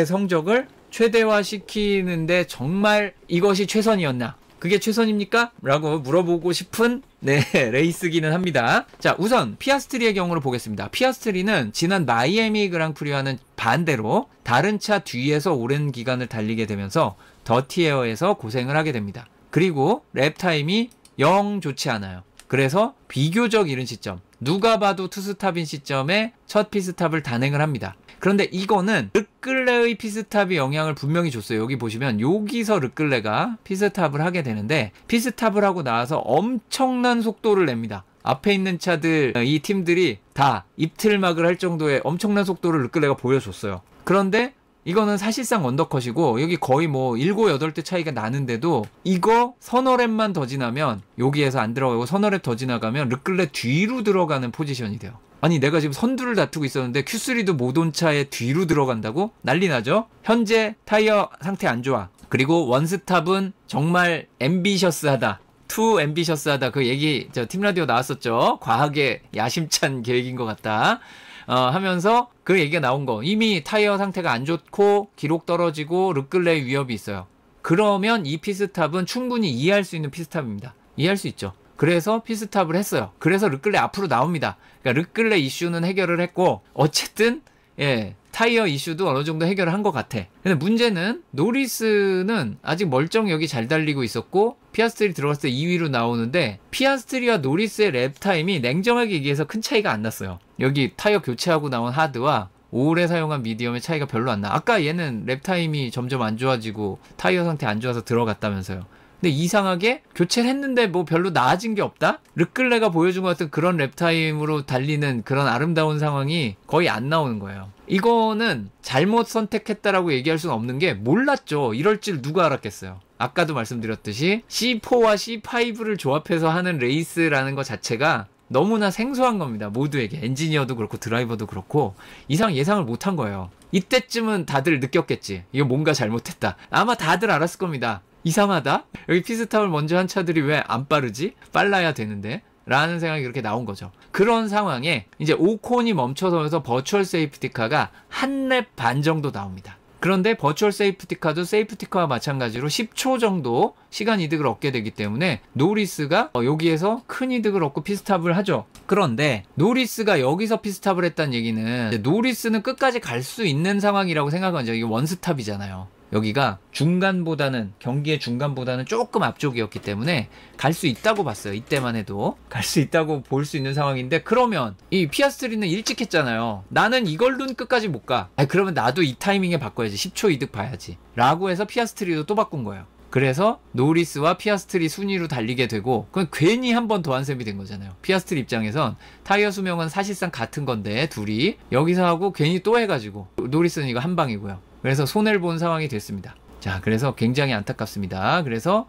성적을 최대화시키는데 정말 이것이 최선이었나? 그게 최선입니까? 라고 물어보고 싶은 레이스기는 합니다. 자, 우선 피아스트리의 경우를 보겠습니다. 피아스트리는 지난 마이애미 그랑프리와는 반대로 다른 차 뒤에서 오랜 기간을 달리게 되면서 더티에어에서 고생을 하게 됩니다. 그리고 랩타임이 영 좋지 않아요. 그래서 비교적 이른 시점, 누가 봐도 투스탑인 시점에 첫 피스탑을 단행을 합니다. 그런데 이거는 르클레의 피스탑이 영향을 분명히 줬어요. 여기 보시면 여기서 르클레가 피스탑을 하게 되는데, 피스탑을 하고 나와서 엄청난 속도를 냅니다. 앞에 있는 차들, 이 팀들이 다 입틀막을 할 정도의 엄청난 속도를 르클레가 보여줬어요. 그런데 이거는 사실상 언더컷이고, 여기 거의 뭐 7, 8대 차이가 나는데도 이거 서너 랩만 더 지나면, 여기에서 안 들어가고 서너 랩 더 지나가면 르클레 뒤로 들어가는 포지션이 돼요. 아니, 내가 지금 선두를 다투고 있었는데 Q3도 못 온 차에 뒤로 들어간다고? 난리 나죠? 현재 타이어 상태 안 좋아. 그리고 원스탑은 정말 앰비셔스하다. 투 앰비셔스하다. 그 얘기 팀라디오 나왔었죠. 과하게 야심찬 계획인 것 같다. 하면서 그 얘기가 나온 거. 이미 타이어 상태가 안 좋고 기록 떨어지고 르클레의 위협이 있어요. 그러면 이 피스탑은 충분히 이해할 수 있는 피스탑입니다. 이해할 수 있죠. 그래서 피스탑을 했어요. 그래서 르클레 앞으로 나옵니다. 그러니까 르클레 이슈는 해결을 했고, 어쨌든 타이어 이슈도 어느 정도 해결을 한 것 같아. 근데 문제는 노리스는 아직 멀쩡히 여기 잘 달리고 있었고, 피아스트리 들어갔을 때 2위로 나오는데, 피아스트리와 노리스의 랩타임이 냉정하게 얘기해서 큰 차이가 안 났어요. 여기 타이어 교체하고 나온 하드와 오래 사용한 미디엄의 차이가 별로 안 나. 아까 얘는 랩타임이 점점 안 좋아지고 타이어 상태 안 좋아서 들어갔다면서요. 근데 이상하게 교체를 했는데 뭐 별로 나아진 게 없다? 르클레가 보여준 것 같은 그런 랩타임으로 달리는 그런 아름다운 상황이 거의 안 나오는 거예요. 이거는 잘못 선택했다라고 얘기할 수는 없는 게, 몰랐죠. 이럴 줄 누가 알았겠어요. 아까도 말씀드렸듯이 C4와 C5를 조합해서 하는 레이스라는 것 자체가 너무나 생소한 겁니다. 모두에게. 엔지니어도 그렇고 드라이버도 그렇고 이상 예상을 못한 거예요. 이때쯤은 다들 느꼈겠지. 이거 뭔가 잘못했다. 아마 다들 알았을 겁니다. 이상하다? 여기 피스탑을 먼저 한 차들이 왜 안 빠르지? 빨라야 되는데? 라는 생각이 그렇게 나온 거죠. 그런 상황에 이제 오콘이 멈춰서면서 버추얼 세이프티카가 한 랩 반 정도 나옵니다. 그런데 버추얼 세이프티카도 세이프티카와 마찬가지로 10초 정도 시간 이득을 얻게 되기 때문에 노리스가 여기에서 큰 이득을 얻고 피스탑을 하죠. 그런데 노리스가 여기서 피스탑을 했다는 얘기는 노리스는 끝까지 갈 수 있는 상황이라고 생각한 거죠. 이게 원스탑이잖아요. 여기가 경기의 중간보다는 조금 앞쪽이었기 때문에 갈 수 있다고 봤어요. 이때만 해도 갈 수 있다고 볼 수 있는 상황인데, 그러면 이 피아스트리는 일찍 했잖아요. 나는 이걸로는 끝까지 못 가. 그러면 나도 이 타이밍에 바꿔야지. 10초 이득 봐야지. 라고 해서 피아스트리도 또 바꾼 거예요. 그래서 노리스와 피아스트리 순위로 달리게 되고, 그건 괜히 한 번 더한 셈이 된 거잖아요. 피아스트리 입장에선 타이어 수명은 사실상 같은 건데 둘이 여기서 하고 괜히 또 해가지고, 노리스는 이거 한 방이고요. 그래서 손해를 본 상황이 됐습니다. 자, 그래서 굉장히 안타깝습니다. 그래서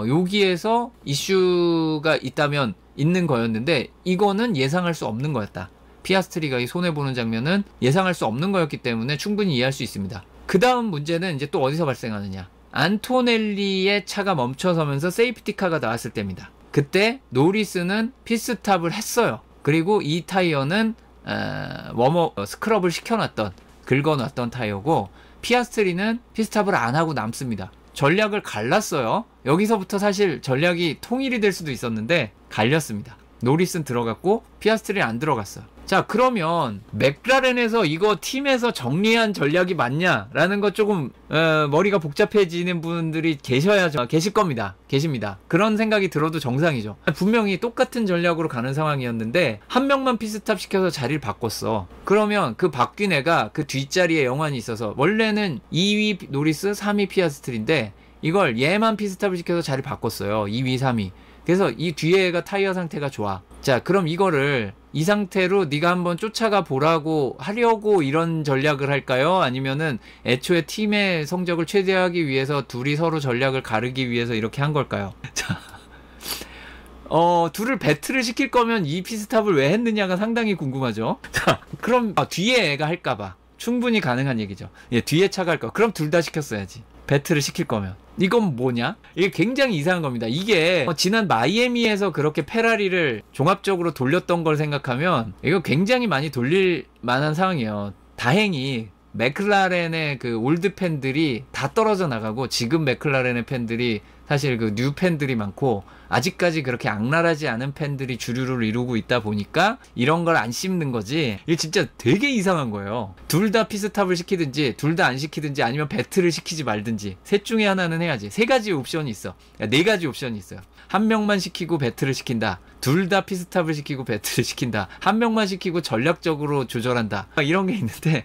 여기에서 이슈가 있다면 있는 거였는데, 이거는 예상할 수 없는 거였다. 피아스트리가 이 손해보는 장면은 예상할 수 없는 거였기 때문에 충분히 이해할 수 있습니다. 그 다음 문제는 이제 또 어디서 발생하느냐. 안토넬리의 차가 멈춰서면서 세이프티카가 나왔을 때입니다. 그때 노리스는 피스탑을 했어요. 그리고 이 타이어는 스크럽을 시켜놨던, 긁어놨던 타이어고, 피아스트리는 피스탑을 안 하고 남습니다. 전략을 갈랐어요. 여기서부터 사실 전략이 통일이 될 수도 있었는데 갈렸습니다. 노리스는 들어갔고 피아스트리는 안 들어갔어요. 자, 그러면 맥라렌에서 이거 팀에서 정리한 전략이 맞냐라는 거 조금 머리가 복잡해지는 분들이 계실 겁니다. 계십니다. 그런 생각이 들어도 정상이죠. 분명히 똑같은 전략으로 가는 상황이었는데 한 명만 피스탑 시켜서 자리를 바꿨어. 그러면 그 바뀐 애가 그 뒷자리에 영환이 있어서 원래는 2위 노리스 3위 피아스트리인데 이걸 얘만 피스탑을 시켜서 자리 바꿨어요. 2위 3위. 그래서 이 뒤에 애가 타이어 상태가 좋아. 자, 그럼 이거를 이 상태로 네가 한번 쫓아가 보라고 하려고 이런 전략을 할까요? 아니면은 애초에 팀의 성적을 최대화하기 위해서 둘이 서로 전략을 가르기 위해서 이렇게 한 걸까요? 자, 둘을 배틀을 시킬 거면 이 피스탑을 왜 했느냐가 상당히 궁금하죠. 자, 그럼 뒤에 애가 할까봐 충분히 가능한 얘기죠. 예, 뒤에 차가 할 거. 그럼 둘 다 시켰어야지. 배틀을 시킬 거면. 이건 뭐냐? 이게 굉장히 이상한 겁니다. 이게 지난 마이애미에서 그렇게 페라리를 종합적으로 돌렸던 걸 생각하면 이거 굉장히 많이 돌릴 만한 상황이에요. 다행히 맥클라렌의 그 올드 팬들이 다 떨어져 나가고 지금 맥클라렌의 팬들이 사실 그 뉴 팬들이 많고 아직까지 그렇게 악랄하지 않은 팬들이 주류를 이루고 있다 보니까 이런 걸 안 씹는 거지. 이게 진짜 되게 이상한 거예요. 둘 다 피스탑을 시키든지 둘 다 안 시키든지 아니면 배틀을 시키지 말든지 셋 중에 하나는 해야지. 세 가지 옵션이 있어. 네 가지 옵션이 있어요. 한 명만 시키고 배틀을 시킨다. 둘 다 피스탑을 시키고 배틀을 시킨다. 한 명만 시키고 전략적으로 조절한다. 이런 게 있는데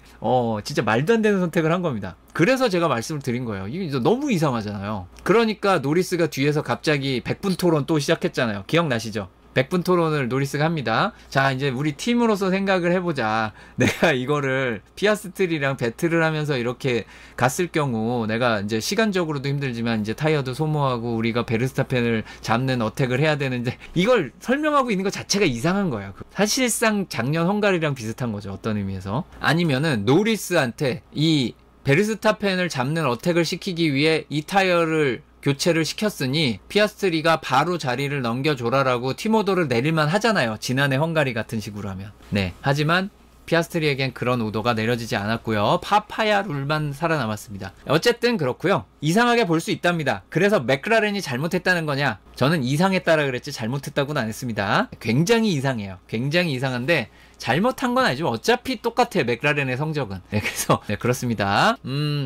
진짜 말도 안 되는 선택을 한 겁니다. 그래서 제가 말씀을 드린 거예요. 이게 너무 이상하잖아요. 그러니까 노리스가 뒤에서 갑자기 100분 토론 또 시작했잖아요. 기억나시죠? 100분 토론을 노리스가 합니다. 자, 이제 우리 팀으로서 생각을 해보자. 내가 이거를 피아스트리랑 배틀을 하면서 이렇게 갔을 경우 내가 이제 시간적으로도 힘들지만 이제 타이어도 소모하고 우리가 베르스타펜을 잡는 어택을 해야 되는데 이걸 설명하고 있는 것 자체가 이상한 거예요. 사실상 작년 헝가리랑 비슷한 거죠. 어떤 의미에서. 아니면은 노리스한테 이 베르스타펜을 잡는 어택을 시키기 위해 이 타이어를 교체를 시켰으니 피아스트리가 바로 자리를 넘겨줘라라고 팀오더를 내릴만 하잖아요. 지난해 헝가리 같은 식으로 하면. 네. 하지만 피아스트리에겐 그런 오더가 내려지지 않았고요. 파파야 룰만 살아남았습니다. 어쨌든 그렇고요. 이상하게 볼 수 있답니다. 그래서 맥라렌이 잘못했다는 거냐? 저는 이상했다라 그랬지 잘못했다고는 안 했습니다. 굉장히 이상해요. 굉장히 이상한데 잘못한 건 아니죠. 어차피 똑같아요. 맥라렌의 성적은. 네, 그래서 네, 그렇습니다.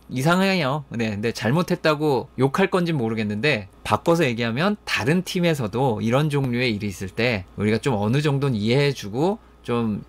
이상해요. 네, 근데 잘못했다고 욕할 건진 모르겠는데 바꿔서 얘기하면 다른 팀에서도 이런 종류의 일이 있을 때 우리가 좀 어느 정도는 이해해주고 좀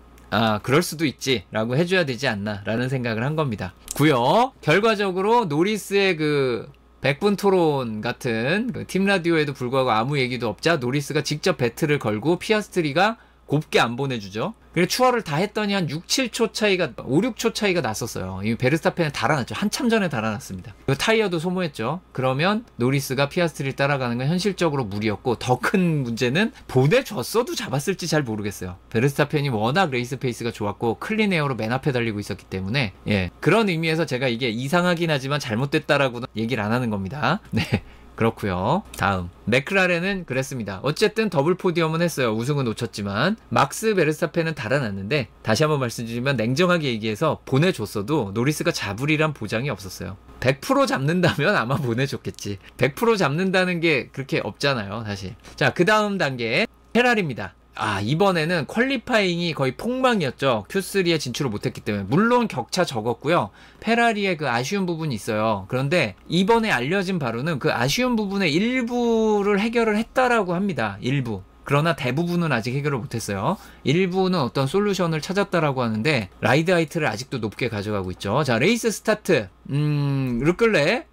그럴 수도 있지 라고 해줘야 되지 않나 라는 생각을 한 겁니다. 고요. 결과적으로 노리스의 그 100분 토론 같은 그 팀 라디오에도 불구하고 아무 얘기도 없자 노리스가 직접 배틀을 걸고 피아스트리가 곱게 안 보내주죠. 그리고 추월을 다 했더니 한 6, 7초 차이가 5, 6초 차이가 났었어요. 이 베르스타펜은 달아났죠. 한참 전에 달아났습니다. 그리고 타이어도 소모했죠. 그러면 노리스가 피아스트리를 따라가는 건 현실적으로 무리였고 더 큰 문제는 보내줬어도 잡았을지 잘 모르겠어요. 베르스타펜이 워낙 레이스 페이스가 좋았고 클린 에어로 맨 앞에 달리고 있었기 때문에 그런 의미에서 제가 이게 이상하긴 하지만 잘못됐다라고는 얘기를 안 하는 겁니다. 네. 그렇고요. 다음 맥클라렌은 그랬습니다. 어쨌든 더블 포디엄은 했어요. 우승은 놓쳤지만 막스 베르스타펜은 달아났는데 다시 한번 말씀드리면 냉정하게 얘기해서 보내줬어도 노리스가 잡으리란 보장이 없었어요. 100% 잡는다면 아마 보내줬겠지. 100% 잡는다는 게 그렇게 없잖아요. 사실. 자, 그 다음 단계 페라리입니다. 이번에는 퀄리파잉이 거의 폭망이었죠. Q3에 진출을 못했기 때문에. 물론 격차 적었고요. 페라리의 그 아쉬운 부분이 있어요. 그런데 이번에 알려진 바로는 그 아쉬운 부분의 일부를 해결을 했다라고 합니다. 일부. 그러나 대부분은 아직 해결을 못했어요. 일부는 어떤 솔루션을 찾았다라고 하는데 라이드 하이트를 아직도 높게 가져가고 있죠. 자, 레이스 스타트. 르클레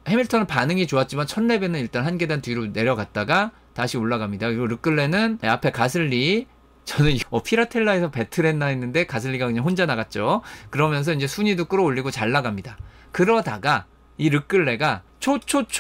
해밀턴은 반응이 좋았지만 첫 랩에는 일단 한 계단 뒤로 내려갔다가 다시 올라갑니다. 그리고 르클레는 앞에 가슬리, 저는 피라텔라에서 배틀했나 했는데 가슬리가 그냥 혼자 나갔죠. 그러면서 이제 순위도 끌어올리고 잘 나갑니다. 그러다가 이 르클레가 초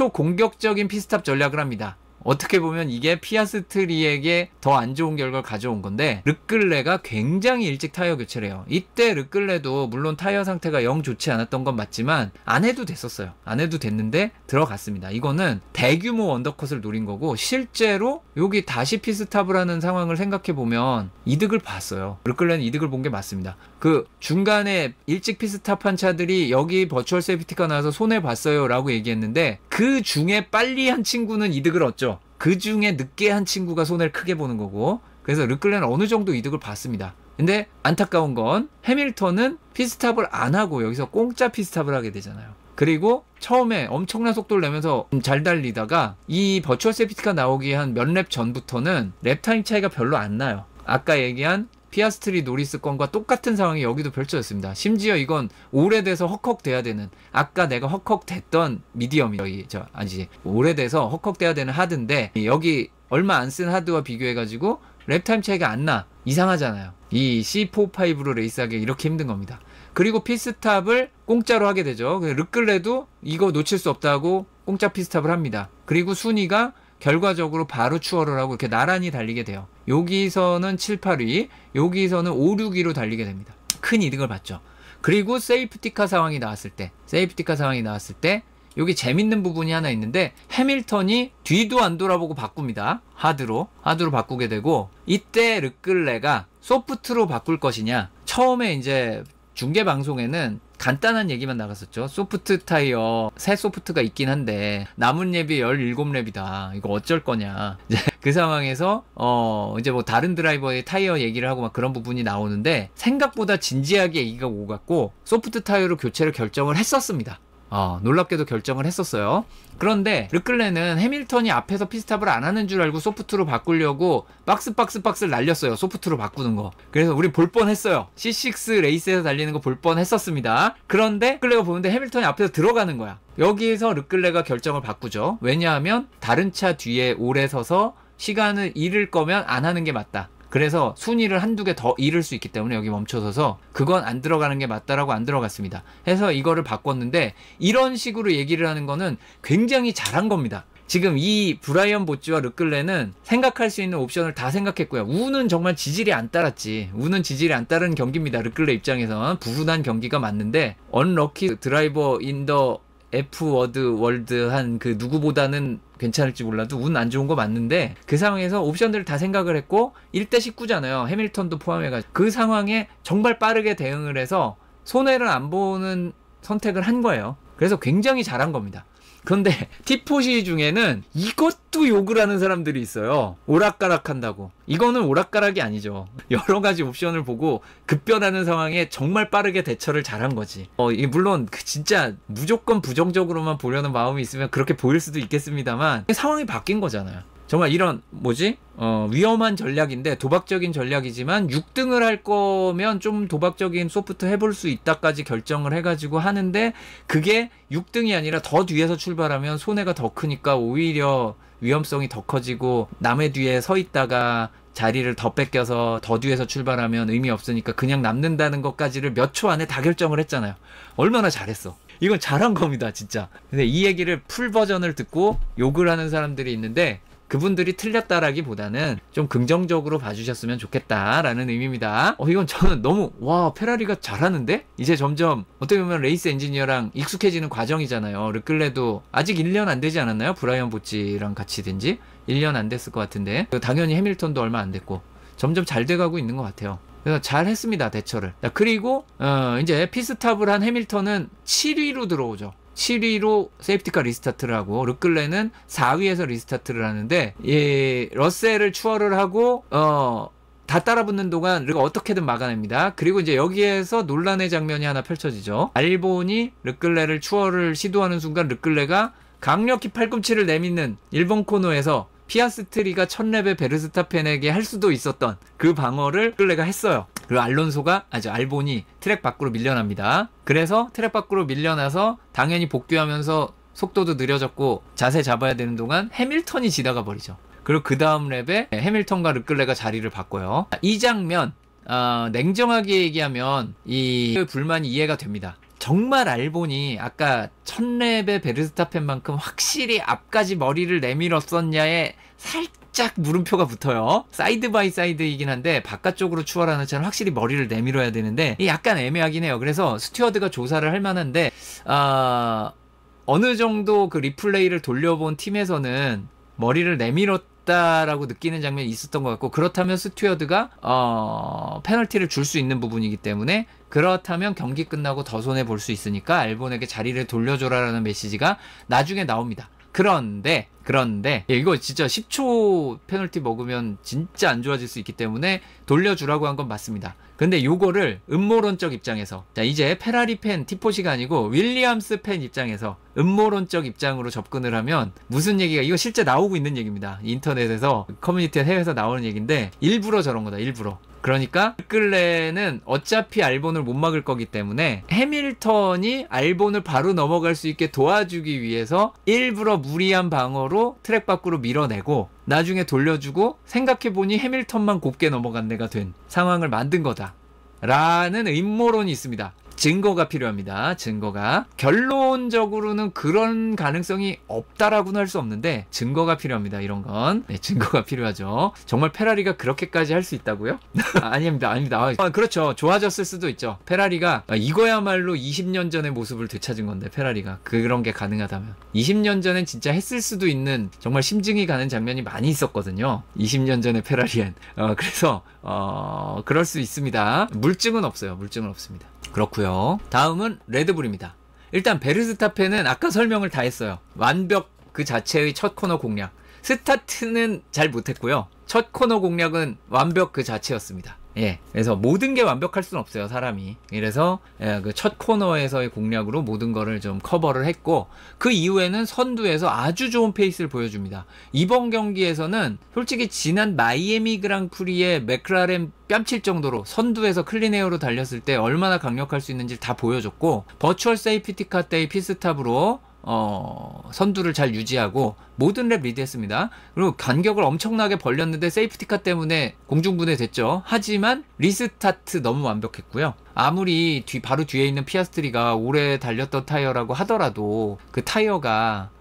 공격적인 피스탑 전략을 합니다. 어떻게 보면 이게 피아스트리에게 더 안 좋은 결과를 가져온 건데 르클레가 굉장히 일찍 타이어 교체를 해요. 이때 르클레도 물론 타이어 상태가 영 좋지 않았던 건 맞지만 안 해도 됐었어요. 안 해도 됐는데 들어갔습니다. 이거는 대규모 언더컷을 노린 거고 실제로 여기 다시 피스탑을 하는 상황을 생각해 보면 이득을 봤어요. 르클레는 이득을 본 게 맞습니다. 그 중간에 일찍 피스탑한 차들이 여기 버추얼 세이프티카 나와서 손해봤어요 라고 얘기했는데 그 중에 빨리 한 친구는 이득을 얻죠. 그 중에 늦게 한 친구가 손해를 크게 보는 거고, 그래서 르클레르는 어느 정도 이득을 봤습니다. 근데 안타까운 건 해밀턴은 피스탑을 안 하고 여기서 공짜 피스탑을 하게 되잖아요. 그리고 처음에 엄청난 속도를 내면서 잘 달리다가 이 버추얼 세이프티카 나오기 한 몇 랩 전부터는 랩 타임 차이가 별로 안 나요. 아까 얘기한 피아스트리 노리스 건과 똑같은 상황이 여기도 펼쳐졌습니다. 심지어 이건 오래돼서 헉헉돼야 되는, 아까 내가 헉헉댔던 미디엄이 아니지, 오래돼서 헉헉돼야 되는 하드인데 여기 얼마 안 쓴 하드와 비교해가지고 랩타임 차이가 안 나. 이상하잖아요. 이 C45로 레이스하기 이렇게 힘든 겁니다. 그리고 피스탑을 공짜로 하게 되죠. 르클레도 이거 놓칠 수 없다고 공짜 피스탑을 합니다. 그리고 순위가 결과적으로 바로 추월을 하고 이렇게 나란히 달리게 돼요. 여기서는 7, 8위, 여기서는 5, 6위로 달리게 됩니다. 큰 이득을 받죠. 그리고 세이프티카 상황이 나왔을 때 여기 재밌는 부분이 하나 있는데, 해밀턴이 뒤도 안 돌아보고 바꿉니다. 하드로 바꾸게 되고, 이때 르클레가 소프트로 바꿀 것이냐. 처음에 이제 중계 방송에는 간단한 얘기만 나갔었죠. 소프트 타이어, 새 소프트가 있긴 한데 남은 랩이 17랩이다. 이거 어쩔 거냐. 이제 그 상황에서 이제 뭐 다른 드라이버의 타이어 얘기를 하고 막 그런 부분이 나오는데, 생각보다 진지하게 얘기가 오갔고 소프트 타이어로 교체를 결정을 했었습니다. 놀랍게도 결정을 했었어요. 그런데 르클레는 해밀턴이 앞에서 피스탑을 안 하는 줄 알고 소프트로 바꾸려고 박스를 날렸어요. 소프트로 바꾸는 거. 그래서 우리 볼 뻔했어요. C6 레이스에서 달리는 거 볼 뻔했었습니다. 그런데 르클레가 보는데 해밀턴이 앞에서 들어가는 거야. 여기에서 르클레가 결정을 바꾸죠. 왜냐하면 다른 차 뒤에 오래 서서 시간을 잃을 거면 안 하는 게 맞다. 그래서 순위를 한두 개 더 잃을 수 있기 때문에 여기 멈춰서서 그건 안 들어가는 게 맞다라고 안 들어갔습니다. 해서 이거를 바꿨는데, 이런 식으로 얘기를 하는 거는 굉장히 잘한 겁니다. 지금 이 브라이언 보츠와 르클레는 생각할 수 있는 옵션을 다 생각했고요. 우는 정말 지질이 안 따랐지. 우는 지질이 안 따른 경기입니다. 르클레 입장에서는 불운한 경기가 맞는데, 언럭키 드라이버 인 더 F 월드 한 그 누구보다는 괜찮을지 몰라도 운 안 좋은 거 맞는데, 그 상황에서 옵션들을 다 생각을 했고 1대 19잖아요. 해밀턴도 포함해가지고 그 상황에 정말 빠르게 대응을 해서 손해를 안 보는 선택을 한 거예요. 그래서 굉장히 잘한 겁니다. 그런데 티포시 중에는 이것도 욕을 하는 사람들이 있어요. 오락가락 한다고. 이거는 오락가락이 아니죠. 여러 가지 옵션을 보고 급변하는 상황에 정말 빠르게 대처를 잘한 거지. 이게 물론 진짜 무조건 부정적으로만 보려는 마음이 있으면 그렇게 보일 수도 있겠습니다만, 상황이 바뀐 거잖아요. 정말 이런 위험한 전략인데, 도박적인 전략이지만 6등을 할 거면 좀 도박적인 소프트 해볼 수 있다까지 결정을 해가지고 하는데, 그게 6등이 아니라 더 뒤에서 출발하면 손해가 더 크니까 오히려 위험성이 더 커지고, 남의 뒤에 서 있다가 자리를 더 뺏겨서 더 뒤에서 출발하면 의미 없으니까 그냥 남는다는 것까지를 몇 초 안에 다 결정을 했잖아요. 얼마나 잘했어. 이건 잘한 겁니다, 진짜. 근데 이 얘기를 풀 버전을 듣고 욕을 하는 사람들이 있는데, 그분들이 틀렸다라기보다는 좀 긍정적으로 봐주셨으면 좋겠다라는 의미입니다. 이건 저는 너무 페라리가 잘하는데? 이제 점점 어떻게 보면 레이스 엔지니어랑 익숙해지는 과정이잖아요. 르클레도 아직 1년 안 되지 않았나요? 브라이언 보치랑 같이 된 지 1년 안 됐을 것 같은데, 당연히 해밀턴도 얼마 안 됐고 점점 잘 돼가고 있는 것 같아요. 그래서 잘 했습니다, 대처를. 그리고 이제 피스탑을 한 해밀턴은 7위로 들어오죠. 7위로 세이프티카 리스타트를 하고, 르클레는 4위에서 리스타트를 하는데, 러셀을 추월을 하고 다 따라붙는 동안 르가 어떻게든 막아냅니다. 그리고 이제 여기에서 논란의 장면이 하나 펼쳐지죠. 알본이 르클레를 추월을 시도하는 순간 르클레가 강력히 팔꿈치를 내딛는 1번 코너에서 피아스트리가 1000렙의 베르스타펜에게 할 수도 있었던 그 방어를 르클레가 했어요. 그리고 알본이 트랙 밖으로 밀려납니다. 그래서 트랙 밖으로 밀려나서 당연히 복귀하면서 속도도 느려졌고 자세 잡아야 되는 동안 해밀턴이 지나가 버리죠. 그리고 그 다음 랩에 해밀턴과 르클레가 자리를 바꿔요. 이 장면, 냉정하게 얘기하면 이 불만이 이해가 됩니다. 정말 알본이 아까 1000렙의 베르스타펜만큼 확실히 앞까지 머리를 내밀었었냐에 살짝 물음표가 붙어요. 사이드 바이 사이드이긴 한데 바깥쪽으로 추월하는 차는 확실히 머리를 내밀어야 되는데 약간 애매하긴 해요. 그래서 스튜어드가 조사를 할 만한데 어느 정도 그 리플레이를 돌려본 팀에서는 머리를 내밀었다라고 느끼는 장면이 있었던 것 같고, 그렇다면 스튜어드가 페널티를 줄 수 있는 부분이기 때문에, 그렇다면 경기 끝나고 더 손해 볼 수 있으니까 알본에게 자리를 돌려줘라라는 메시지가 나중에 나옵니다. 그런데 이거 진짜 10초 페널티 먹으면 진짜 안 좋아질 수 있기 때문에 돌려주라고 한 건 맞습니다. 근데 요거를 음모론적 입장에서, 자 이제 페라리 팬 티포시가 아니고 윌리엄스 팬 입장에서 음모론적 입장으로 접근을 하면 무슨 얘기가, 이거 실제 나오고 있는 얘기입니다. 인터넷에서, 커뮤니티 해외에서 나오는 얘기인데, 일부러 저런 거다, 일부러. 그러니까 르클레는 어차피 알본을 못 막을 거기 때문에 해밀턴이 알본을 바로 넘어갈 수 있게 도와주기 위해서 일부러 무리한 방어로 트랙 밖으로 밀어내고 나중에 돌려주고, 생각해보니 해밀턴만 곱게 넘어간 데가 된 상황을 만든 거다 라는 음모론이 있습니다. 증거가 필요합니다. 증거가. 결론적으로는 그런 가능성이 없다라고는 할 수 없는데 증거가 필요합니다. 이런 건. 네, 증거가 필요하죠. 정말 페라리가 그렇게까지 할 수 있다고요? 아닙니다. 그렇죠. 좋아졌을 수도 있죠. 페라리가 이거야말로 20년 전의 모습을 되찾은 건데, 페라리가 그런 게 가능하다면 20년 전엔 진짜 했을 수도 있는 정말 심증이 가는 장면이 많이 있었거든요. 20년 전의 페라리엔. 그래서 그럴 수 있습니다. 물증은 없어요. 물증은 없습니다. 그렇고요. 다음은 레드불입니다. 일단 베르스타펜은 아까 설명을 다 했어요. 완벽 그 자체의 첫 코너 공략. 스타트는 잘 못했고요. 첫 코너 공략은 완벽 그 자체였습니다. 예, 그래서 모든 게 완벽할 수는 없어요, 사람이. 그래서 그 첫 코너에서의 공략으로 모든 거를 좀 커버를 했고, 그 이후에는 선두에서 아주 좋은 페이스를 보여줍니다. 이번 경기에서는 솔직히 지난 마이애미 그랑프리에 맥라렌 뺨칠 정도로 선두에서 클린에어로 달렸을 때 얼마나 강력할 수 있는지 다 보여줬고, 버추얼 세이프티카 때의 피스탑으로 선두를 잘 유지하고 모든 랩 리드했습니다. 그리고 간격을 엄청나게 벌렸는데 세이프티카 때문에 공중분해 됐죠. 하지만 리스타트 너무 완벽했고요. 아무리 바로 뒤에 있는 피아스트리가 오래 달렸던 타이어라고 하더라도 그 타이어가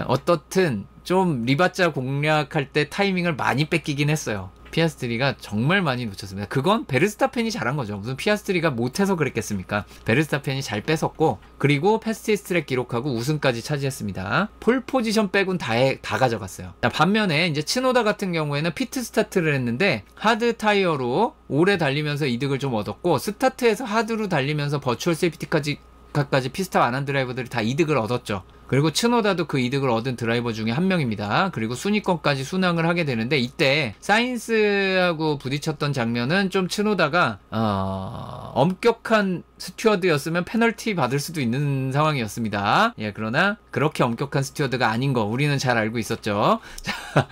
어떻든 좀 리바짜 공략할 때 타이밍을 많이 뺏기긴 했어요. 피아스트리가 정말 많이 놓쳤습니다. 그건 베르스타펜이 잘한 거죠. 무슨 피아스트리가 못해서 그랬겠습니까? 베르스타펜이 잘 뺏었고, 그리고 패스티스 트랙 기록하고 우승까지 차지했습니다. 폴 포지션 빼곤 다 가져갔어요. 반면에 이제 츠노다 같은 경우에는 피트 스타트를 했는데 하드 타이어로 오래 달리면서 이득을 좀 얻었고, 스타트에서 하드로 달리면서 버추얼 세이프티까지 피스탑 안 한 드라이버들이 다 이득을 얻었죠. 그리고 츠노다도 그 이득을 얻은 드라이버 중에 한 명입니다. 그리고 순위권까지 순항을 하게 되는데, 이때 사인스하고 부딪혔던 장면은 좀 츠노다가 엄격한 스튜어드였으면 페널티 받을 수도 있는 상황이었습니다. 예, 그러나 그렇게 엄격한 스튜어드가 아닌 거 우리는 잘 알고 있었죠. 자,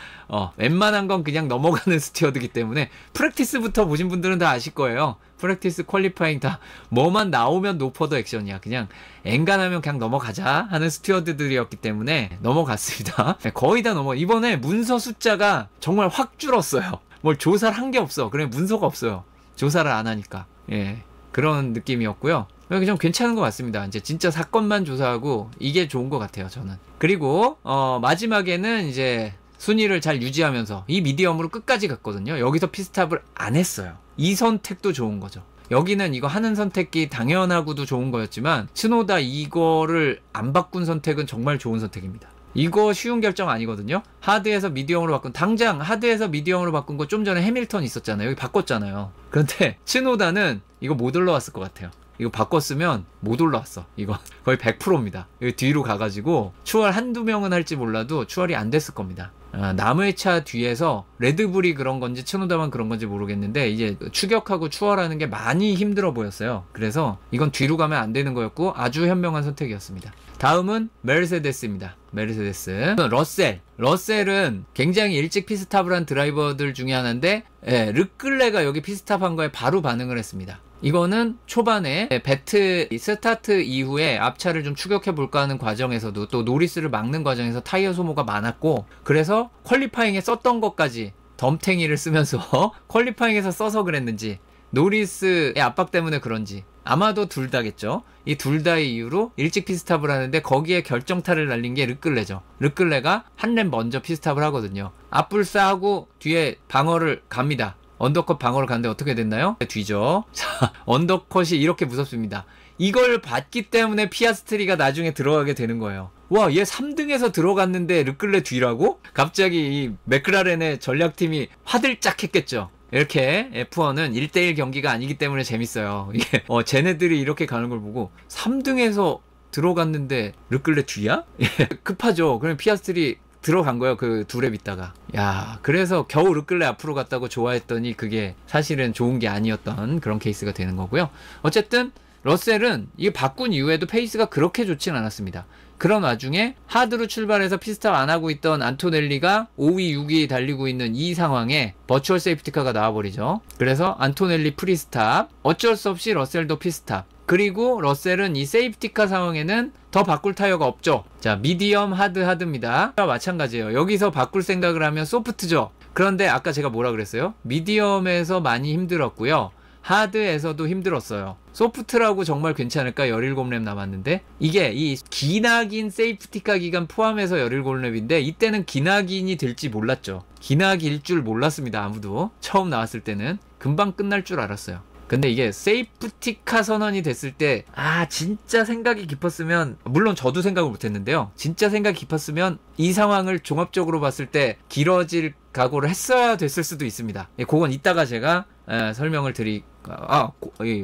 웬만한 건 그냥 넘어가는 스튜어드이기 때문에, 프랙티스부터 보신 분들은 다 아실 거예요. 프랙티스 퀄리파잉 다 뭐만 나오면 노퍼더 액션이야. 그냥 엔간하면 그냥 넘어가자 하는 스튜어드들이었기 때문에 넘어갔습니다. 거의 다 이번에 문서 숫자가 정말 확 줄었어요. 뭘 조사를 한 게 없어. 그래, 문서가 없어요. 조사를 안 하니까. 예, 그런 느낌이었고요. 좀 괜찮은 것 같습니다. 이제 진짜 사건만 조사하고 이게 좋은 것 같아요, 저는. 그리고 마지막에는 이제 순위를 잘 유지하면서 이 미디엄으로 끝까지 갔거든요. 여기서 피스탑을 안 했어요. 이 선택도 좋은 거죠. 여기는 이거 하는 선택이 당연하고도 좋은 거였지만, 츠노다 이거를 안 바꾼 선택은 정말 좋은 선택입니다. 이거 쉬운 결정 아니거든요. 하드에서 미디엄으로 바꾼, 당장 하드에서 미디엄으로 바꾼 거 좀 전에 해밀턴 있었잖아요. 여기 바꿨잖아요. 그런데 츠노다는 이거 못 올라왔을 것 같아요. 이거 바꿨으면 못 올라왔어. 이거 거의 100%입니다. 여기 뒤로 가가지고 추월 한두 명은 할지 몰라도 추월이 안 됐을 겁니다. 남의 차 뒤에서 레드불이 그런 건지 츠노다만 그런 건지 모르겠는데, 이제 추격하고 추월하는 게 많이 힘들어 보였어요. 그래서 이건 뒤로 가면 안 되는 거였고 아주 현명한 선택이었습니다. 다음은 메르세데스입니다. 메르세데스. 러셀은 굉장히 일찍 피스탑을 한 드라이버들 중에 하나인데, 르클레가 여기 피스탑한 거에 바로 반응을 했습니다. 이거는 초반에 스타트 이후에 앞차를 좀 추격해볼까 하는 과정에서도, 또 노리스를 막는 과정에서 타이어 소모가 많았고, 그래서 퀄리파잉에 썼던 것까지 덤탱이를 쓰면서 퀄리파잉에서 써서 그랬는지, 노리스의 압박 때문에 그런지, 아마도 둘 다겠죠. 이 둘 다의 이유로 일찍 피스탑을 하는데, 거기에 결정타를 날린 게 르클레죠. 르클레가 한 랩 먼저 피스탑을 하거든요. 앞불싸하고 뒤에 방어를 갑니다. 언더컷 방어를 가는데 어떻게 됐나요? 뒤죠. 자, 언더컷이 이렇게 무섭습니다. 이걸 봤기 때문에 피아스트리가 나중에 들어가게 되는 거예요. 와, 얘 3등에서 들어갔는데 르클레 뒤라고? 갑자기 이 맥라렌의 전략팀이 화들짝 했겠죠. 이렇게 F1은 1대1 경기가 아니기 때문에 재밌어요. 이게 쟤네들이 이렇게 가는 걸 보고 3등에서 들어갔는데 르클레 뒤야? 급하죠. 그럼 피아스트리 들어간 거예요. 그 두 랩 있다가. 야, 그래서 겨우 르클레 앞으로 갔다고 좋아했더니 그게 사실은 좋은 게 아니었던 그런 케이스가 되는 거고요. 어쨌든 러셀은 이게 바꾼 이후에도 페이스가 그렇게 좋진 않았습니다. 그런 와중에 하드로 출발해서 피스탑 안 하고 있던 안토넬리가 5위, 6위 달리고 있는 이 상황에 버추얼 세이프티카가 나와버리죠. 그래서 안토넬리 프리스탑, 어쩔 수 없이 러셀도 피스탑. 그리고 러셀은 이 세이프티카 상황에는 더 바꿀 타이어가 없죠. 자, 미디엄, 하드입니다. 마찬가지예요. 여기서 바꿀 생각을 하면 소프트죠. 그런데 아까 제가 뭐라 그랬어요? 미디엄에서 많이 힘들었고요. 하드에서도 힘들었어요. 소프트라고 정말 괜찮을까? 17랩 남았는데 이게 이 기나긴 세이프티카 기간 포함해서 17랩인데 이때는 기나긴이 될지 몰랐죠. 기나길 줄 몰랐습니다. 아무도. 처음 나왔을 때는 금방 끝날 줄 알았어요. 근데 이게 세이프티카 선언이 됐을 때 진짜 생각이 깊었으면, 물론 저도 생각을 못했는데요, 진짜 생각이 깊었으면 이 상황을 종합적으로 봤을 때 길어질 각오를 했어야 됐을 수도 있습니다. 그건 이따가 제가 설명을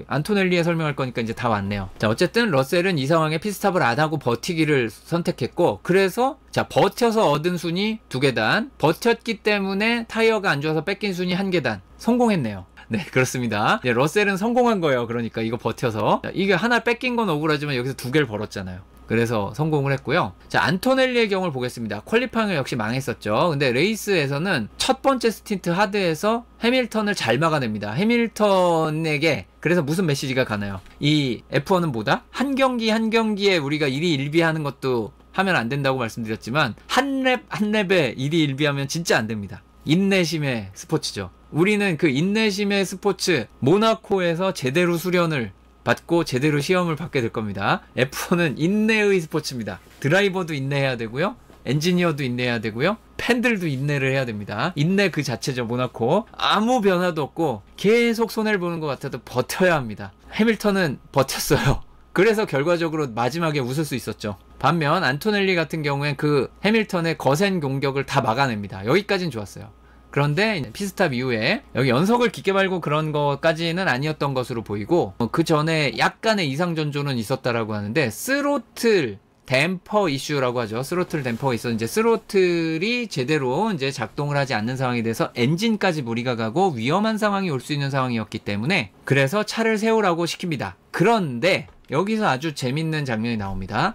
안토넬리에 설명할 거니까 이제 다 왔네요. 자, 어쨌든 러셀은 이 상황에 피스탑을 안 하고 버티기를 선택했고, 그래서 자, 버텨서 얻은 순위 2계단, 버텼기 때문에 타이어가 안 좋아서 뺏긴 순위 1계단, 성공했네요. 네, 그렇습니다. 러셀은 성공한 거예요. 그러니까 이거 버텨서. 자, 이게 하나 뺏긴 건 억울하지만 여기서 2개를 벌었잖아요. 그래서 성공을 했고요. 자, 안토넬리의 경우를 보겠습니다. 퀄리파잉을 역시 망했었죠. 근데 레이스에서는 첫 번째 스틴트 하드에서 해밀턴을 잘 막아냅니다. 해밀턴에게 그래서 무슨 메시지가 가나요? 이 F1은 뭐다? 한 경기 한 경기에 우리가 1위 1비 하는 것도 하면 안 된다고 말씀드렸지만 한 랩 한 랩에 1위 1비 하면 진짜 안 됩니다. 인내심의 스포츠죠. 우리는 그 인내심의 스포츠 모나코에서 제대로 수련을 받고 제대로 시험을 받게 될 겁니다. F1은 인내의 스포츠입니다. 드라이버도 인내해야 되고요. 엔지니어도 인내해야 되고요. 팬들도 인내를 해야 됩니다. 인내 그 자체죠. 모나코. 아무 변화도 없고 계속 손해를 보는 것 같아도 버텨야 합니다. 해밀턴은 버텼어요. 그래서 결과적으로 마지막에 웃을 수 있었죠. 반면 안토넬리 같은 경우엔 그 해밀턴의 거센 공격을 다 막아냅니다. 여기까지는 좋았어요. 그런데 피스탑 이후에 여기 연석을 깊게 밟고 그런 것까지는 아니었던 것으로 보이고, 그 전에 약간의 이상 전조는 있었다라고 하는데, 스로틀 댐퍼 이슈라고 하죠. 스로틀 댐퍼가 있어 이제 스로틀이 제대로 이제 작동을 하지 않는 상황이 돼서 엔진까지 무리가 가고 위험한 상황이 올 수 있는 상황이었기 때문에 그래서 차를 세우라고 시킵니다. 그런데 여기서 아주 재밌는 장면이 나옵니다.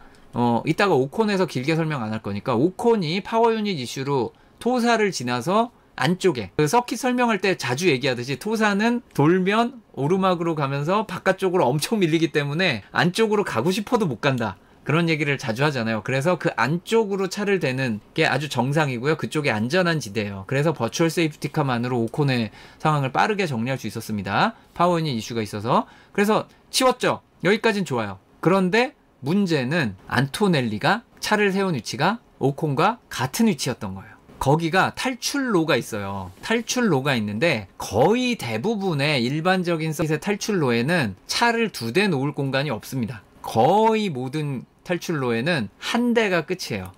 이따가 오콘에서 길게 설명 안 할 거니까, 오콘이 파워 유닛 이슈로 토사를 지나서 안쪽에 그 서킷 설명할 때 자주 얘기하듯이 토사는 돌면 오르막으로 가면서 바깥쪽으로 엄청 밀리기 때문에 안쪽으로 가고 싶어도 못 간다. 그런 얘기를 자주 하잖아요. 그래서 그 안쪽으로 차를 대는 게 아주 정상이고요. 그쪽이 안전한 지대예요. 그래서 버추얼 세이프티카만으로 오콘의 상황을 빠르게 정리할 수 있었습니다. 파워 유닛 이슈가 있어서. 그래서 치웠죠. 여기까진 좋아요. 그런데 문제는 안토넬리가 차를 세운 위치가 오콘과 같은 위치였던 거예요. 거기가 탈출로가 있어요. 탈출로가 있는데 거의 대부분의 일반적인 서킷의 탈출로에는 차를 2대 놓을 공간이 없습니다. 거의 모든 탈출로에는 한 대가 끝이에요.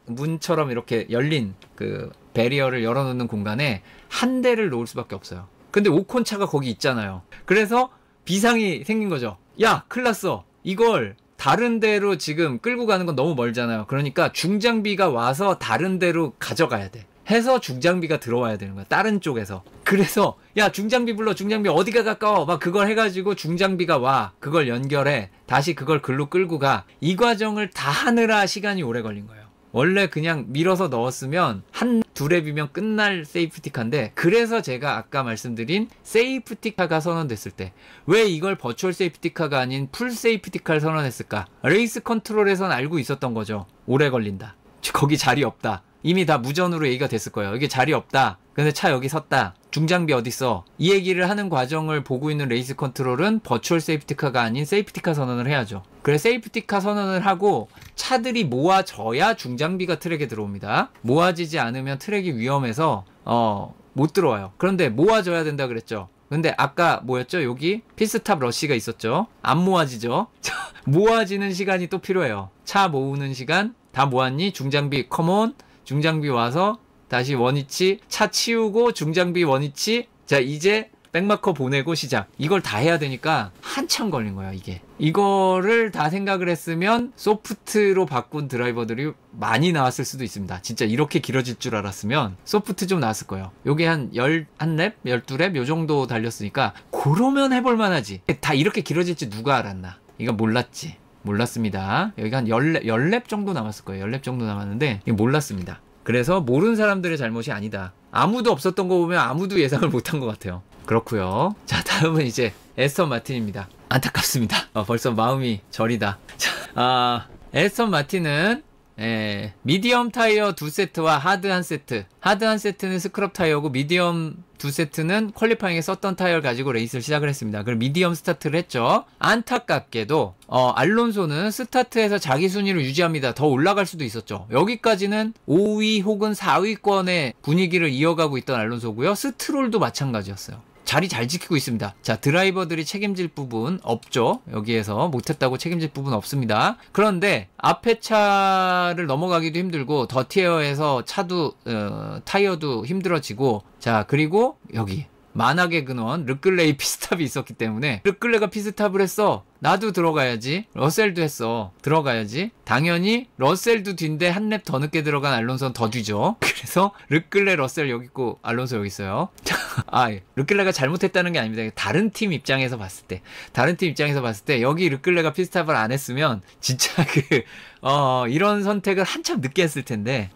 문처럼 이렇게 열린 그 배리어를 열어놓는 공간에 한 대를 놓을 수밖에 없어요. 근데 오콘 차가 거기 있잖아요. 그래서 비상이 생긴 거죠. 야, 큰일 났어. 이걸 다른 데로 지금 끌고 가는 건 너무 멀잖아요. 그러니까 중장비가 와서 다른 데로 가져가야 돼. 해서 중장비가 들어와야 되는 거야. 다른 쪽에서. 그래서 야, 중장비 불러. 중장비 어디가 가까워. 막 그걸 해가지고 중장비가 와. 그걸 연결해. 다시 그걸 글로 끌고 가. 이 과정을 다 하느라 시간이 오래 걸린 거예요. 원래 그냥 밀어서 넣었으면 한 2랩이면 끝날 세이프티카인데, 그래서 제가 아까 말씀드린 세이프티카가 선언됐을 때 왜 이걸 버추얼 세이프티카가 아닌 풀 세이프티카를 선언했을까? 레이스 컨트롤에선 알고 있었던 거죠. 오래 걸린다. 거기 자리 없다. 이미 다 무전으로 얘기가 됐을 거예요. 여기 자리 없다. 근데 차 여기 섰다. 중장비 어딨어? 이 얘기를 하는 과정을 보고 있는 레이스 컨트롤은 버추얼 세이프티카가 아닌 세이프티카 선언을 해야죠. 그래 세이프티카 선언을 하고 차들이 모아져야 중장비가 트랙에 들어옵니다. 모아지지 않으면 트랙이 위험해서 못 들어와요. 그런데 모아져야 된다 그랬죠. 근데 아까 뭐였죠? 여기 피스탑 러시가 있었죠. 안 모아지죠. 모아지는 시간이 또 필요해요. 차 모으는 시간. 다 모았니? 중장비 컴온. 중장비 와서 다시 원위치 차 치우고 중장비 원위치. 자 이제 백마커 보내고 시작. 이걸 다 해야 되니까 한참 걸린 거야 이게. 이거를 다 생각을 했으면 소프트로 바꾼 드라이버들이 많이 나왔을 수도 있습니다. 진짜 이렇게 길어질 줄 알았으면 소프트 좀 나왔을 거예요. 요게 한 11랩? 12랩? 요 정도 달렸으니까 그러면 해볼 만하지. 다 이렇게 길어질지 누가 알았나. 이거 몰랐지. 몰랐습니다. 여기가 한 10랩 정도 남았을 거예요. 10랩 정도 남았는데 이거 몰랐습니다. 그래서 모르는 사람들의 잘못이 아니다. 아무도 없었던 거 보면 아무도 예상을 못한 것 같아요. 그렇고요. 자 다음은 이제 에스턴 마틴입니다. 안타깝습니다. 벌써 마음이 저리다. 자, 에스턴 마틴은 미디엄 타이어 2세트와 하드 1세트. 하드 1세트는 스크럽 타이어고 미디엄 2세트는 퀄리파잉에 썼던 타이어를 가지고 레이스를 시작을 했습니다. 그럼 미디엄 스타트를 했죠. 안타깝게도 알론소는 스타트에서 자기 순위를 유지합니다. 더 올라갈 수도 있었죠. 여기까지는 5위 혹은 4위권의 분위기를 이어가고 있던 알론소고요. 스트롤도 마찬가지였어요. 자리 잘 지키고 있습니다. 자, 드라이버들이 책임질 부분 없죠. 여기에서 못했다고 책임질 부분 없습니다. 그런데 앞에 차를 넘어가기도 힘들고 더티에어에서 차도 타이어도 힘들어지고, 자 그리고 여기 만악의 근원 르클레이 피스탑이 있었기 때문에 르클레가 피스탑을 했어. 나도 들어가야지. 러셀도 했어. 들어가야지. 당연히 러셀도 뒤인데 한 랩 더 늦게 들어간 알론소는 더 뒤죠. 그래서 르클레 러셀 여기 있고 알론소 여기 있어요. 르클레가 잘못했다는 게 아닙니다. 다른 팀 입장에서 봤을 때 여기 르클레가 피스탑을 안 했으면 진짜 이런 선택을 한참 늦게 했을 텐데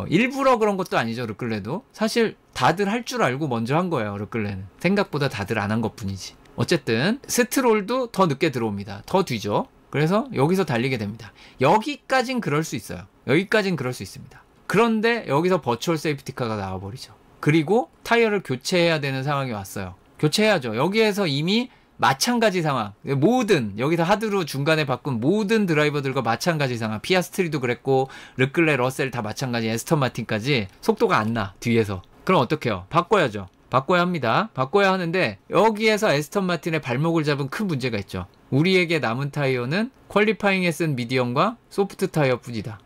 일부러 그런 것도 아니죠. 르클레도 사실 다들 할 줄 알고 먼저 한 거예요. 르클레는 생각보다 다들 안 한 것뿐이지. 어쨌든 스트롤도 더 늦게 들어옵니다. 더 뒤죠. 그래서 여기서 달리게 됩니다. 여기까진 그럴 수 있어요. 여기까진 그럴 수 있습니다. 그런데 여기서 버추얼 세이프티카가 나와버리죠. 그리고 타이어를 교체해야 되는 상황이 왔어요. 교체해야죠. 여기에서 이미 마찬가지 상황. 여기서 하드로 중간에 바꾼 모든 드라이버들과 마찬가지 상황. 피아스트리도 그랬고 르클레, 러셀 다 마찬가지. 에스턴 마틴까지 속도가 안 나. 뒤에서. 그럼 어떡해요? 바꿔야죠. 바꿔야 합니다. 바꿔야 하는데 여기에서 에스턴 마틴의 발목을 잡은 큰 문제가 있죠. 우리에게 남은 타이어는 퀄리파잉에 쓴 미디엄과 소프트 타이어 뿐이다.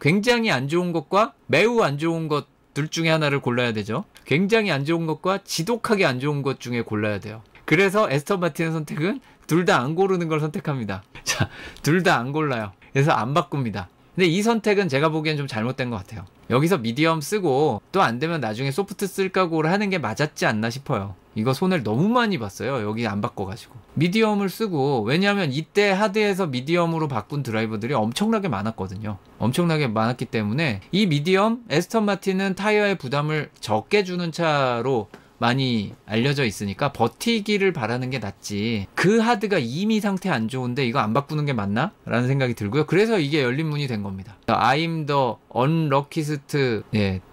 굉장히 안 좋은 것과 매우 안 좋은 것들 중에 하나를 골라야 되죠. 굉장히 안 좋은 것과 지독하게 안 좋은 것 중에 골라야 돼요. 그래서 에스턴 마틴의 선택은 둘 다 안 고르는 걸 선택합니다. 자, 둘 다 안 골라요. 그래서 안 바꿉니다. 근데 이 선택은 제가 보기엔 좀 잘못된 것 같아요. 여기서 미디엄 쓰고 또 안 되면 나중에 소프트 쓸까고를 하는 게 맞았지 않나 싶어요. 이거 손해를 너무 많이 봤어요. 여기 안 바꿔가지고. 미디엄을 쓰고, 왜냐하면 이때 하드에서 미디엄으로 바꾼 드라이버들이 엄청나게 많았거든요. 엄청나게 많았기 때문에 이 미디엄, 에스턴 마틴은 타이어의 부담을 적게 주는 차로 많이 알려져 있으니까 버티기를 바라는 게 낫지. 그 하드가 이미 상태 안 좋은데 이거 안 바꾸는 게 맞나? 라는 생각이 들고요. 그래서 이게 열린 문이 된 겁니다. I'm the unluckiest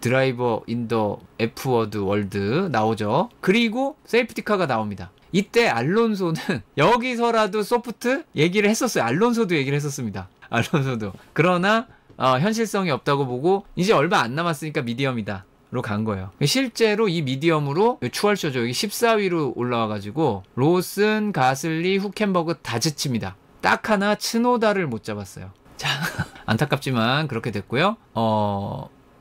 driver in the F-word world 나오죠. 그리고 세이프티카가 나옵니다. 이때 알론소는 여기서라도 소프트 얘기를 했었어요. 알론소도 얘기를 했었습니다. 알론소도. 그러나 현실성이 없다고 보고 이제 얼마 안 남았으니까 미디엄이다 로 간 거예요. 실제로 이 미디엄으로 추월쇼죠. 여기 14위로 올라와가지고 로슨, 가슬리, 후켄버그 다 지칩니다. 딱 하나 츠노다를 못 잡았어요. 자, 안타깝지만 그렇게 됐고요.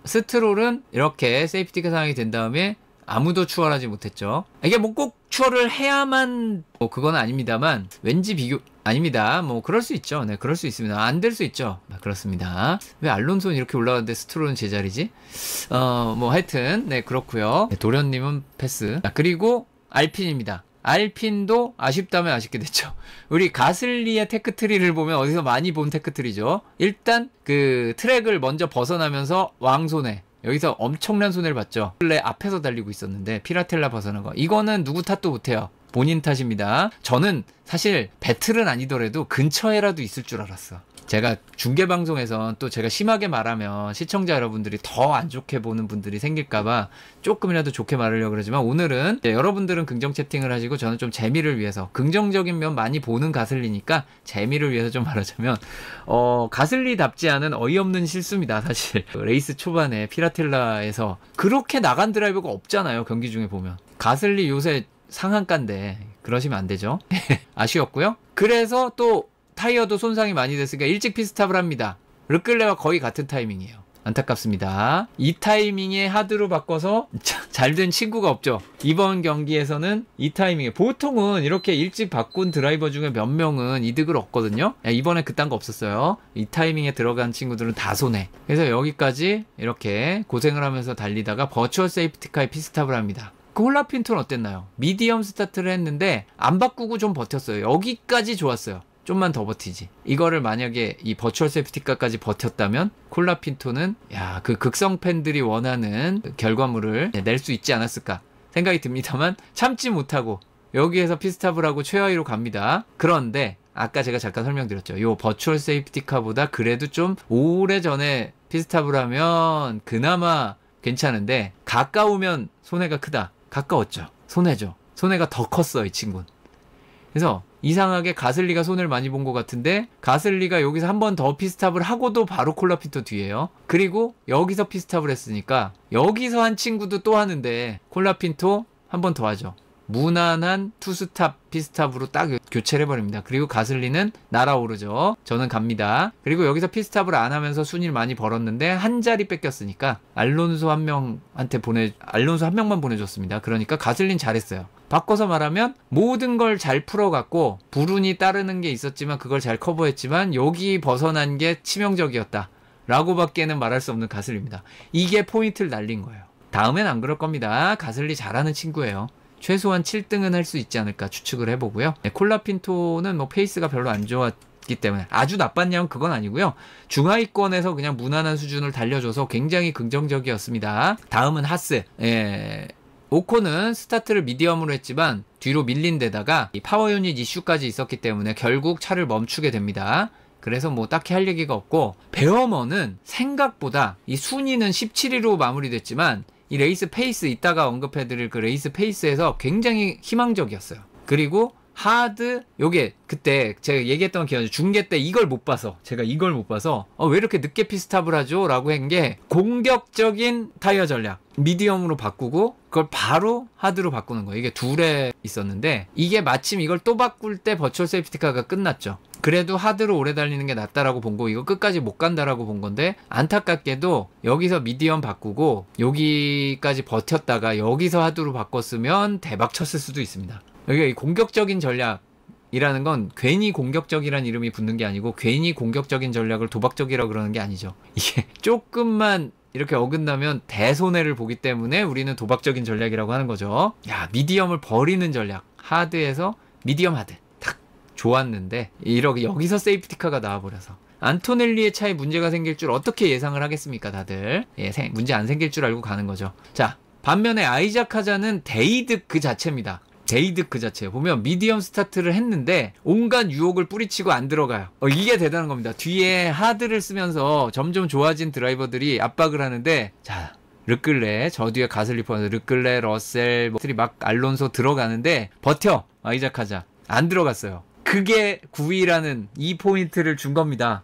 스트롤은 이렇게 세이프티카 상황이 된 다음에 아무도 추월하지 못했죠. 이게 뭐 꼭 추월을 해야만 그건 아닙니다만 왠지 아닙니다. 그럴 수 있죠. 네, 그럴 수 있습니다. 안 될 수 있죠. 그렇습니다. 왜 알론소는 이렇게 올라갔는데 스트롤은 제자리지? 하여튼 네, 그렇고요. 네, 도련님은 패스. 그리고 알핀입니다. 알핀도 아쉽다면 아쉽게 됐죠. 우리 가슬리의 테크트리를 보면 어디서 많이 본 테크트리죠. 일단 그 트랙을 먼저 벗어나면서 왕손해. 여기서 엄청난 손해를 봤죠. 원래 앞에서 달리고 있었는데 피라텔라 벗어난 거. 이거는 누구 탓도 못해요. 본인 탓입니다. 저는 사실 배틀은 아니더라도 근처에라도 있을 줄 알았어. 제가 중계방송에서 또 제가 심하게 말하면 시청자 여러분들이 더 안 좋게 보는 분들이 생길까봐 조금이라도 좋게 말하려고 그러지만 오늘은 여러분들은 긍정 채팅을 하시고 저는 좀 재미를 위해서 긍정적인 면 많이 보는 가슬리니까 재미를 위해서 좀 말하자면 가슬리답지 않은 어이없는 실수입니다. 사실 레이스 초반에 피라텔라에서 그렇게 나간 드라이버가 없잖아요. 경기 중에 보면 가슬리 요새 상한가인데 그러시면 안 되죠. 아쉬웠고요. 그래서 또 타이어도 손상이 많이 됐으니까 일찍 피스탑을 합니다. 르클레와 거의 같은 타이밍이에요. 안타깝습니다. 이 타이밍에 하드로 바꿔서 잘 된 친구가 없죠. 이번 경기에서는 이 타이밍에 보통은 이렇게 일찍 바꾼 드라이버 중에 몇 명은 이득을 얻거든요. 이번에 그딴 거 없었어요. 이 타이밍에 들어간 친구들은 다 손해. 그래서 여기까지 이렇게 고생을 하면서 달리다가 버추얼 세이프티카에 피스탑을 합니다. 콜라핀토는 어땠나요? 미디엄 스타트를 했는데 안 바꾸고 좀 버텼어요. 여기까지 좋았어요. 좀만 더 버티지. 이거를 만약에 이 버추얼 세이프티카까지 버텼다면 콜라핀토는 그 극성 팬들이 원하는 결과물을 낼 수 있지 않았을까 생각이 듭니다만 참지 못하고 여기에서 피스탑을 하고 최하위로 갑니다. 그런데 아까 제가 잠깐 설명드렸죠. 요 버추얼 세이프티카보다 그래도 좀 오래전에 피스탑을 하면 그나마 괜찮은데 가까우면 손해가 크다. 가까웠죠. 손해죠. 손해가 더 컸어 이 친구는. 그래서 이상하게 가슬리가 손해를 많이 본 것 같은데 가슬리가 여기서 한 번 더 피스탑을 하고도 바로 콜라핀토 뒤에요. 그리고 여기서 피스탑을 했으니까 여기서 한 친구도 또 하는데 콜라핀토 한 번 더 하죠. 무난한 투스탑 피스탑으로 딱 교체를 해버립니다. 그리고 가슬리는 날아오르죠. 저는 갑니다. 그리고 여기서 피스탑을 안 하면서 순위를 많이 벌었는데 한 자리 뺏겼으니까 알론소 한 명만 보내줬습니다. 그러니까 가슬린 잘했어요. 바꿔서 말하면 모든 걸 잘 풀어갖고 불운이 따르는 게 있었지만 그걸 잘 커버했지만 여기 벗어난 게 치명적이었다 라고밖에는 말할 수 없는 가슬리입니다. 이게 포인트를 날린 거예요. 다음엔 안 그럴 겁니다. 가슬리 잘하는 친구예요. 최소한 7등은 할 수 있지 않을까 추측을 해보고요. 콜라핀토는 뭐 페이스가 별로 안 좋았기 때문에 아주 나빴냐면 그건 아니고요. 중하위권에서 그냥 무난한 수준을 달려줘서 굉장히 긍정적이었습니다. 다음은 하스. 오콘은 스타트를 미디엄으로 했지만 뒤로 밀린 데다가 이 파워 유닛 이슈까지 있었기 때문에 결국 차를 멈추게 됩니다. 그래서 뭐 딱히 할 얘기가 없고 베어먼은 생각보다 이 순위는 17위로 마무리됐지만 이 레이스 페이스 이따가 언급해드릴 그 레이스 페이스에서 굉장히 희망적이었어요. 그리고 하드 요게 그때 제가 얘기했던 기억나죠. 중계 때 이걸 못 봐서 제가 이걸 못 봐서 왜 이렇게 늦게 피스탑을 하죠? 라고 한 게 공격적인 타이어 전략 미디엄으로 바꾸고 그걸 바로 하드로 바꾸는 거예요. 이게 둘에 있었는데 이게 마침 이걸 또 바꿀 때 버추얼 세이프티카가 끝났죠. 그래도 하드로 오래 달리는 게 낫다라고 본 거 이거 끝까지 못 간다라고 본 건데 안타깝게도 여기서 미디엄 바꾸고 여기까지 버텼다가 여기서 하드로 바꿨으면 대박 쳤을 수도 있습니다. 여기가 공격적인 전략이라는 건 괜히 공격적이라는 이름이 붙는 게 아니고 괜히 공격적인 전략을 도박적이라고 그러는 게 아니죠. 이게 조금만 이렇게 어긋나면 대손해를 보기 때문에 우리는 도박적인 전략이라고 하는 거죠. 미디엄을 버리는 전략. 하드에서 미디엄 하드. 딱 좋았는데 이렇게 여기서 세이프티카가 나와버려서 안토넬리의 차에 문제가 생길 줄 어떻게 예상을 하겠습니까 다들. 문제 안 생길 줄 알고 가는 거죠. 자, 반면에 아이작 하자는 데이득 그 자체입니다. 데이득 그 자체 보면 미디엄 스타트를 했는데 온갖 유혹을 뿌리치고 안 들어가요. 이게 대단한 겁니다. 뒤에 하드를 쓰면서 점점 좋아진 드라이버들이 압박을 하는데 자 르클레 저 뒤에 가슬리 포함해서 르클레 러셀 막 알론소 들어가는데 버텨 아이작 하자 안 들어갔어요. 그게 9위라는 이 포인트를 준 겁니다.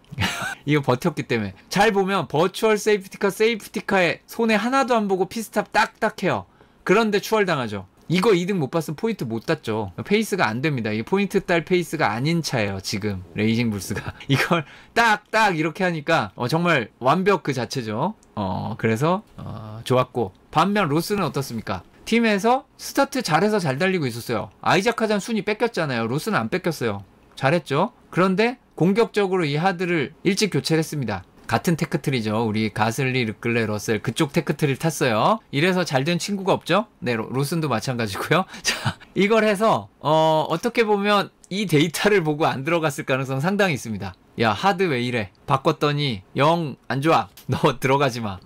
이거 버텼기 때문에 잘 보면 버추얼 세이프티카에 손에 하나도 안 보고 피스탑 딱딱 해요. 그런데 추월당하죠. 이거 2등 못 봤으면 포인트 못 땄죠. 페이스가 안 됩니다. 이게 포인트 딸 페이스가 아닌 차예요. 지금 레이싱 불스가 이걸 딱딱 이렇게 하니까 정말 완벽 그 자체죠. 그래서 좋았고 반면 로스는 어떻습니까? 팀에서 스타트 잘해서 잘 달리고 있었어요. 아이작 하잔 순위 뺏겼잖아요. 로스는 안 뺏겼어요. 잘했죠. 그런데 공격적으로 이 하드를 일찍 교체를 했습니다. 같은 테크트리죠. 우리 가슬리, 르클레, 러셀 그쪽 테크트리를 탔어요. 이래서 잘된 친구가 없죠? 네, 로슨도 마찬가지고요. 자, 이걸 해서 어떻게 보면 이 데이터를 보고 안 들어갔을 가능성 상당히 있습니다. 야, 하드 왜 이래? 바꿨더니 영 안 좋아. 너 들어가지 마.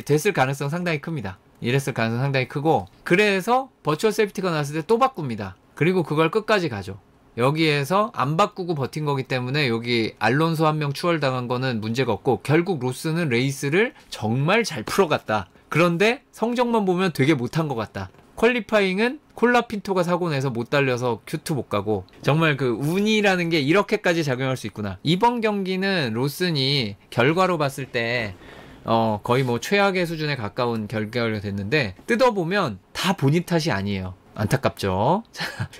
됐을 가능성 상당히 큽니다. 이랬을 가능성 상당히 크고 그래서 버추얼 세이프티가 나왔을 때 또 바꿉니다. 그리고 그걸 끝까지 가죠. 여기에서 안 바꾸고 버틴 거기 때문에 여기 알론소 한 명 추월당한 거는 문제가 없고 결국 로스는 레이스를 정말 잘 풀어갔다. 그런데 성적만 보면 되게 못한 것 같다. 퀄리파잉은 콜라핀토가 사고 내서 못 달려서 Q2 못 가고 정말 그 운이라는 게 이렇게까지 작용할 수 있구나. 이번 경기는 로슨이 결과로 봤을 때 거의 뭐 최악의 수준에 가까운 결과가 됐는데 뜯어보면 다 본인 탓이 아니에요. 안타깝죠.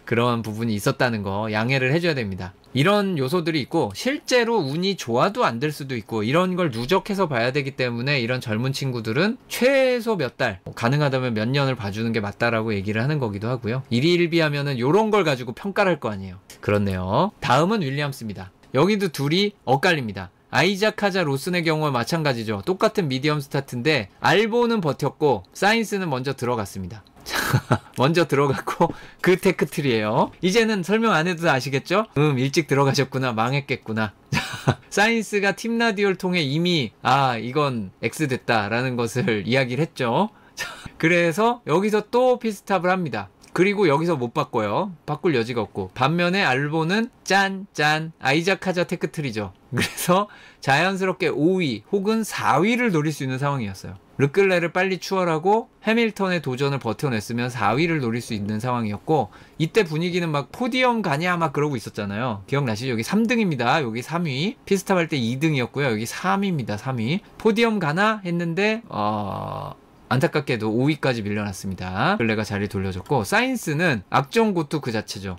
그런 부분이 있었다는 거 양해를 해줘야 됩니다. 이런 요소들이 있고 실제로 운이 좋아도 안 될 수도 있고 이런 걸 누적해서 봐야 되기 때문에 이런 젊은 친구들은 최소 몇 달, 가능하다면 몇 년을 봐주는 게 맞다라고 얘기를 하는 거기도 하고요. 일희일비하면은 요런 걸 가지고 평가를 할 거 아니에요. 그렇네요. 다음은 윌리엄스입니다. 여기도 둘이 엇갈립니다. 아이작 하자 로슨의 경우와 마찬가지죠. 똑같은 미디엄 스타트인데 알보는 버텼고 사인스는 먼저 들어갔습니다. 먼저 들어갔고 그 테크트리예요. 이제는 설명 안 해도 아시겠죠? 일찍 들어가셨구나. 망했겠구나. 사인스가 팀 라디오를 통해 이미 이건 X 됐다라는 것을 이야기를 했죠. 그래서 여기서 또 피스탑을 합니다. 그리고 여기서 못 바꿔요. 바꿀 여지가 없고. 반면에 알보는 짠 아이작 하자 테크트리죠. 그래서 자연스럽게 5위 혹은 4위를 노릴 수 있는 상황이었어요. 르클레를 빨리 추월하고 해밀턴의 도전을 버텨냈으면 4위를 노릴 수 있는 상황이었고, 이때 분위기는 막 포디엄 가냐 막 그러고 있었잖아요. 기억나시죠? 여기 3등입니다. 여기 3위. 피스탑 할 때 2등이었고요. 여기 3위입니다. 3위. 포디엄 가나 했는데 안타깝게도 5위까지 밀려났습니다. 르클레가 자리 돌려줬고, 사인스는 악정고투 그 자체죠.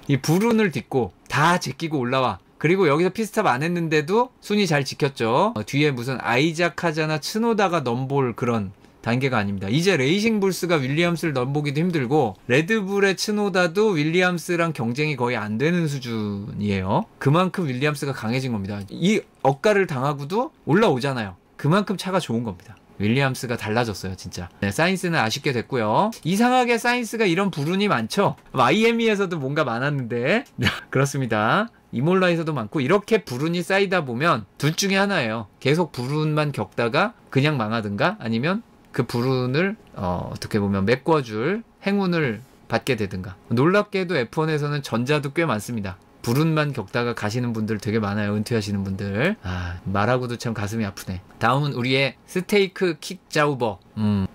이 불운을 딛고 다 제끼고 올라와. 그리고 여기서 피스탑 안 했는데도 순위 잘 지켰죠. 뒤에 무슨 아이작 하자나 츠노다가 넘볼 그런 단계가 아닙니다. 이제 레이싱불스가 윌리엄스를 넘보기도 힘들고 레드불의 츠노다도 윌리엄스랑 경쟁이 거의 안 되는 수준이에요. 그만큼 윌리엄스가 강해진 겁니다. 이 억가를 당하고도 올라오잖아요. 그만큼 차가 좋은 겁니다. 윌리엄스가 달라졌어요, 진짜. 네, 사인스는 아쉽게 됐고요. 이상하게 사인스가 이런 불운이 많죠. 마이애미에서도 뭔가 많았는데 그렇습니다. 이몰라에서도 많고, 이렇게 불운이 쌓이다 보면 둘 중에 하나예요. 계속 불운만 겪다가 그냥 망하든가, 아니면 그 불운을 어떻게 보면 메꿔줄 행운을 받게 되든가. 놀랍게도 F1에서는 전자도 꽤 많습니다. 불운만 겪다가 가시는 분들 되게 많아요. 은퇴하시는 분들. 말하고도 참 가슴이 아프네. 다음은 우리의 스테이크 킥자우버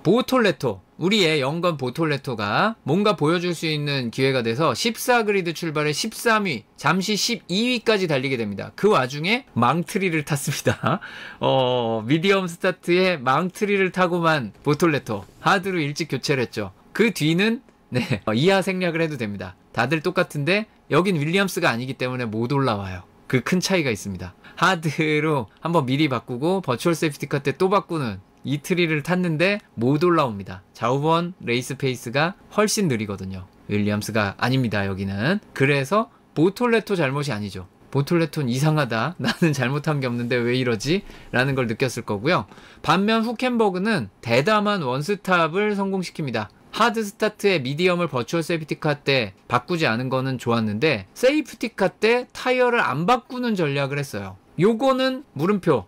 보톨레토. 우리의 영건 보톨레토가 뭔가 보여줄 수 있는 기회가 돼서 14그리드 출발에 13위, 잠시 12위까지 달리게 됩니다. 그 와중에 망트리를 탔습니다. 미디엄 스타트에 망트리를 타고만 보톨레토 하드로 일찍 교체를 했죠. 그 뒤는 이하 생략을 해도 됩니다. 다들 똑같은데 여긴 윌리엄스가 아니기 때문에 못 올라와요. 그 큰 차이가 있습니다. 하드로 한번 미리 바꾸고 버추얼 세이프티카 때 또 바꾸는 이 트리를 탔는데 못 올라옵니다. 좌우번 레이스 페이스가 훨씬 느리거든요. 윌리엄스가 아닙니다, 여기는. 그래서 보톨레토 잘못이 아니죠. 보톨레토는 이상하다. 나는 잘못한 게 없는데 왜 이러지? 라는 걸 느꼈을 거고요. 반면 후켄버그는 대담한 원스탑을 성공시킵니다. 하드 스타트에 미디엄을 버추얼 세이프티카 때 바꾸지 않은 거는 좋았는데, 세이프티카 때 타이어를 안 바꾸는 전략을 했어요. 요거는 물음표.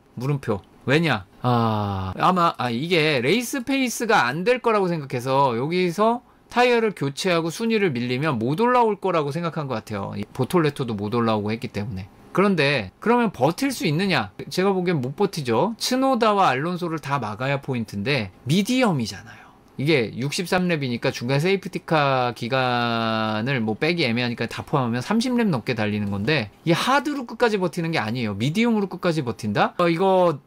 왜냐? 아마 이게 레이스 페이스가 안 될 거라고 생각해서 여기서 타이어를 교체하고 순위를 밀리면 못 올라올 거라고 생각한 것 같아요. 보톨레토도 못 올라오고 했기 때문에. 그런데 그러면 버틸 수 있느냐? 제가 보기엔 못 버티죠. 츠노다와 알론소를 다 막아야 포인트인데 미디엄이잖아요. 이게 63랩이니까 중간 세이프티카 기간을 빼기 애매하니까 다 포함하면 30랩 넘게 달리는 건데, 이 하드로 끝까지 버티는 게 아니에요. 미디움으로 끝까지 버틴다? 이거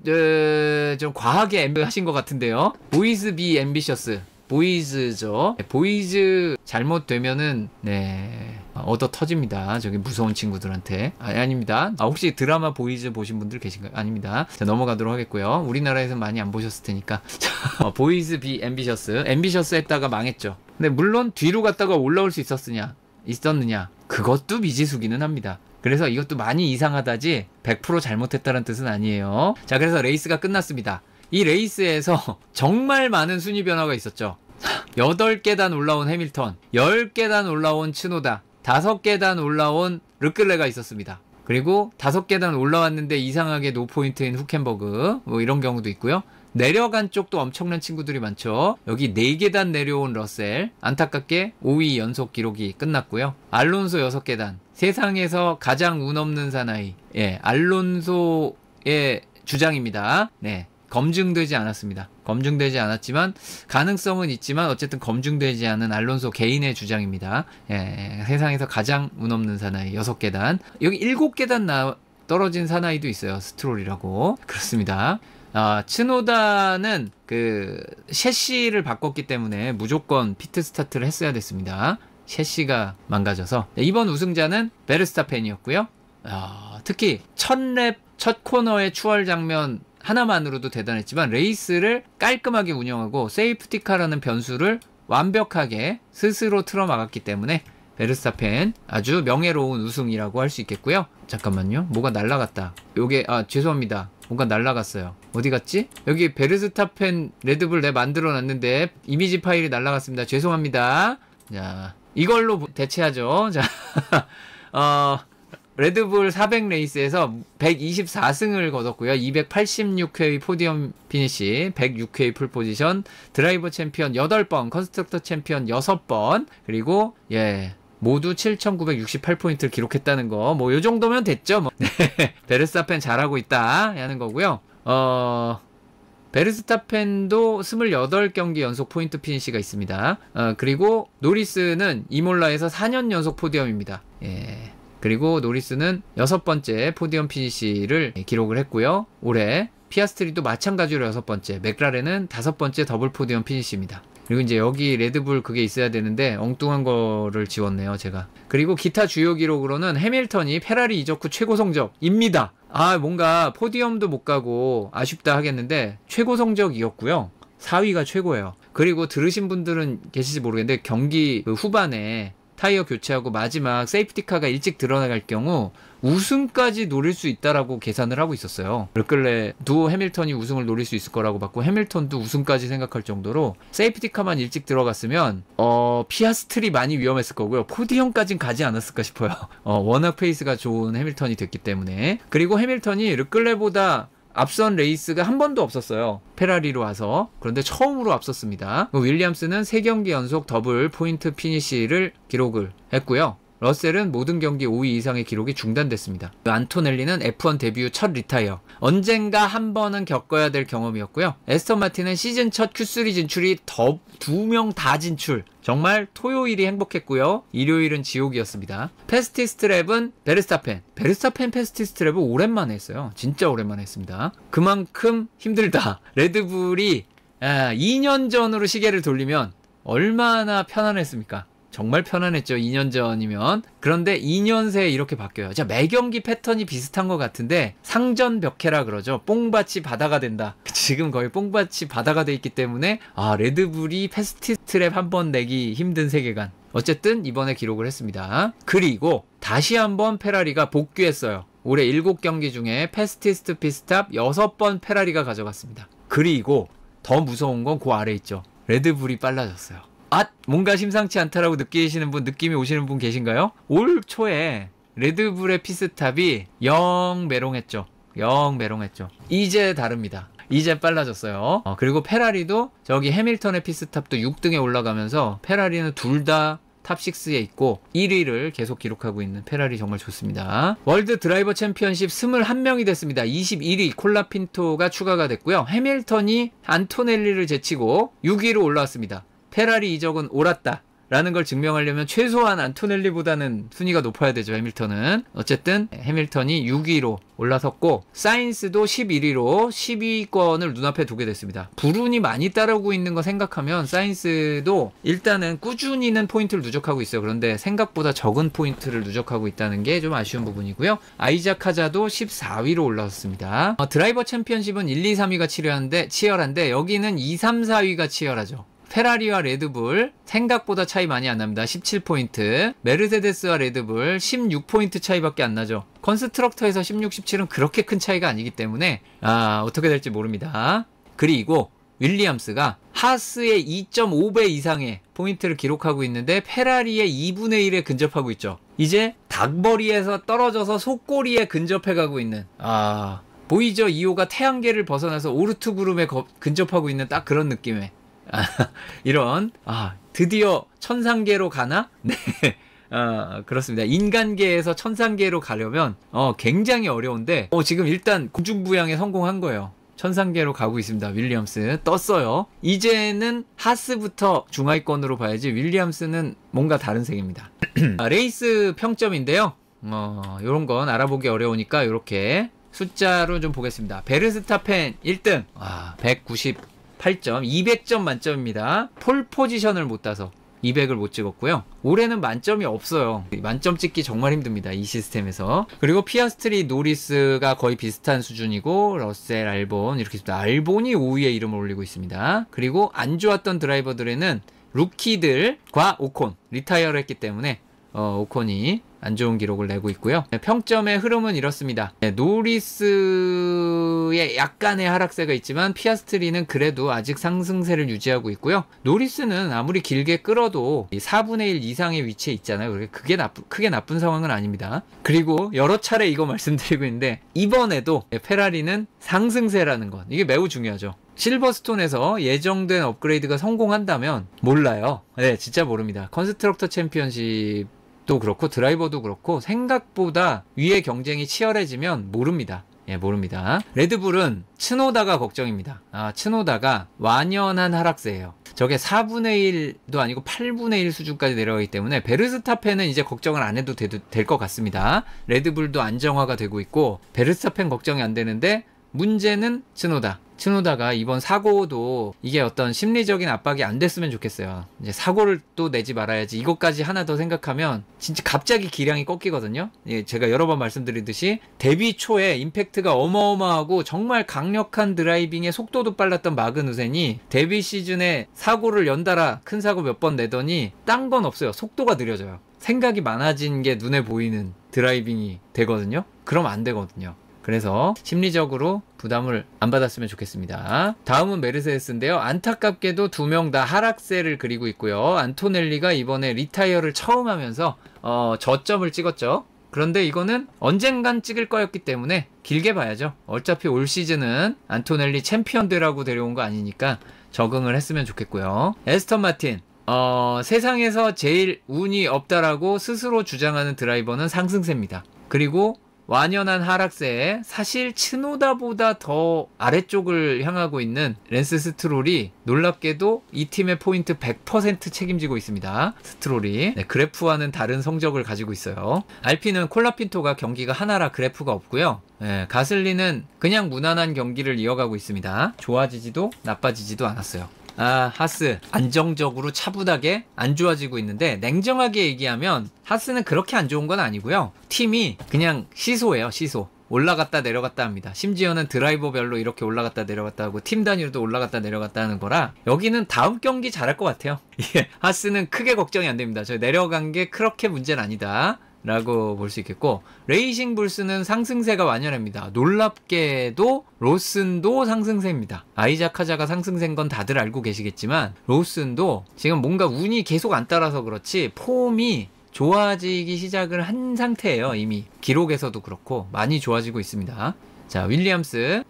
좀 과하게 하신 것 같은데요. 보이즈 비 앰비셔스. 보이즈죠. 보이즈 잘못되면은 얻어 터집니다. 저기 무서운 친구들한테. 아닙니다. 혹시 드라마 보이즈 보신 분들 계신가요? 아닙니다. 자, 넘어가도록 하겠고요. 우리나라에서 많이 안 보셨을 테니까. 보이즈 비 앰비셔스. 앰비셔스 했다가 망했죠. 근데 물론 뒤로 갔다가 올라올 수 있었느냐? 그것도 미지수기는 합니다. 그래서 이것도 많이 이상하다지 100% 잘못했다는 뜻은 아니에요. 자, 그래서 레이스가 끝났습니다. 이 레이스에서 정말 많은 순위 변화가 있었죠. 8계단 올라온 해밀턴, 10계단 올라온 츠노다, 5계단 올라온 르클레가 있었습니다. 그리고 5계단 올라왔는데 이상하게 노포인트인 후켄버그, 이런 경우도 있고요. 내려간 쪽도 엄청난 친구들이 많죠. 여기 4계단 내려온 러셀, 안타깝게 5위 연속 기록이 끝났고요. 알론소 6계단, 세상에서 가장 운 없는 사나이, 알론소의 주장입니다. 검증되지 않았습니다. 검증되지 않았지만 가능성은 있지만 어쨌든 검증되지 않은 알론소 개인의 주장입니다. 세상에서 가장 운 없는 사나이 6계단. 여기 7계단 떨어진 사나이도 있어요. 스트롤이라고. 그렇습니다. 츠노다는 그 셰시를 바꿨기 때문에 무조건 피트 스타트를 했어야 됐습니다. 셰시가 망가져서. 이번 우승자는 베르스타펜이었고요. 특히 첫 랩, 첫 코너의 추월 장면 하나만으로도 대단했지만 레이스를 깔끔하게 운영하고 세이프티카라는 변수를 완벽하게 스스로 틀어막았기 때문에 베르스타펜 아주 명예로운 우승이라고 할 수 있겠고요. 잠깐만요. 뭐가 날라갔다. 요게 죄송합니다. 뭔가 날라갔어요. 어디 갔지? 여기 베르스타펜 레드불 내 만들어 놨는데 이미지 파일이 날라갔습니다. 죄송합니다. 자, 이걸로 대체하죠. 자, 레드불 400 레이스에서 124승을 거뒀고요. 286회 포디엄 피니시, 106회 풀 포지션, 드라이버 챔피언 8번, 컨스트럭터 챔피언 6번, 그리고 모두 7,968포인트를 기록했다는 거. 뭐 요 정도면 됐죠. 뭐. 네. 베르스타펜 잘하고 있다 하는 거고요. 베르스타펜도 28경기 연속 포인트 피니시가 있습니다. 그리고 노리스는 이몰라에서 4년 연속 포디엄입니다. 그리고 노리스는 6번째 포디엄 피니시를 기록을 했고요. 올해 피아스트리도 마찬가지로 6번째, 맥라렌은 5번째 더블 포디엄 피니시입니다. 그리고 이제 여기 레드불 그게 있어야 되는데 엉뚱한 거를 지웠네요, 제가. 그리고 기타 주요 기록으로는 해밀턴이 페라리 이적 후 최고 성적입니다. 뭔가 포디엄도 못 가고 아쉽다 하겠는데 최고 성적이었고요. 4위가 최고예요. 그리고 들으신 분들은 계실지 모르겠는데 경기 후반에 타이어 교체하고 마지막 세이프티카가 일찍 드러나갈 경우 우승까지 노릴 수 있다라고 계산을 하고 있었어요. 르클레도 해밀턴이 우승을 노릴 수 있을 거라고 봤고 해밀턴도 우승까지 생각할 정도로 세이프티카만 일찍 들어갔으면 피아스트리 많이 위험했을 거고요. 포디엄까진 가지 않았을까 싶어요. 워낙 페이스가 좋은 해밀턴이 됐기 때문에. 그리고 해밀턴이 르클레보다 앞선 레이스가 한 번도 없었어요. 페라리로 와서. 그런데 처음으로 앞섰습니다. 윌리엄스는 3경기 연속 더블 포인트 피니시를 기록을 했고요. 러셀은 모든 경기 5위 이상의 기록이 중단됐습니다. 안토넬리는 F1 데뷔 후 첫 리타이어. 언젠가 한 번은 겪어야 될 경험이었고요. 에스턴 마틴은 시즌 첫 Q3 진출이 2명 다 진출. 정말 토요일이 행복했고요. 일요일은 지옥이었습니다. 패스티스트 랩은 베르스타펜 패스티스트 랩을 오랜만에 했어요. 진짜 오랜만에 했습니다. 그만큼 힘들다. 레드불이 2년 전으로 시계를 돌리면 얼마나 편안했습니까? 정말 편안했죠. 2년 전이면. 그런데 2년 새에 이렇게 바뀌어요. 자, 매경기 패턴이 비슷한 것 같은데 상전벽해라 그러죠. 뽕밭이 바다가 된다. 지금 거의 뽕밭이 바다가 돼 있기 때문에 레드불이 패스티스트 랩 한 번 내기 힘든 세계관. 어쨌든 이번에 기록을 했습니다. 그리고 다시 한번 페라리가 복귀했어요. 올해 7경기 중에 패스티스트 피스탑 6번 페라리가 가져갔습니다. 그리고 더 무서운 건 그 아래 있죠. 레드불이 빨라졌어요. 뭔가 심상치 않다라고 느낌이 오시는 분 계신가요? 올 초에 레드불의 피스탑이 영 메롱했죠. 이제 다릅니다. 이제 빨라졌어요. 그리고 페라리도 저기 해밀턴의 피스탑도 6등에 올라가면서 페라리는 둘 다 탑6에 있고 1위를 계속 기록하고 있는 페라리 정말 좋습니다. 월드 드라이버 챔피언십 21명이 됐습니다. 21위 콜라핀토가 추가가 됐고요. 해밀턴이 안토넬리를 제치고 6위로 올라왔습니다. 페라리 이적은 옳았다 라는 걸 증명하려면 최소한 안토넬리보다는 순위가 높아야 되죠. 해밀턴은. 어쨌든 해밀턴이 6위로 올라섰고 사인스도 11위로 10위권을 눈앞에 두게 됐습니다. 불운이 많이 따르고 있는 거 생각하면 사인스도 일단은 꾸준히는 포인트를 누적하고 있어요. 그런데 생각보다 적은 포인트를 누적하고 있다는 게 좀 아쉬운 부분이고요. 아이작 카자도 14위로 올라섰습니다. 드라이버 챔피언십은 1, 2, 3위가 치열한데 여기는 2, 3, 4위가 치열하죠. 페라리와 레드불 생각보다 차이 많이 안 납니다. 17포인트. 메르세데스와 레드불 16포인트 차이밖에 안 나죠. 컨스트럭터에서 16, 17은 그렇게 큰 차이가 아니기 때문에 어떻게 될지 모릅니다. 그리고 윌리엄스가 하스의 2.5배 이상의 포인트를 기록하고 있는데 페라리의 2분의 1에 근접하고 있죠. 이제 닭머리에서 떨어져서 속꼬리에 근접해가고 있는 보이죠? 2호가 태양계를 벗어나서 오르트 구름에 근접하고 있는 딱 그런 느낌의 이런 드디어 천상계로 가나? 네. 그렇습니다. 인간계에서 천상계로 가려면 굉장히 어려운데 지금 일단 공중부양에 성공한 거예요. 천상계로 가고 있습니다. 윌리엄스 떴어요. 이제는 하스부터 중하위권으로 봐야지 윌리엄스는 뭔가 다른 색입니다. 레이스 평점인데요. 요런 건 알아보기 어려우니까 요렇게 숫자로 좀 보겠습니다. 베르스타펜 1등. 198점, 200점 만점입니다. 폴 포지션을 못 따서 200을 못 찍었고요. 올해는 만점이 없어요. 만점 찍기 정말 힘듭니다. 이 시스템에서. 그리고 피아스트리, 노리스가 거의 비슷한 수준이고, 러셀, 알본 이렇게 있습니다. 알본이 5위에 이름을 올리고 있습니다. 그리고 안 좋았던 드라이버들에는 루키들과 오콘 리타이어를 했기 때문에 오콘이 안 좋은 기록을 내고 있고요. 평점의 흐름은 이렇습니다. 노리스의 약간의 하락세가 있지만 피아스트리는 그래도 아직 상승세를 유지하고 있고요. 노리스는 아무리 길게 끌어도 4분의 1 이상의 위치에 있잖아요. 그게 크게 나쁜 상황은 아닙니다. 그리고 여러 차례 이거 말씀드리고 있는데 이번에도 페라리는 상승세라는 것, 이게 매우 중요하죠. 실버스톤에서 예정된 업그레이드가 성공한다면 몰라요. 네, 진짜 모릅니다. 컨스트럭터 챔피언십도 그렇고 드라이버도 그렇고 생각보다 위의 경쟁이 치열해지면 모릅니다. 예, 모릅니다. 레드불은 츠노다가 걱정입니다. 츠노다가 완연한 하락세예요. 저게 4분의 1도 아니고 8분의 1 수준까지 내려가기 때문에 베르스타펜은 이제 걱정을 안 해도 될 것 같습니다. 레드불도 안정화가 되고 있고 베르스타펜 걱정이 안 되는데 문제는 츠노다가 이번 사고도 이게 어떤 심리적인 압박이 안 됐으면 좋겠어요. 이제 사고를 또 내지 말아야지. 이것까지 하나 더 생각하면 진짜 갑자기 기량이 꺾이거든요. 예, 제가 여러 번 말씀드리듯이 데뷔 초에 임팩트가 어마어마하고 정말 강력한 드라이빙에 속도도 빨랐던 마그누센이 데뷔 시즌에 사고를 연달아 큰 사고 몇 번 내더니 딴 건 없어요. 속도가 느려져요. 생각이 많아진 게 눈에 보이는 드라이빙이 되거든요. 그럼 안 되거든요. 그래서 심리적으로 부담을 안 받았으면 좋겠습니다. 다음은 메르세데스인데요. 안타깝게도 두 명 다 하락세를 그리고 있고요. 안토넬리가 이번에 리타이어를 처음 하면서 저점을 찍었죠. 그런데 이거는 언젠간 찍을 거였기 때문에 길게 봐야죠. 어차피 올 시즌은 안토넬리 챔피언 되라고 데려온 거 아니니까 적응을 했으면 좋겠고요. 에스턴 마틴, 세상에서 제일 운이 없다라고 스스로 주장하는 드라이버는 상승세입니다. 그리고 완연한 하락세에 사실 츠노다보다 더 아래쪽을 향하고 있는 랜스 스트롤이 놀랍게도 이 팀의 포인트 100% 책임지고 있습니다. 스트롤이 그래프와는 다른 성적을 가지고 있어요. 알피는 콜라핀토가 경기가 하나라 그래프가 없고요. 가슬리는 그냥 무난한 경기를 이어가고 있습니다. 좋아지지도 나빠지지도 않았어요. 하스 안정적으로 차분하게 안 좋아지고 있는데, 냉정하게 얘기하면 하스는 그렇게 안 좋은 건 아니고요. 팀이 그냥 시소예요. 시소. 올라갔다 내려갔다 합니다. 심지어는 드라이버별로 이렇게 올라갔다 내려갔다 하고 팀 단위로도 올라갔다 내려갔다 하는 거라 여기는 다음 경기 잘할 것 같아요. 하스는 크게 걱정이 안 됩니다. 저 내려간 게 그렇게 문제는 아니다 라고 볼 수 있겠고, 레이싱 불스는 상승세가 완연합니다. 놀랍게도 로슨도 상승세입니다. 아이자카자가 상승세인 건 다들 알고 계시겠지만 로슨도 지금 뭔가 운이 계속 안 따라서 그렇지 폼이 좋아지기 시작을 한 상태예요. 이미 기록에서도 그렇고 많이 좋아지고 있습니다. 자, 윌리엄스.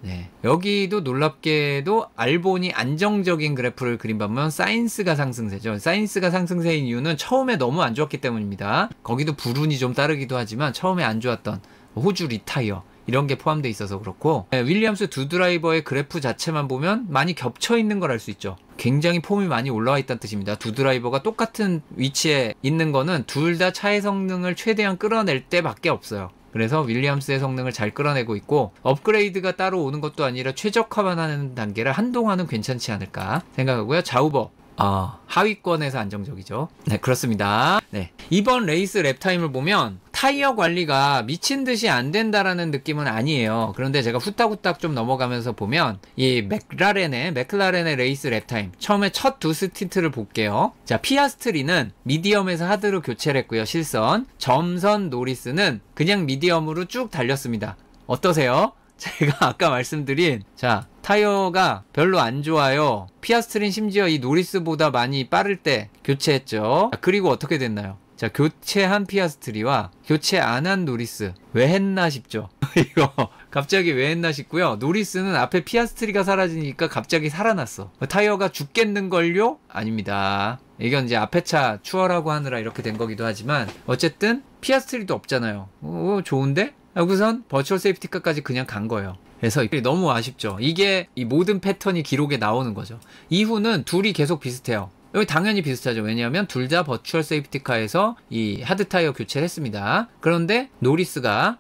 여기도 놀랍게도 알본이 안정적인 그래프를 그린 반면 사인스가 상승세죠. 사인스가 상승세인 이유는 처음에 너무 안 좋았기 때문입니다. 거기도 불운이 좀 따르기도 하지만 처음에 안 좋았던 호주 리타이어 이런 게 포함되어 있어서 그렇고, 윌리엄스 두 드라이버의 그래프 자체만 보면 많이 겹쳐 있는 걸 알 수 있죠. 굉장히 폼이 많이 올라와 있다는 뜻입니다. 두 드라이버가 똑같은 위치에 있는 거는 둘 다 차의 성능을 최대한 끌어낼 때밖에 없어요. 그래서 윌리엄스의 성능을 잘 끌어내고 있고, 업그레이드가 따로 오는 것도 아니라 최적화만 하는 단계를 한동안은 괜찮지 않을까 생각하고요. 자우버, 하위권에서 안정적이죠. 네, 그렇습니다. 이번 레이스 랩타임을 보면 타이어 관리가 미친 듯이 안 된다라는 느낌은 아니에요. 그런데 제가 후딱후딱 좀 넘어가면서 보면 이 맥라렌의 레이스 랩타임, 처음에 첫 두 스틴트를 볼게요. 자, 피아스트리는 미디엄에서 하드로 교체를 했고요. 실선. 점선 노리스는 그냥 미디엄으로 쭉 달렸습니다. 어떠세요? 제가 아까 말씀드린, 자, 타이어가 별로 안 좋아요. 피아스트린 심지어 이 노리스보다 많이 빠를 때 교체했죠. 그리고 어떻게 됐나요? 자, 교체한 피아스트리와 교체 안 한 노리스. 왜 했나 싶죠. 이거 갑자기 왜 했나 싶고요. 노리스는 앞에 피아스트리가 사라지니까 갑자기 살아났어. 타이어가 죽겠는걸요? 아닙니다. 이건 이제 앞에 차 추월하고 하느라 이렇게 된 거기도 하지만 어쨌든 피아스트리도 없잖아요. 좋은데? 우선 버추얼 세이프티카까지 그냥 간 거예요. 그래서 너무 아쉽죠. 이게 이 모든 패턴이 기록에 나오는 거죠. 이후는 둘이 계속 비슷해요. 여기 당연히 비슷하죠. 왜냐하면 둘 다 버추얼 세이프티카에서 이 하드 타이어 교체를 했습니다. 그런데 노리스가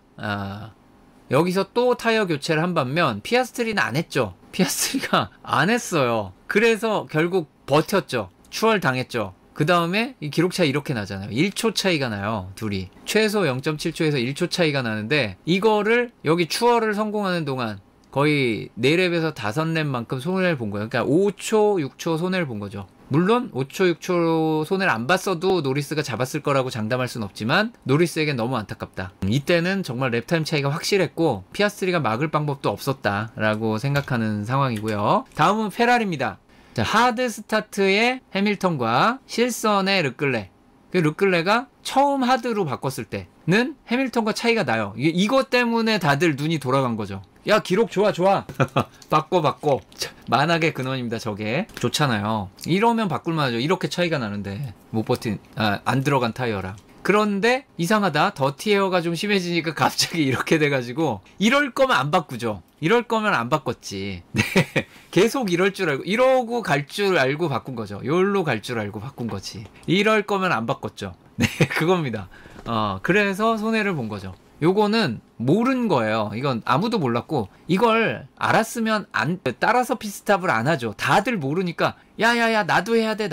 여기서 또 타이어 교체를 한 반면 피아스트리는 안 했죠. 피아스트리가 안 했어요. 그래서 결국 버텼죠. 추월당했죠. 그 다음에 이 기록차 이렇게 나잖아요. 1초 차이가 나요. 둘이. 최소 0.7초에서 1초 차이가 나는데 이거를 여기 추월을 성공하는 동안 거의 4랩에서 5랩만큼 손해를 본 거예요. 그러니까 5초, 6초 손해를 본 거죠. 물론 5초, 6초 손해를 안 봤어도 노리스가 잡았을 거라고 장담할 순 없지만 노리스에겐 너무 안타깝다. 이때는 정말 랩타임 차이가 확실했고 피아스트리가 막을 방법도 없었다라고 생각하는 상황이고요. 다음은 페라리입니다. 자, 하드 스타트의 해밀턴과 실선의 르클레. 르클레가 처음 하드로 바꿨을 때는 해밀턴과 차이가 나요. 이것 때문에 다들 눈이 돌아간 거죠. 야, 기록 좋아. 바꿔. 만악의 근원입니다, 저게. 좋잖아요. 이러면 바꿀만 하죠. 이렇게 차이가 나는데. 안 들어간 타이어랑. 그런데 이상하다. 더티 에어가 좀 심해지니까 갑자기 이렇게 돼가지고 이럴 거면 안 바꾸죠. 이럴 거면 안 바꿨지. 네. 계속 이럴 줄 알고 이러고 갈 줄 알고 바꾼 거죠. 요로 갈 줄 알고 바꾼 거지. 이럴 거면 안 바꿨죠. 네, 그겁니다. 그래서 손해를 본 거죠. 요거는 모른 거예요. 이건 아무도 몰랐고 이걸 알았으면 따라서 피스탑을 안 하죠. 다들 모르니까 야야야 나도 해야 돼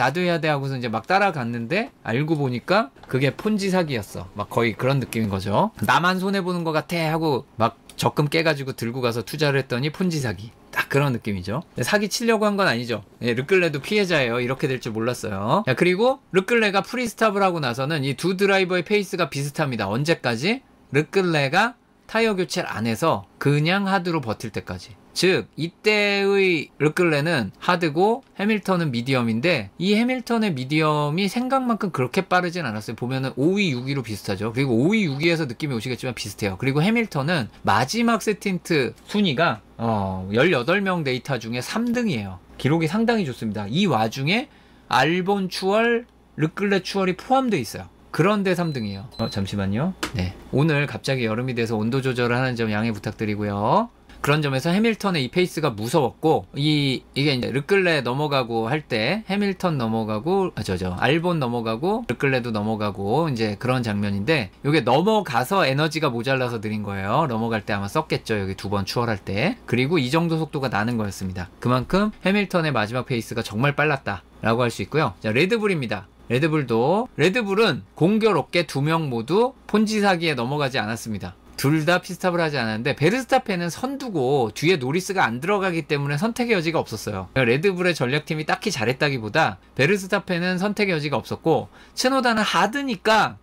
하고서 이제 막 따라갔는데 알고 보니까 그게 폰지 사기였어. 막 거의 그런 느낌인 거죠. 나만 손해보는 것 같아 하고 막 적금 깨가지고 들고 가서 투자를 했더니 폰지 사기. 딱 그런 느낌이죠. 사기 치려고 한 건 아니죠. 예, 르클레도 피해자예요. 이렇게 될 줄 몰랐어요. 자, 그리고 르클레가 프리스탑을 하고 나서는 이 두 드라이버의 페이스가 비슷합니다. 언제까지? 르클레가 타이어 교체를 안 해서 그냥 하드로 버틸 때까지. 즉 이때의 르클레는 하드고 해밀턴은 미디엄인데 이 해밀턴의 미디엄이 생각만큼 그렇게 빠르진 않았어요. 보면은 5위, 6위로 비슷하죠. 그리고 5위, 6위에서 느낌이 오시겠지만 비슷해요. 그리고 해밀턴은 마지막 세틴트 순위가 18명 데이터 중에 3등이에요. 기록이 상당히 좋습니다. 이 와중에 알본 추월, 르클레 추월이 포함되어 있어요. 그런데 3등이에요. 잠시만요. 네. 오늘 갑자기 여름이 돼서 온도 조절을 하는 점 양해 부탁드리고요. 그런 점에서 해밀턴의 이 페이스가 무서웠고 이게 이제 르클레 넘어가고 할 때 해밀턴 넘어가고 알본 넘어가고 르클레도 넘어가고 이제 그런 장면인데 이게 넘어가서 에너지가 모자라서 느린 거예요. 넘어갈 때 아마 썼겠죠. 여기 두 번 추월할 때. 그리고 이 정도 속도가 나는 거였습니다. 그만큼 해밀턴의 마지막 페이스가 정말 빨랐다 라고 할 수 있고요. 자, 레드불입니다. 레드불은 공교롭게 2명 모두 폰지 사기에 넘어가지 않았습니다. 둘 다 피스탑을 하지 않았는데 베르스타펜은 선두고 뒤에 노리스가 안 들어가기 때문에 선택의 여지가 없었어요. 레드불의 전략팀이 딱히 잘했다기보다 베르스타펜은 선택의 여지가 없었고 츠노다는 하드니까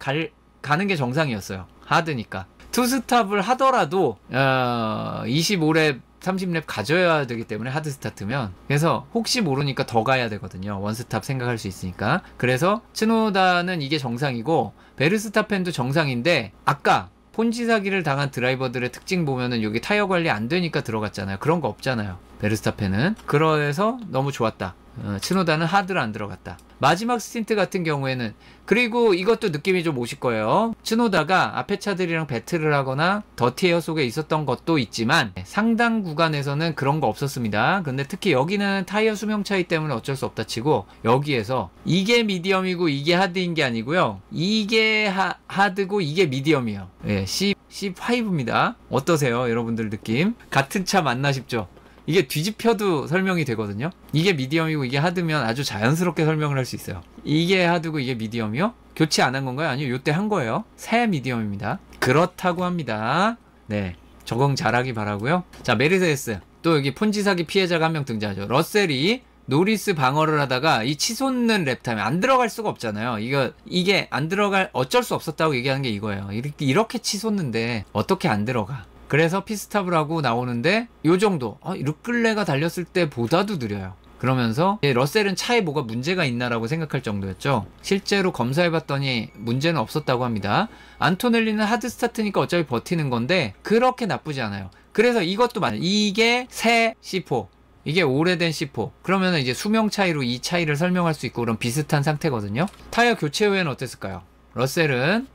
가는 게 정상이었어요. 하드니까. 투스탑을 하더라도 25랩 30랩 가져야 되기 때문에 하드 스타트면 그래서 혹시 모르니까 더 가야 되거든요. 원스탑 생각할 수 있으니까. 그래서 츠노다는 이게 정상이고 베르스타펜도 정상인데 아까 폰지 사기를 당한 드라이버들의 특징 보면은 여기 타이어 관리 안 되니까 들어갔잖아요. 그런 거 없잖아요. 베르스타펜은. 그래서 너무 좋았다. 츠노다는 하드를 안 들어갔다. 마지막 스틴트 같은 경우에는 그리고 이것도 느낌이 좀 오실 거예요. 츠노다가 앞에 차들이랑 배틀을 하거나 더티 에어 속에 있었던 것도 있지만 상당 구간에서는 그런 거 없었습니다. 근데 특히 여기는 타이어 수명 차이 때문에 어쩔 수 없다 치고 여기에서 이게 미디엄이고 이게 하드인 게 아니고요. 이게 하드고 이게 미디엄이에요. 예, C5입니다. 어떠세요? 여러분들 느낌? 같은 차 맞나 싶죠? 이게 뒤집혀도 설명이 되거든요. 이게 미디엄이고 이게 하드면 아주 자연스럽게 설명을 할 수 있어요. 이게 하드고 이게 미디엄이요? 교체 안 한 건가요? 아니요, 요때 한 거예요. 새 미디엄입니다. 그렇다고 합니다. 네, 적응 잘하기 바라고요. 자, 메르세데스. 또 여기 폰지 사기 피해자가 한 명 등장하죠. 러셀이 노리스 방어를 하다가 이 치솟는 랩타임에 안 들어갈 수가 없잖아요. 이게 안 들어갈 어쩔 수 없었다고 얘기하는 게 이거예요. 이렇게 치솟는데 어떻게 안 들어가? 그래서 피스탑을 하고 나오는데 요 정도 르클레가 달렸을 때보다도 느려요. 그러면서 러셀은 차에 뭐가 문제가 있나라고 생각할 정도였죠. 실제로 검사해봤더니 문제는 없었다고 합니다. 안토넬리는 하드 스타트니까 어차피 버티는 건데 그렇게 나쁘지 않아요. 그래서 이것도 맞아요. 이게 새 C4, 이게 오래된 C4. 그러면 이제 수명 차이로 이 차이를 설명할 수 있고 그런 비슷한 상태거든요. 타이어 교체 후에는 어땠을까요? 러셀은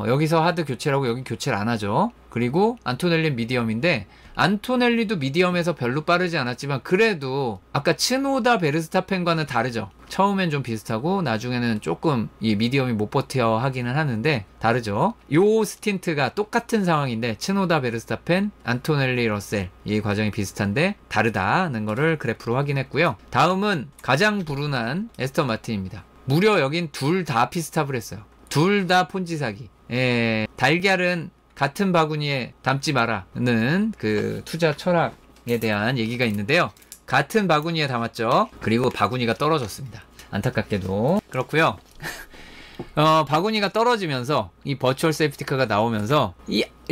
여기서 하드 교체를 하고 여기 교체를 안 하죠. 그리고 안토넬린 미디엄인데 안토넬리도 미디엄에서 별로 빠르지 않았지만 그래도 아까 츠노다 베르스타펜과는 다르죠. 처음엔 좀 비슷하고 나중에는 조금 이 미디엄이 못 버텨 하기는 하는데 다르죠. 요 스틴트가 똑같은 상황인데 츠노다 베르스타펜, 안토넬리 러셀 이 과정이 비슷한데 다르다는 거를 그래프로 확인했고요. 다음은 가장 불운한 에스턴 마틴입니다. 무려 여긴 둘 다 피스탑을 했어요. 둘 다 폰지 사기. 달걀은 같은 바구니에 담지 마라는 그 투자 철학에 대한 얘기가 있는데요. 같은 바구니에 담았죠. 그리고 바구니가 떨어졌습니다. 안타깝게도. 그렇고요. 바구니가 떨어지면서 이 버추얼 세이프티카가 나오면서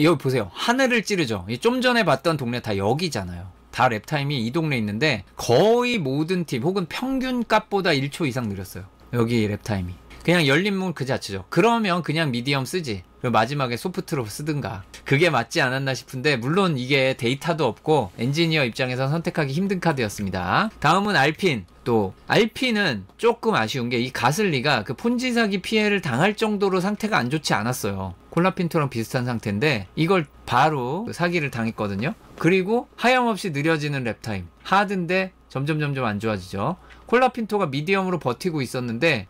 여기 보세요. 하늘을 찌르죠. 좀 전에 봤던 동네 다 여기잖아요. 다 랩타임이 이 동네에 있는데 거의 모든 팀 혹은 평균 값보다 1초 이상 느렸어요. 여기 랩타임이. 그냥 열린 문 그 자체죠. 그러면 그냥 미디엄 쓰지. 그리고 마지막에 소프트로 쓰든가. 그게 맞지 않았나 싶은데 물론 이게 데이터도 없고 엔지니어 입장에서 선택하기 힘든 카드였습니다. 다음은 알핀. 또 알핀은 조금 아쉬운 게 이 가슬리가 그 폰지 사기 피해를 당할 정도로 상태가 안 좋지 않았어요. 콜라핀토랑 비슷한 상태인데 이걸 바로 사기를 당했거든요. 그리고 하염없이 느려지는 랩타임. 하드인데 점점 안 좋아지죠. 콜라핀토가 미디엄으로 버티고 있었는데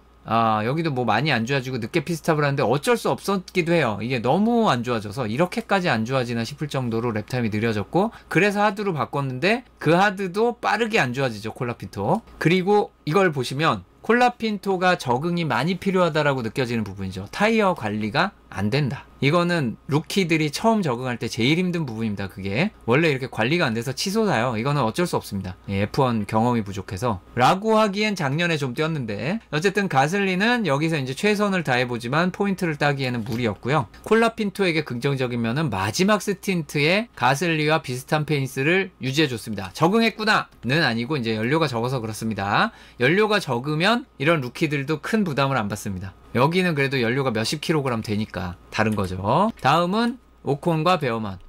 여기도 뭐 많이 안 좋아지고 늦게 피스탑을 하는데 어쩔 수 없었기도 해요. 이게 너무 안 좋아져서 이렇게까지 안 좋아지나 싶을 정도로 랩타임이 느려졌고 그래서 하드로 바꿨는데 그 하드도 빠르게 안 좋아지죠. 콜라핀토. 그리고 이걸 보시면 콜라핀토가 적응이 많이 필요하다라고 느껴지는 부분이죠. 타이어 관리가 안 된다. 이거는 루키들이 처음 적응할 때 제일 힘든 부분입니다. 그게 원래 이렇게 관리가 안 돼서 치솟아요. 이거는 어쩔 수 없습니다. F1 경험이 부족해서 라고 하기엔 작년에 좀 뛰었는데 어쨌든 가슬리는 여기서 이제 최선을 다해보지만 포인트를 따기에는 무리였고요. 콜라핀토에게 긍정적인 면은 마지막 스틴트에 가슬리와 비슷한 페이스를 유지해줬습니다. 적응했구나는 아니고 이제 연료가 적어서 그렇습니다. 연료가 적으면 이런 루키들도 큰 부담을 안 받습니다. 여기는 그래도 연료가 몇십 킬로그램 되니까 다른 거죠. 다음은 오콘과 베어먼.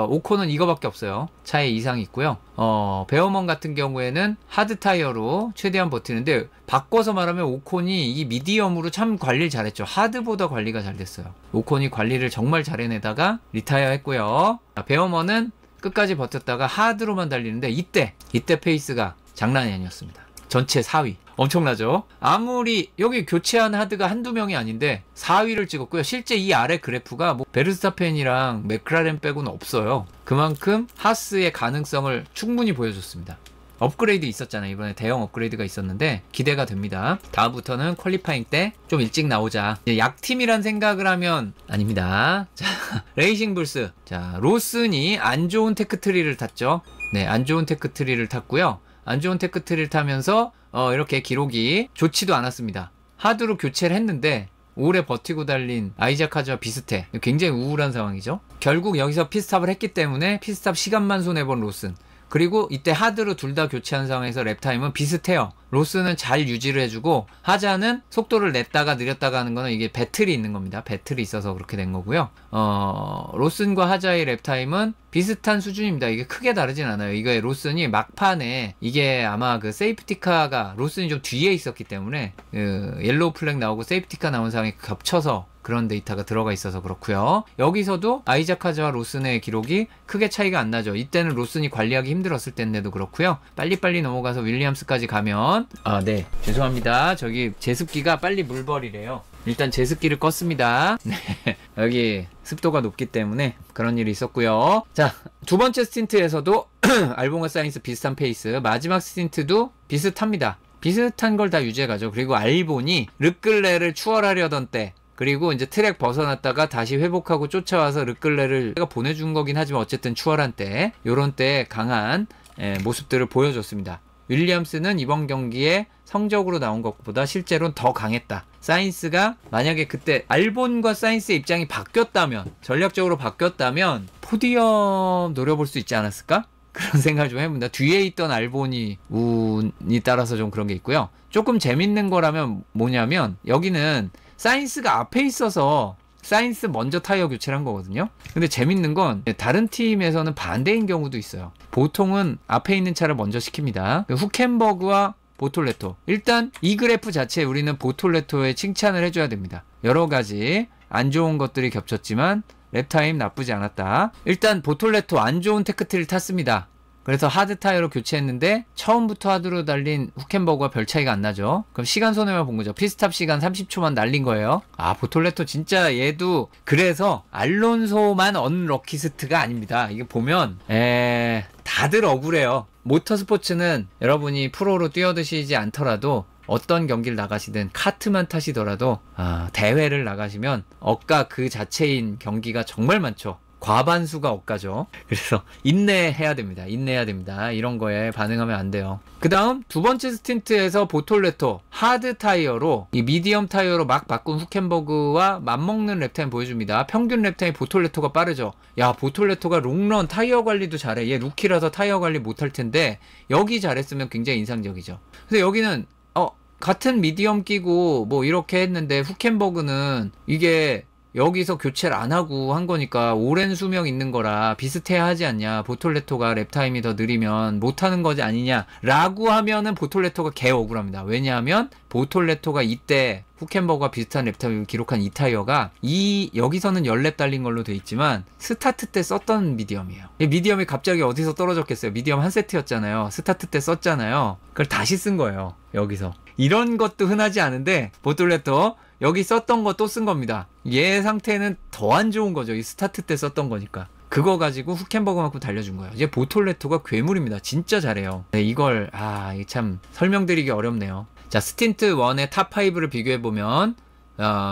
오콘은 이거밖에 없어요. 차에 이상이 있고요. 베어먼 같은 경우에는 하드 타이어로 최대한 버티는데 바꿔서 말하면 오콘이 이 미디엄으로 참 관리를 잘했죠. 하드보다 관리가 잘 됐어요. 오콘이 관리를 정말 잘 해내다가 리타이어 했고요. 베어먼은 끝까지 버텼다가 하드로만 달리는데 이때 페이스가 장난이 아니었습니다. 전체 4위. 엄청나죠? 아무리 여기 교체한 하드가 한두 명이 아닌데 4위를 찍었고요. 실제 이 아래 그래프가 뭐 베르스타펜이랑 맥라렌 빼고는 없어요. 그만큼 하스의 가능성을 충분히 보여줬습니다. 업그레이드 있었잖아요. 이번에 대형 업그레이드가 있었는데 기대가 됩니다. 다음부터는 퀄리파잉 때 좀 일찍 나오자. 약팀이란 생각을 하면 아닙니다. 자, 레이싱불스. 자, 로슨이 안 좋은 테크트리를 탔죠. 네, 안 좋은 테크트리를 탔고요. 안 좋은 테크트리를 타면서 이렇게 기록이 좋지도 않았습니다. 하드로 교체를 했는데 오래 버티고 달린 아이작 하즈와 비슷해. 굉장히 우울한 상황이죠. 결국 여기서 피스탑을 했기 때문에 피스탑 시간만 손해본 로슨. 그리고 이때 하드로 둘 다 교체한 상황에서 랩타임은 비슷해요. 로스는 잘 유지를 해주고 하자는 속도를 냈다가 느렸다가 하는 거는 이게 배틀이 있는 겁니다. 배틀이 있어서 그렇게 된 거고요. 로슨과 하자의 랩타임은 비슷한 수준입니다. 이게 크게 다르진 않아요. 이게 로슨이 막판에 이게 아마 그 세이프티카가 로슨이 좀 뒤에 있었기 때문에 옐로우 플래그 나오고 세이프티카 나온 상황이 겹쳐서 그런 데이터가 들어가 있어서 그렇고요. 여기서도 아이작 하즈와 로슨의 기록이 크게 차이가 안 나죠. 이때는 로슨이 관리하기 힘들었을 때인데도 그렇고요. 빨리빨리 넘어가서 윌리엄스까지 가면 네, 죄송합니다. 저기 제습기가 빨리 물 버리래요. 일단 제습기를 껐습니다. 네, 여기 습도가 높기 때문에 그런 일이 있었고요. 자, 두 번째 스틴트에서도 알본과 사인스 비슷한 페이스, 마지막 스틴트도 비슷합니다. 비슷한 걸 다 유지해가죠. 그리고 알본이 르클레를 추월하려던 때, 그리고 이제 트랙 벗어났다가 다시 회복하고 쫓아와서 르클레를 보내준 거긴 하지만 어쨌든 추월한 때, 요런 때 강한 모습들을 보여줬습니다. 윌리엄스는 이번 경기에 성적으로 나온 것보다 실제로는 더 강했다. 사인스가 만약에 그때 알본과 사인스의 입장이 바뀌었다면, 전략적으로 바뀌었다면 포디엄 노려볼 수 있지 않았을까? 그런 생각을 좀 해봅니다. 뒤에 있던 알본이 운이 따라서 좀 그런 게 있고요. 조금 재밌는 거라면 뭐냐면 여기는 사인스가 앞에 있어서 사인스 먼저 타이어 교체를 한 거거든요. 근데 재밌는 건 다른 팀에서는 반대인 경우도 있어요. 보통은 앞에 있는 차를 먼저 시킵니다. 후켄버그와 보톨레토. 일단 이 그래프 자체에 우리는 보톨레토에 칭찬을 해줘야 됩니다. 여러 가지 안 좋은 것들이 겹쳤지만 랩타임 나쁘지 않았다. 일단 보톨레토 안 좋은 테크트리를 탔습니다. 그래서 하드 타이어로 교체했는데 처음부터 하드로 달린 후켄버그와 별 차이가 안 나죠. 그럼 시간 손해만 본 거죠. 피스탑 시간 30초만 날린 거예요. 아, 보톨레토 진짜 얘도 그래서 알론소만 언럭키스트가 아닙니다. 이게 보면 다들 억울해요. 모터스포츠는 여러분이 프로로 뛰어드시지 않더라도 어떤 경기를 나가시든 카트만 타시더라도 대회를 나가시면 억가 그 자체인 경기가 정말 많죠. 과반수가 억가죠. 그래서 인내해야 됩니다. 인내해야 됩니다. 이런 거에 반응하면 안 돼요. 그 다음 두 번째 스틴트에서 보톨레토 하드 타이어로 이 미디엄 타이어로 막 바꾼 후켄버그와 맞먹는 랩타임 보여줍니다. 평균 랩타임 보톨레토가 빠르죠. 야, 보톨레토가 롱런 타이어 관리도 잘해. 얘 루키라서 타이어 관리 못할 텐데 여기 잘했으면 굉장히 인상적이죠. 근데 여기는 같은 미디엄 끼고 뭐 이렇게 했는데 후켄버그는 이게 여기서 교체를 안 하고 한 거니까 오랜 수명 있는 거라 비슷해야 하지 않냐. 보톨레토가 랩타임이 더 느리면 못하는 거지 아니냐 라고 하면은 보톨레토가 개 억울합니다. 왜냐하면 보톨레토가 이때 후켄버그와 비슷한 랩타임을 기록한 이 타이어가 여기서는 10랩 달린 걸로 돼 있지만 스타트 때 썼던 미디엄이에요. 이 미디엄이 갑자기 어디서 떨어졌겠어요. 미디엄 한 세트였잖아요. 스타트 때 썼잖아요. 그걸 다시 쓴 거예요. 여기서. 이런 것도 흔하지 않은데 보톨레토 여기 썼던 거 또 쓴 겁니다. 얘 상태는 더 안 좋은 거죠. 이 스타트 때 썼던 거니까. 그거 가지고 후켄버그만큼 달려준 거예요. 이제 보톨레토가 괴물입니다. 진짜 잘해요. 네, 이걸 이게 참 설명드리기 어렵네요. 자, 스틴트 1의 탑5를 비교해보면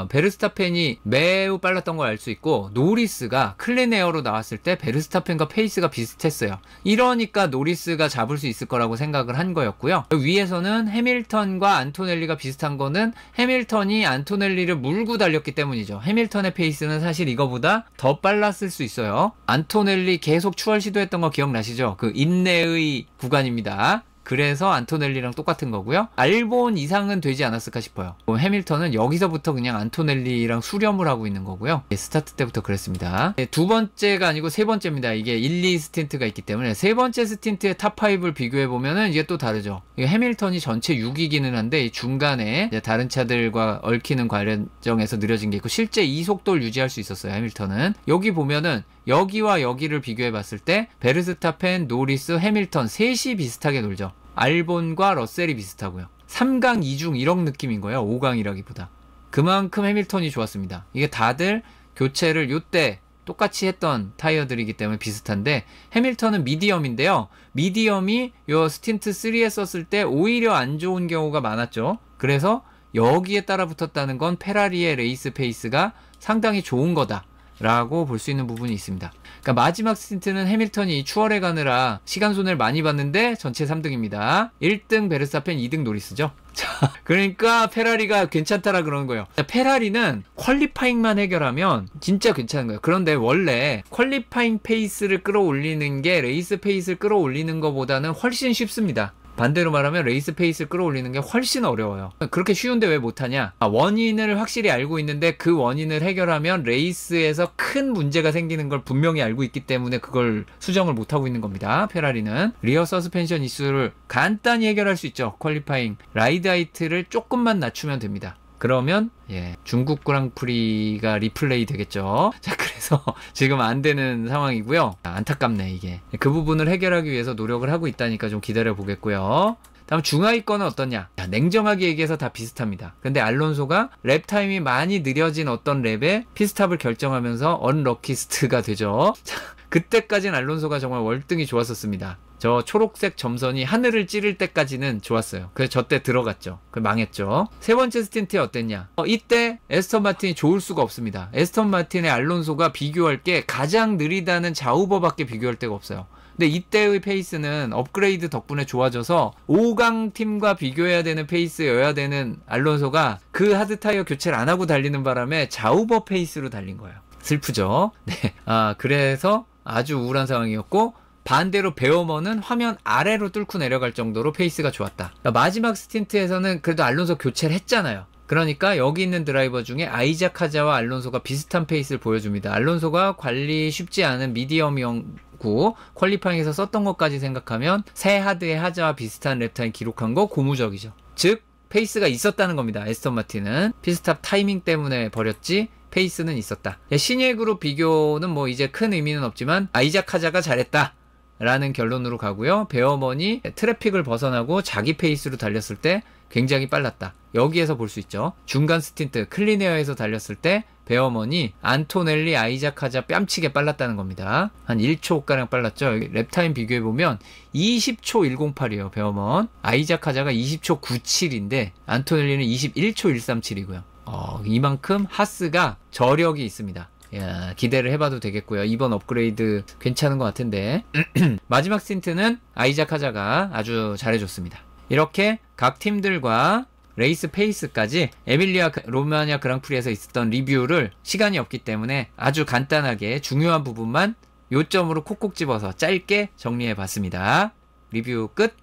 베르스타펜이 매우 빨랐던 걸 알 수 있고 노리스가 클린 에어로 나왔을 때 베르스타펜과 페이스가 비슷했어요. 이러니까 노리스가 잡을 수 있을 거라고 생각을 한 거였고요. 위에서는 해밀턴과 안토넬리가 비슷한 거는 해밀턴이 안토넬리를 물고 달렸기 때문이죠. 해밀턴의 페이스는 사실 이거보다 더 빨랐을 수 있어요. 안토넬리 계속 추월 시도했던 거 기억나시죠? 그 인내의 구간입니다. 그래서 안토넬리랑 똑같은 거고요. 알본 이상은 되지 않았을까 싶어요. 해밀턴은 여기서부터 그냥 안토넬리랑 수렴을 하고 있는 거고요. 스타트 때부터 그랬습니다. 두 번째가 아니고 세 번째입니다. 이게 1, 2 스틴트가 있기 때문에 세 번째 스틴트의 탑5를 비교해보면은 이게 또 다르죠. 해밀턴이 전체 6위기는 한데 이 중간에 다른 차들과 얽히는 과정에서 느려진 게 있고 실제 이 속도를 유지할 수 있었어요. 해밀턴은. 여기 보면은 여기와 여기를 비교해 봤을 때 베르스타펜, 노리스, 해밀턴 셋이 비슷하게 놀죠. 알본과 러셀이 비슷하고요. 3강 2중 이런 느낌인 거예요. 5강이라기보다. 그만큼 해밀턴이 좋았습니다. 이게 다들 교체를 요때 똑같이 했던 타이어들이기 때문에 비슷한데 해밀턴은 미디엄인데요. 미디엄이 요 스틴트 3에 썼을 때 오히려 안 좋은 경우가 많았죠. 그래서 여기에 따라 붙었다는 건 페라리의 레이스 페이스가 상당히 좋은 거다 라고 볼 수 있는 부분이 있습니다. 그러니까 마지막 스틴트는 해밀턴이 추월해 가느라 시간 손해를 많이 봤는데 전체 3등입니다. 1등 베르스타펜, 2등 노리스죠. 자, 그러니까 페라리가 괜찮다라 그러는 거예요. 자, 페라리는 퀄리파잉만 해결하면 진짜 괜찮은 거예요. 그런데 원래 퀄리파잉 페이스를 끌어올리는 게 레이스 페이스를 끌어올리는 것보다는 훨씬 쉽습니다. 반대로 말하면 레이스 페이스를 끌어올리는 게 훨씬 어려워요. 그렇게 쉬운데 왜 못하냐? 원인을 확실히 알고 있는데 그 원인을 해결하면 레이스에서 큰 문제가 생기는 걸 분명히 알고 있기 때문에 그걸 수정을 못하고 있는 겁니다. 페라리는 리어 서스펜션 이슈를 간단히 해결할 수 있죠. 퀄리파잉 라이드 하이트를 조금만 낮추면 됩니다. 그러면 중국 그랑프리가 리플레이 되겠죠. 자, 그래서 지금 안 되는 상황이고요. 안타깝네 이게. 그 부분을 해결하기 위해서 노력을 하고 있다니까 좀 기다려 보겠고요. 다음 중하위 거는 어떠냐? 냉정하게 얘기해서 다 비슷합니다. 근데 알론소가 랩 타임이 많이 느려진 어떤 랩에 피스탑을 결정하면서 언럭키스트가 되죠. 자, 그때까지는 알론소가 정말 월등히 좋았었습니다. 저 초록색 점선이 하늘을 찌를 때까지는 좋았어요. 그래서 저 때 들어갔죠. 망했죠. 세 번째 스틴트에 어땠냐? 이때 에스턴 마틴이 좋을 수가 없습니다. 에스턴 마틴의 알론소가 비교할 게 가장 느리다는 자우버밖에 비교할 데가 없어요. 근데 이때의 페이스는 업그레이드 덕분에 좋아져서 5강 팀과 비교해야 되는 페이스여야 되는 알론소가 그 하드타이어 교체를 안 하고 달리는 바람에 자우버 페이스로 달린 거예요. 슬프죠? 네. 그래서 아주 우울한 상황이었고 반대로 베어먼은 화면 아래로 뚫고 내려갈 정도로 페이스가 좋았다. 그러니까 마지막 스틴트에서는 그래도 알론소 교체를 했잖아요. 그러니까 여기 있는 드라이버 중에 아이작 하자와 알론소가 비슷한 페이스를 보여줍니다. 알론소가 관리 쉽지 않은 미디엄이었고 퀄리파잉에서 썼던 것까지 생각하면 새 하드의 하자와 비슷한 랩타임 기록한 거 고무적이죠. 즉 페이스가 있었다는 겁니다. 에스턴 마틴은 피스탑 타이밍 때문에 버렸지 페이스는 있었다. 신예 그룹 비교는 뭐 이제 큰 의미는 없지만 아이작 하자가 잘했다 라는 결론으로 가고요. 베어먼이 트래픽을 벗어나고 자기 페이스로 달렸을 때 굉장히 빨랐다. 여기에서 볼 수 있죠. 중간 스틴트 클린에어에서 달렸을 때 베어먼이 안토넬리 아이작 하자 뺨치게 빨랐다는 겁니다. 한 1초가량 빨랐죠. 랩타임 비교해보면 20초 108이에요. 베어먼. 아이작 하자가 20초 97인데 안토넬리는 21초 137이고요. 이만큼 하스가 저력이 있습니다. 야, 기대를 해봐도 되겠고요. 이번 업그레이드 괜찮은 것 같은데 마지막 스틴트는 아이작 하자가 아주 잘해줬습니다. 이렇게 각 팀들과 레이스 페이스까지 에밀리아 로마니아 그랑프리에서 있었던 리뷰를 시간이 없기 때문에 아주 간단하게 중요한 부분만 요점으로 콕콕 집어서 짧게 정리해 봤습니다. 리뷰 끝!